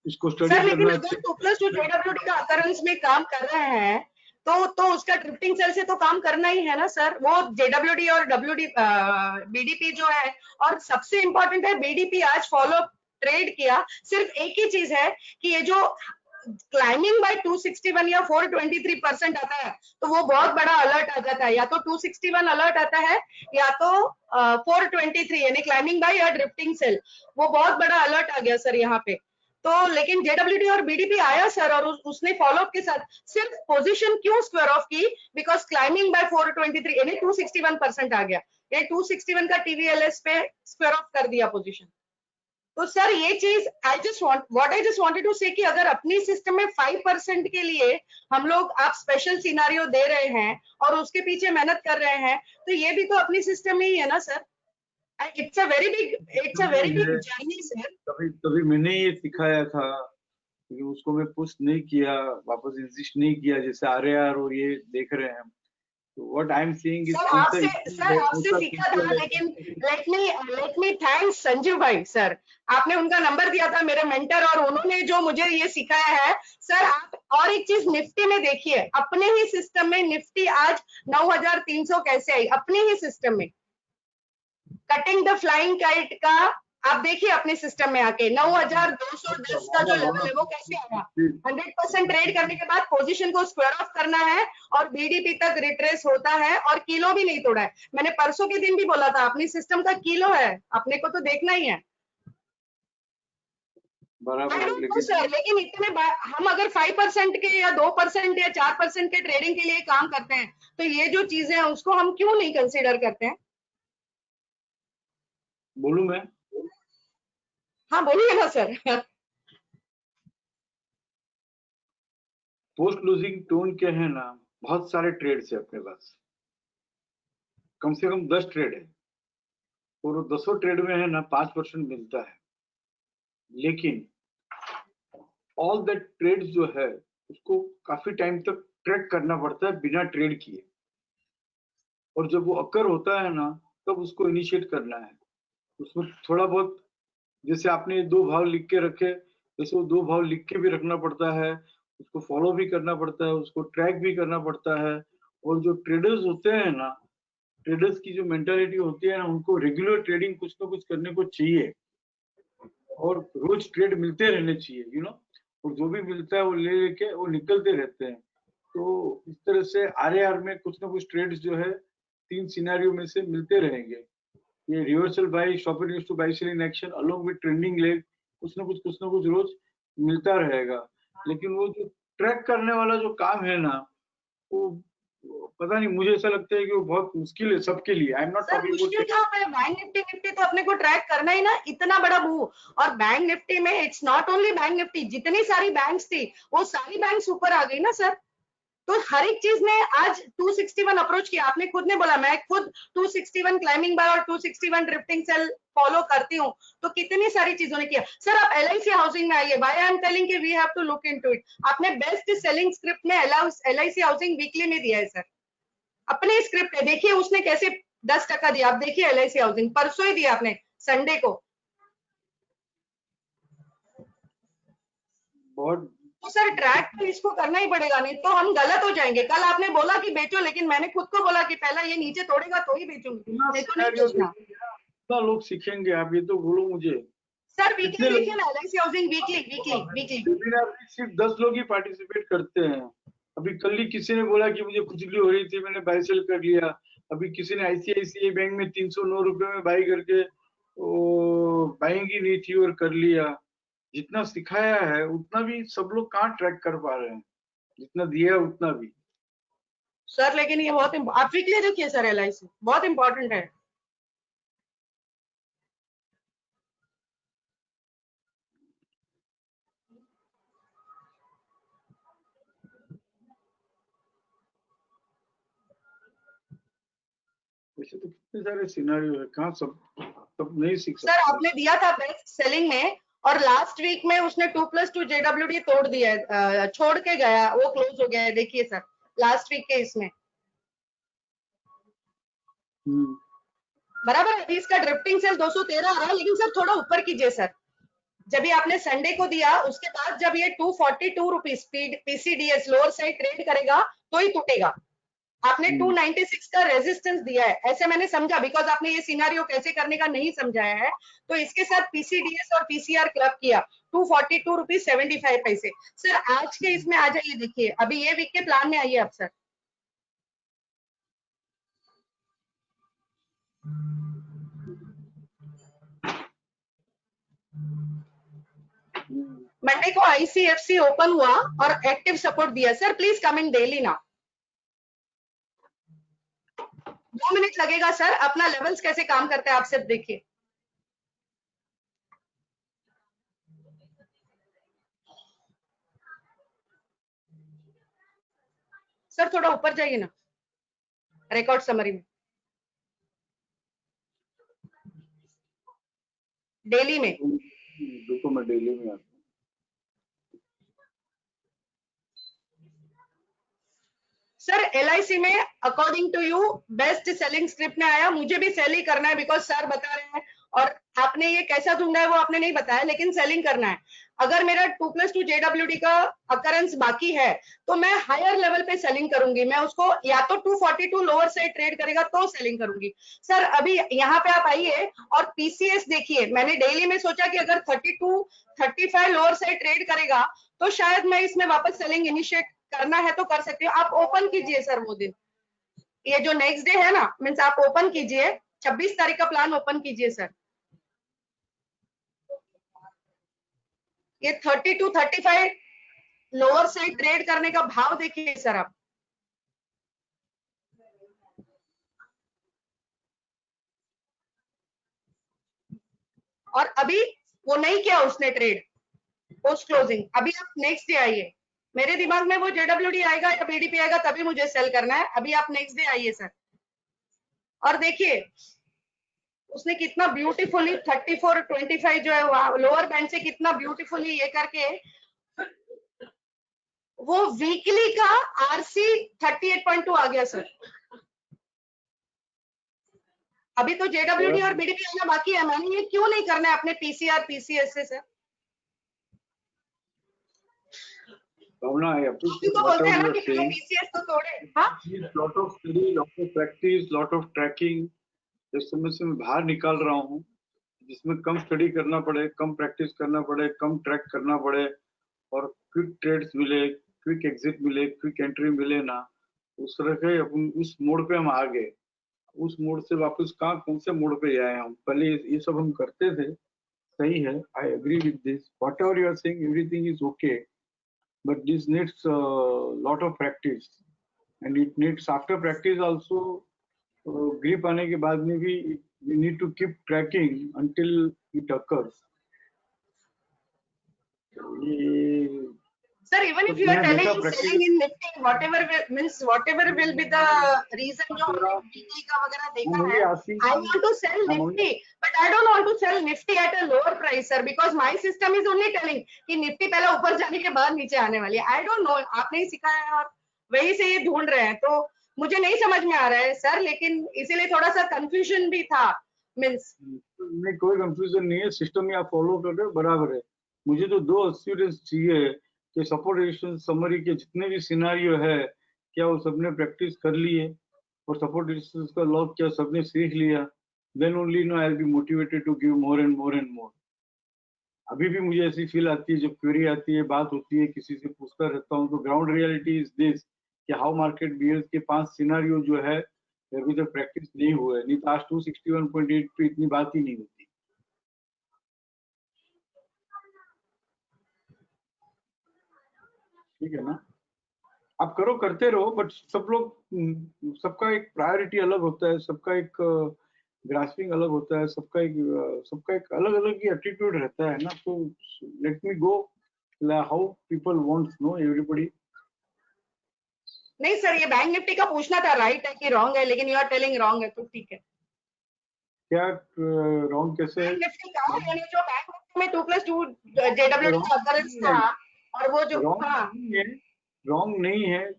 उसको स्टडी लेकिन करना। अगर 2+2 जेडब्ल्यूडी का अकरेंस में काम कर रहे हैं तो उसका ड्रिफ्टिंग सेल से तो काम करना ही है ना सर। वो जेडब्ल्यूडी और बीडीपी जो है, और सबसे इंपॉर्टेंट है बीडीपी आज फॉलो ट्रेड किया। सिर्फ एक ही चीज है कि ये जो क्लाइंबिंग बाय 261 या 423% आता है तो वो बहुत बड़ा अलर्ट आ जाता है, या तो 261 अलर्ट आता है या तो 423 यानी क्लाइंबिंग बाय या ड्रिफ्टिंग सेल, वो बहुत बड़ा अलर्ट आ गया सर यहाँ पे। तो लेकिन जेडब्ल्यूडी और बीडीपी आया सर और उसने फॉलोअप के साथ सिर्फ पोजीशन क्यों स्क्वायर ऑफ की, बिकॉज क्लाइंबिंग बाय 423 यानी 261% आ गया, ये 261 का टीवीएलएस पे स्क्वायर ऑफ कर दिया पोजीशन। तो सर ये चीज आई जस्ट वांटेड टू से कि अगर अपनी सिस्टम में 5% के लिए हम लोग आप स्पेशल सिनारियो दे रहे हैं और उसके पीछे मेहनत कर रहे हैं तो ये भी तो अपनी सिस्टम में ही है ना sir. It's a very big journey sir. तभी मैंने ये सिखाया था कि उसको मैं पुश नहीं किया, वापस इंसिस्ट नहीं किया जैसे आरएआर और ये देख रहे हैं। What I'm saying is आपसे सीखा था, लेकिन let me thanks संजीव भाई सर, आपने उनका नंबर दिया था मेरे मेंटर और उन्होंने जो मुझे ये सिखाया है सर। आप और एक चीज निफ्टी में देखिए, अपने ही सिस्टम में निफ्टी आज 9,300 कैसे आई अपने ही सिस्टम में, कटिंग द फ्लाइंग काइट का आप देखिए अपने सिस्टम में आके 9,210 का जो लेवल है वो कैसे आया। 100% ट्रेड करने के बाद पोजीशन को स्क्वायर ऑफ करना है और बीडीपी तक रिट्रेस होता है और किलो भी नहीं तोड़ा है। मैंने परसों के दिन भी बोला था अपनी सिस्टम का किलो है, अपने को तो देखना ही है बराबर। सर लेकिन इतने हम अगर 5% के या 2% या 4% के ट्रेडिंग के लिए काम करते हैं तो ये जो चीजें हैं उसको हम क्यों नहीं कंसिडर करते हैं? बोलूं मैं? हाँ बोलिए ना सर। पोस्ट क्लोजिंग टोन के है ना बहुत सारे ट्रेड्स है अपने पास, कम से कम 10 ट्रेड है और 200 ट्रेड में है ना 5% मिलता है, लेकिन ऑल दैट ट्रेड जो है उसको काफी टाइम तक ट्रैक करना पड़ता है बिना ट्रेड किए, और जब वो अकर होता है ना तब उसको इनिशिएट करना है। उसमें थोड़ा बहुत जैसे आपने 2 भाव लिख के रखे, जैसे वो 2 भाव लिख के भी रखना पड़ता है, उसको फॉलो भी करना पड़ता है, उसको ट्रैक भी करना पड़ता है। और जो ट्रेडर्स होते हैं ना, ट्रेडर्स की जो मेंटालिटी होती है ना, उनको रेगुलर ट्रेडिंग कुछ ना कुछ करने को चाहिए और रोज ट्रेड मिलते रहने चाहिए, यू नो, और जो भी मिलता है वो ले लेके वो निकलते रहते हैं। तो इस तरह से आरएआर में कुछ ना कुछ ट्रेड्स जो है 3 सिनेरियो में से मिलते रहेंगे। ये reversal buy, stop and use to buy sell in action along with trending leg, कुछ ना कुछ रोज मिलता रहेगा। लेकिन वो जो ट्रैक करने वाला जो काम है ना, वो पता नहीं, मुझे ऐसा लगता है कि वो बहुत मुश्किल है सबके लिए। आई एम नॉट टॉकिंग मुश्किल क्या है, बैंक निफ्टी तो अपने को ट्रैक करना ही ना, इतना बड़ा मूव। और बैंक निफ्टी में it's not only bank Nifty, जितनी सारी बैंक्स थी वो सारी बैंक्स ऊपर आ गई ना सर। तो हर एक चीज में आज 261 अप्रोच किया, आपने खुद ने बोला मैं खुद 261 क्लाइंबिंग बार और 261 ड्रिफ्टिंग सेल फॉलो करती हूँ, तो कितनी सारी चीजों ने किया। सर आप एलआईसी हाउसिंग में आइए, व्हाई आई एम टेलिंग कि we have to look into it. आपने बेस्ट सेलिंग स्क्रिप्ट में एलआईसी हाउसिंग वीकली में दिया है सर। अपने स्क्रिप्ट है, देखिए उसने कैसे 10% दिया। आप देखिए LIC हाउसिंग परसों ही दिया आपने, संडे को। बहुत तो सर ट्रैक तो इसको करना ही पड़ेगा, नहीं तो हम गलत हो जाएंगे। कल आपने बोला कि बेचो, लेकिन मैंने खुद को बोला कि पहला ये नीचे तोड़ेगा तो ही बेचूंगी, नहीं तो नहीं बेचना। कितना लोग सीखेंगे, आप ये तो बोलो मुझे। सर वीकली कितने देखिए ना, LIC हाउसिंग वीकली वेबिनार में सिर्फ 10 लोग ही पार्टिसिपेट करते हैं। अभी कल ही किसी ने बोला कि मुझे खुजली हो रही थी, मैंने बाय सेल कर लिया। अभी किसी ने ICICI बैंक में 309 रुपए में बाई करके बाइंग ही नहीं थी और कर लिया। जितना सिखाया है उतना भी सब लोग कहाँ ट्रैक कर पा रहे हैं, जितना दिया है उतना भी। सर लेकिन ये बहुत आप वीकली देखिए सर, LIC बहुत इंपॉर्टेंट है। वैसे तो कितने सारे सिनेरियो है, कहाँ सब नहीं सीख सर आपने दिया था बेस्ट सेलिंग में, और लास्ट वीक में उसने 2+2 JWD तोड़ दिया है, छोड़ के गया, वो क्लोज हो गया है। देखिए सर लास्ट वीक के इसमें बराबर है। अभी इसका ड्रिफ्टिंग सेल 213 आ रहा है, लेकिन सर थोड़ा ऊपर कीजिए सर। जब भी आपने संडे को दिया, उसके बाद जब ये 242 rupees PCDS lower side trade करेगा तो ही टूटेगा। आपने 296 का रेजिस्टेंस दिया है, ऐसे मैंने समझा, बिकॉज आपने ये सिनारियो कैसे करने का नहीं समझाया है। तो इसके साथ PCDS और PCR क्लब किया 242 रुपीज 75 पैसे। सर आज के इसमें आ जाइए, देखिए अभी ये वीक के प्लान में आइए आप सर। मंडे को ICFC ओपन हुआ और एक्टिव सपोर्ट दिया। Sir please come in daily ना, 2 मिनट लगेगा सर। अपना लेवल्स कैसे काम करते हैं आप सिर्फ देखिए। सर थोड़ा ऊपर जाइए ना रिकॉर्ड समरी में, डेली में। देखो मैं डेली में आता हूँ। सर LIC में according to you best selling script में आया, मुझे भी सेल ही करना है बिकॉज सर बता रहे हैं, और आपने ये कैसा ढूंढा है वो आपने नहीं बताया, लेकिन सेलिंग करना है। अगर मेरा 2+2 JWD का अकरेंस बाकी है तो मैं हायर लेवल पे सेलिंग करूंगी। मैं उसको या तो 242 लोअर साइड ट्रेड करेगा तो सेलिंग करूंगी। सर अभी यहाँ पे आप आइए और PCS देखिए। मैंने डेली में सोचा कि अगर 32-35 लोअर साइड ट्रेड करेगा तो शायद मैं इसमें वापस सेलिंग इनिशिएट करना है तो कर सकते हो। आप ओपन कीजिए सर वो दिन, ये जो नेक्स्ट डे है ना, मीन्स आप ओपन कीजिए, 26 तारीख का प्लान ओपन कीजिए सर। ये 32-35 लोअर साइड ट्रेड करने का भाव देखिए सर आप। और अभी वो नहीं किया उसने ट्रेड पोस्ट क्लोजिंग। अभी आप नेक्स्ट डे आइए, मेरे दिमाग में वो JWD आएगा या BDP आएगा तभी मुझे सेल करना है। अभी आप नेक्स्ट डे आइए सर, और देखिए उसने कितना ब्यूटीफुली 34-25 जो है लोअर बैंड से कितना ब्यूटीफुली ये करके वो वीकली का RC 38.2 आ गया सर। अभी तो JWD और BDP आना बाकी है। मैंने ये क्यों नहीं करना है अपने PCR PCS से सर? भावना है तो बोलते हैं ना कि PCS तो तोड़े। हाँ, lot of study, lot of practice, lot of tracking. इस समय से मैं बाहर निकाल रहा हूँ, जिसमें कम स्टडी करना पड़े, कम प्रैक्टिस करना पड़े, कम ट्रैक करना पड़े, और क्विक ट्रेड्स मिले, क्विक एग्जिट मिले, क्विक एंट्री मिले ना। उस तरह के अपन उस मोड पे हम आ गए। उस मोड से वापस कहाँ कौन से मोड पे आए हम? पहले ये सब हम करते थे, सही है, I agree with this, whatever you are saying everything is okay, but this needs a lot of practice, and it needs after practice also grip आने के बाद में भी we need to keep tracking until it occurs. Sir, even if you are telling selling in Nifty, whatever will be the reason जो हमने weekly का वगैरह देखा है, I want to sell Nifty, but I don't want to sell Nifty at a lower price, sir, because my system is only telling कि Nifty पहले ऊपर जाने के बाद नीचे आने वाली है। I don't know, आपने ही सिखाया है और वही से ये ढूंढ रहे हैं। तो मुझे नहीं समझ में आ रहा है सर, लेकिन इसीलिए थोड़ा सा कंफ्यूजन भी था। मीन्स नहीं, कोई कंफ्यूजन नहीं है, सिस्टम ही आप फॉलो कर रहे हो, बराबर है। मुझे तो 2 एश्योरेंस चाहिए कि सपोर्ट रेजिस्टेंस समरी के जितने भी सिनारियो है, क्या वो सबने प्रैक्टिस कर लिए और सपोर्ट रेजिस्टेंस का लॉग क्या सबने सीख लिया। Then only no I will be motivated to give more and more and more. अभी भी मुझे ऐसी फील आती है, जब क्वेरी आती है, बात होती है, किसी से पूछता रहता हूँ, तो ग्राउंड रियलिटी इज दिस कि हाउ मार्केट बिहेव्स के 5 सिनारियो जो है अभी तक प्रैक्टिस नहीं हुआ है, नहीं तो आज 261.8 पे इतनी बात ही नहीं होती। ठीक है ना, आप करो, करते रहो, बट सब लोग, सबका एक प्रायोरिटी अलग होता है, सबका एक ग्रास्पिंग अलग होता है, सबका एक अलग अलग ही एटीट्यूड रहता है ना। तो let me go how people wants no everybody. नहीं सर, ये बैंक निफ्टी का पूछना था, राइट है कि रॉन्ग है, लेकिन यू आर टेलिंग रॉन्ग है, तो ठीक है। क्या रॉन्ग कैसे है? बैंक निफ्टी का यानी जो बैंक निफ्टी में 2+2 जेडब्ल्यूडी का अकरेंस था, और वो जो रॉन्ग नहीं है,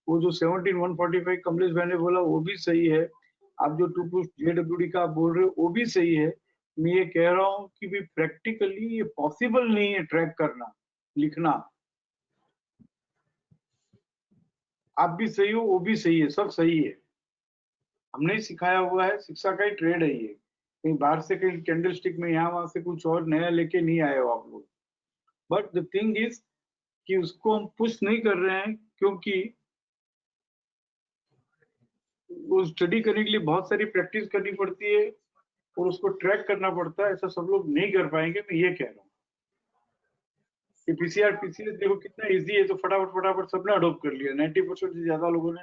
वो जो 17,145 कमलेश भाई ने बोला वो भी सही है। आप जो 2+ जेडब्ल्यूडी का आप बोल रहे हो वो भी सही है। मैं ये कह रहा हूँ कि भी प्रैक्टिकली ये पॉसिबल नहीं है ट्रैक करना, लिखना। आप भी सही हो, वो भी सही है, सब सही है। हमने सिखाया हुआ है, शिक्षा का ही ट्रेड है ये। कहीं बाहर से कहीं कैंडल स्टिक में यहाँ वहां से कुछ और नया लेके नहीं आए हो आप लोग। बट द थिंग इज कि उसको हम पुश नहीं कर रहे हैं, क्योंकि वो स्टडी करने के लिए बहुत सारी प्रैक्टिस करनी पड़ती है और उसको ट्रैक करना पड़ता है। ऐसा सब लोग नहीं कर पाएंगे, मैं ये कह रहा हूँ। पीसीआर पीसीएस देखो कितना इजी है, तो फटाफट सबने अडोप्ट कर लिया। 90% से ज्यादा लोगों ने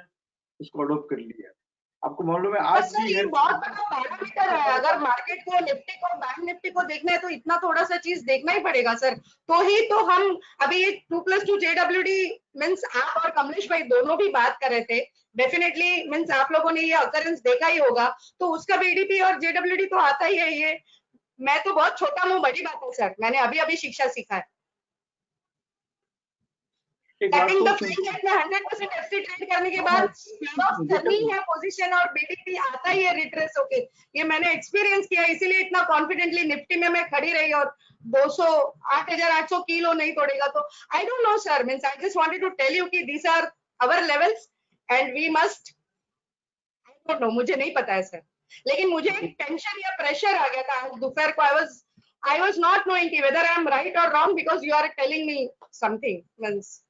उसको अडोप्ट कर लिया। आपको मालूम है आज भी है, बहुत बड़ा पैरामीटर है। अगर मार्केट को, निफ्टी को, बैंक निफ्टी को देखना है तो इतना थोड़ा सा चीज देखना ही पड़ेगा सर, तो ही तो हम अभी ये 2+2 जेडब्ल्यूडी मींस आप और कमलेश भाई दोनों भी बात कर रहे थे। डेफिनेटली मींस आप लोगों ने ये अकरेंस देखा ही होगा, तो उसका बीडीपी और जेडब्ल्यूडी तो आता ही है। ये मैं तो बहुत छोटा मुंह बड़ी बात है सर, मैंने अभी अभी शिक्षा सीखा है। कटिंग द फ्लाइंग एज में 100% एफसी ट्रेड करने के बाद स्प्लिट ऑफ करनी है पोजीशन, और बीडीपी आता ही है रिट्रेस होके। ये मैंने एक्सपीरियंस किया, इसीलिए इतना कॉन्फिडेंटली निफ्टी में मैं खड़ी रही और 8,800 किलो नहीं तोड़ेगा। तो I don't know sir, means I just wanted to tell you कि these are our levels and we must, I don't know, मुझे नहीं पता है सर, लेकिन मुझे एक टेंशन या प्रेशर आ गया था आज दोपहर को। आई वाज नॉट नोइंग कि वेदर आई एम राइट और wrong, because you are telling me something. Means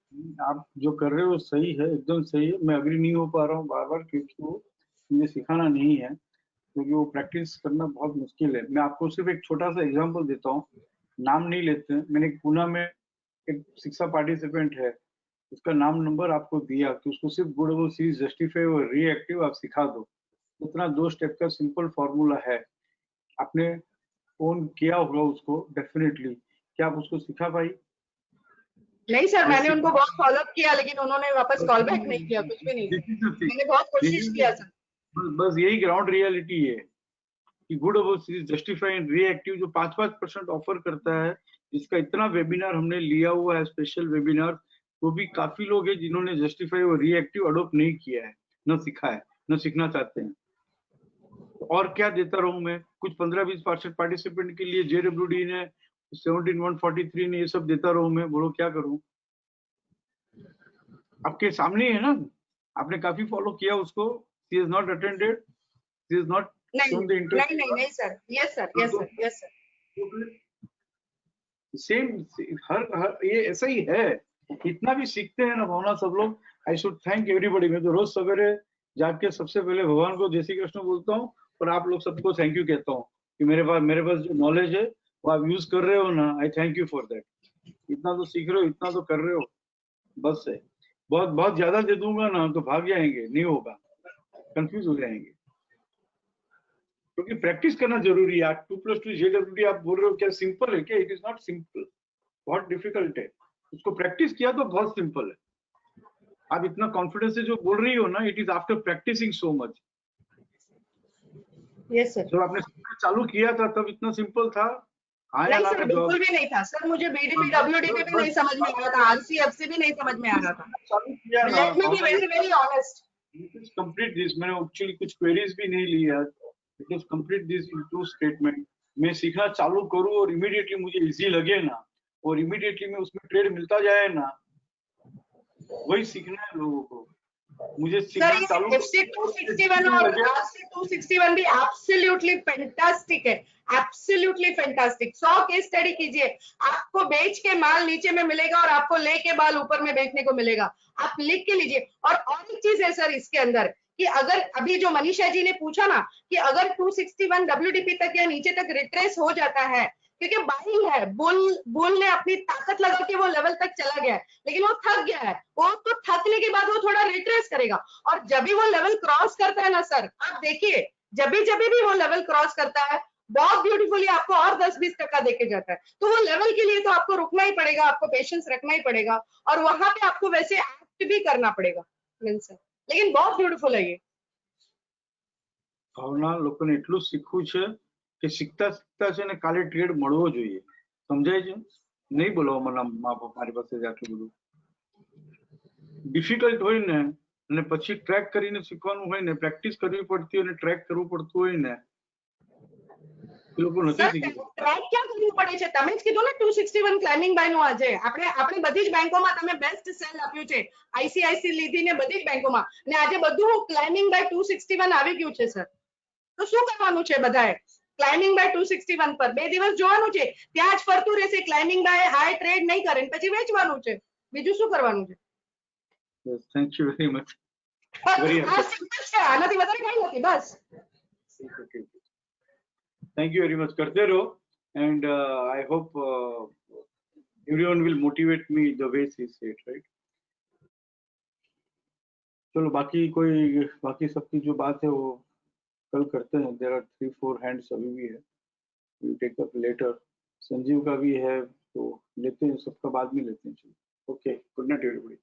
आप जो कर रहे हो सही है, एकदम सही है। मैं अग्री नहीं हो पा रहा हूँ बार बार, क्योंकि वो मुझे सिखाना नहीं है, क्योंकि वो प्रैक्टिस करना बहुत मुश्किल है। मैं आपको सिर्फ एक छोटा सा एग्जांपल देता हूँ, नाम नहीं लेते हैं। मैंने पुणे में एक शिक्षा पार्टिसिपेंट है, उसका नाम नंबर आपको दिया कि उसको सिर्फ गुड सीरीज जस्टिफाई और रिएक्टिव आप सिखा दो। उतना 2 स्टेप का सिंपल फॉर्मूला है। आपने फोन किया होगा उसको डेफिनेटली, क्या आप उसको सिखा पाई? नहीं सर, मैंने उनको बहुत फॉलोअप किया, लेकिन उन्होंने वापस कॉल बैक नहीं किया, कुछ भी नहीं। मैंने बहुत कोशिश किया सर। बस यही ग्राउंड रियलिटी है कि गुड जस्टिफाई एंड रिएक्टिव जो 5% ऑफर करता है, जिसका इतना वेबिनार हमने लिया हुआ है, स्पेशल वेबिनार, तो भी काफी लोग हैं जिन्होंने जस्टिफाई और रिएक्टिव अडोप्ट नहीं किया है, न सीखा है, न सीखना चाहते हैं। और क्या देता रहूं मैं? कुछ 15-20% पार्टिसिपेंट के लिए जेडब्ल्यूडी ने 17,143 ने ये सब देता रहूं मैं? बोलो क्या करूं? आपके सामने है ना, आपने काफी फॉलो किया उसको। She is not attended, she is not shown the interest. नहीं सर, यस सर। सेम हर ये ऐसा ही है। इतना भी सीखते हैं ना भावना सब लोग। I should thank everybody. मैं तो रोज सवेरे जाके सबसे पहले भगवान को जय श्री कृष्ण बोलता हूँ, और आप लोग सबको थैंक यू कहता हूँ कि मेरे पास जो नॉलेज है वो आप यूज कर रहे हो ना। आई थैंक यू फॉर दैट। इतना तो सीख रहे हो, इतना तो कर रहे हो, बस है। बहुत ज्यादा दे दूंगा ना तो भाग जाएंगे, नहीं होगा, कंफ्यूज हो जाएंगे। क्योंकि प्रैक्टिस करना जरूरी है। 2+2 जेडब्ल्यूडी आप बोल रहे हो, क्या सिंपल है क्या? इट इज नॉट सिंपल, बहुत डिफिकल्ट है। उसको प्रैक्टिस किया तो बहुत सिंपल है। आप इतना कॉन्फिडेंस से जो बोल रही हो ना, it is after practicing so much. Yes sir. जब आपने चालू किया था तब इतना सिंपल था? नहीं सर, बिल्कुल भी नहीं था सर। मुझे बीडीपी डब्ल्यूडीपी भी नहीं समझ में आ रहा था, आरसीएफसी भी नहीं समझ में आ रहा था। चालू किया ना, let me be very honest. Complete this, मैंने एक्चुअली कुछ क्वेरीज भी नहीं ली यार। It is complete this into statement. मैं सीखना चालू करूँ और इमीडिएटली मुझे इजी लगे ना, और इमीडिएटली में उसमें ट्रेड मिलता जाए ना, वही सीखना है लोगों को। मुझे सर सीखना ये चालू FC 261 और RC 261 भी एब्सोल्युटली फैंटास्टिक है, एब्सोल्युटली फैंटास्टिक। 100 केस स्टडी कीजिए, आपको बेच के माल नीचे में मिलेगा और आपको लेके माल ऊपर में बेचने को मिलेगा। आप लिख के लीजिए। और एक चीज है सर इसके अंदर कि अगर अभी जो मनीषा जी ने पूछा ना कि अगर 261 WDP तक या नीचे तक रिट्रेस हो जाता है, क्योंकि बाइंग है, बुल ने अपनी ताकत लगा के वो लेवल तक चला गया है, लेकिन वो थक गया है। वो तो थकने के बाद वो थोड़ा रिट्रेस करेगा, और जब भी वो लेवल क्रॉस करता है ना सर, आप देखिए जब भी वो लेवल क्रॉस करता है, बहुत ब्यूटीफुली आपको और 10-20% देके जाता है। तो वो लेवल के लिए तो आपको रुकना ही पड़ेगा, आपको पेशेंस रखना ही पड़ेगा, और वहां पे आपको वैसे एक्ट भी करना पड़ेगा सर। लेकिन बहुत ब्यूटीफुल है ये। ભાવના લોકોને એટલું શીખવું છે કે શીખતા શીખતા છે ને કાલે ટ્રેડ મળવો જોઈએ, સમજાય છે? નહીં બોલવા મને મારી પાસે આટલું બધું ડિફિકલ્ટ હોય ને, અને પછી ટ્રેક કરીને શીખવાનું હોય ને, પ્રેક્ટિસ કરવી પડતી હોય ને, ટ્રેક કરવું પડતું હોય ને, એ લોકો નથી સર શીખી શકતા। ટ્રેક ક્યાં કરવું પડે છે? તમે જ કીધું ને 261 ક્લાઇમ્બિંગ બાય નું આજે આપણે બધી જ બેંકોમાં તમે બેસ્ટ સેલ આપ્યું છે, આઈસીઆઈસી લીધી ને બધી જ બેંકોમાં, ને આજે બધું ક્લાઇમ્બિંગ બાય 261 આવી ગયું છે સર। તો શું કરવાનું છે બધાએ? ક્લાઇમ્બિંગ બાય 261 પર 2 દિવસ જોવાનું છે, ત્યાં જ ફરતું રહેશે, ક્લાઇમ્બિંગ બાય હાઈ ટ્રેડ નહીં કરે, પછી વેચવાનું છે, બીજું શું કરવાનું છે? Thank you very much, very આ સિમ્પલ છે, આનાથી વધારે કઈ નથી, બસ। थैंक यू वेरी मच, करते रहो, and I hope everyone will motivate me the way she said, right? चलो बाकी सबकी जो बात है वो कल करते हैं। देयर आर 3-4 हैंड्स अभी भी है, we take up later. Sanjeev का भी है तो लेते हैं, सबका बाद में लेते हैं। चलो, ओके, गुड नाइट एवरीबॉडी।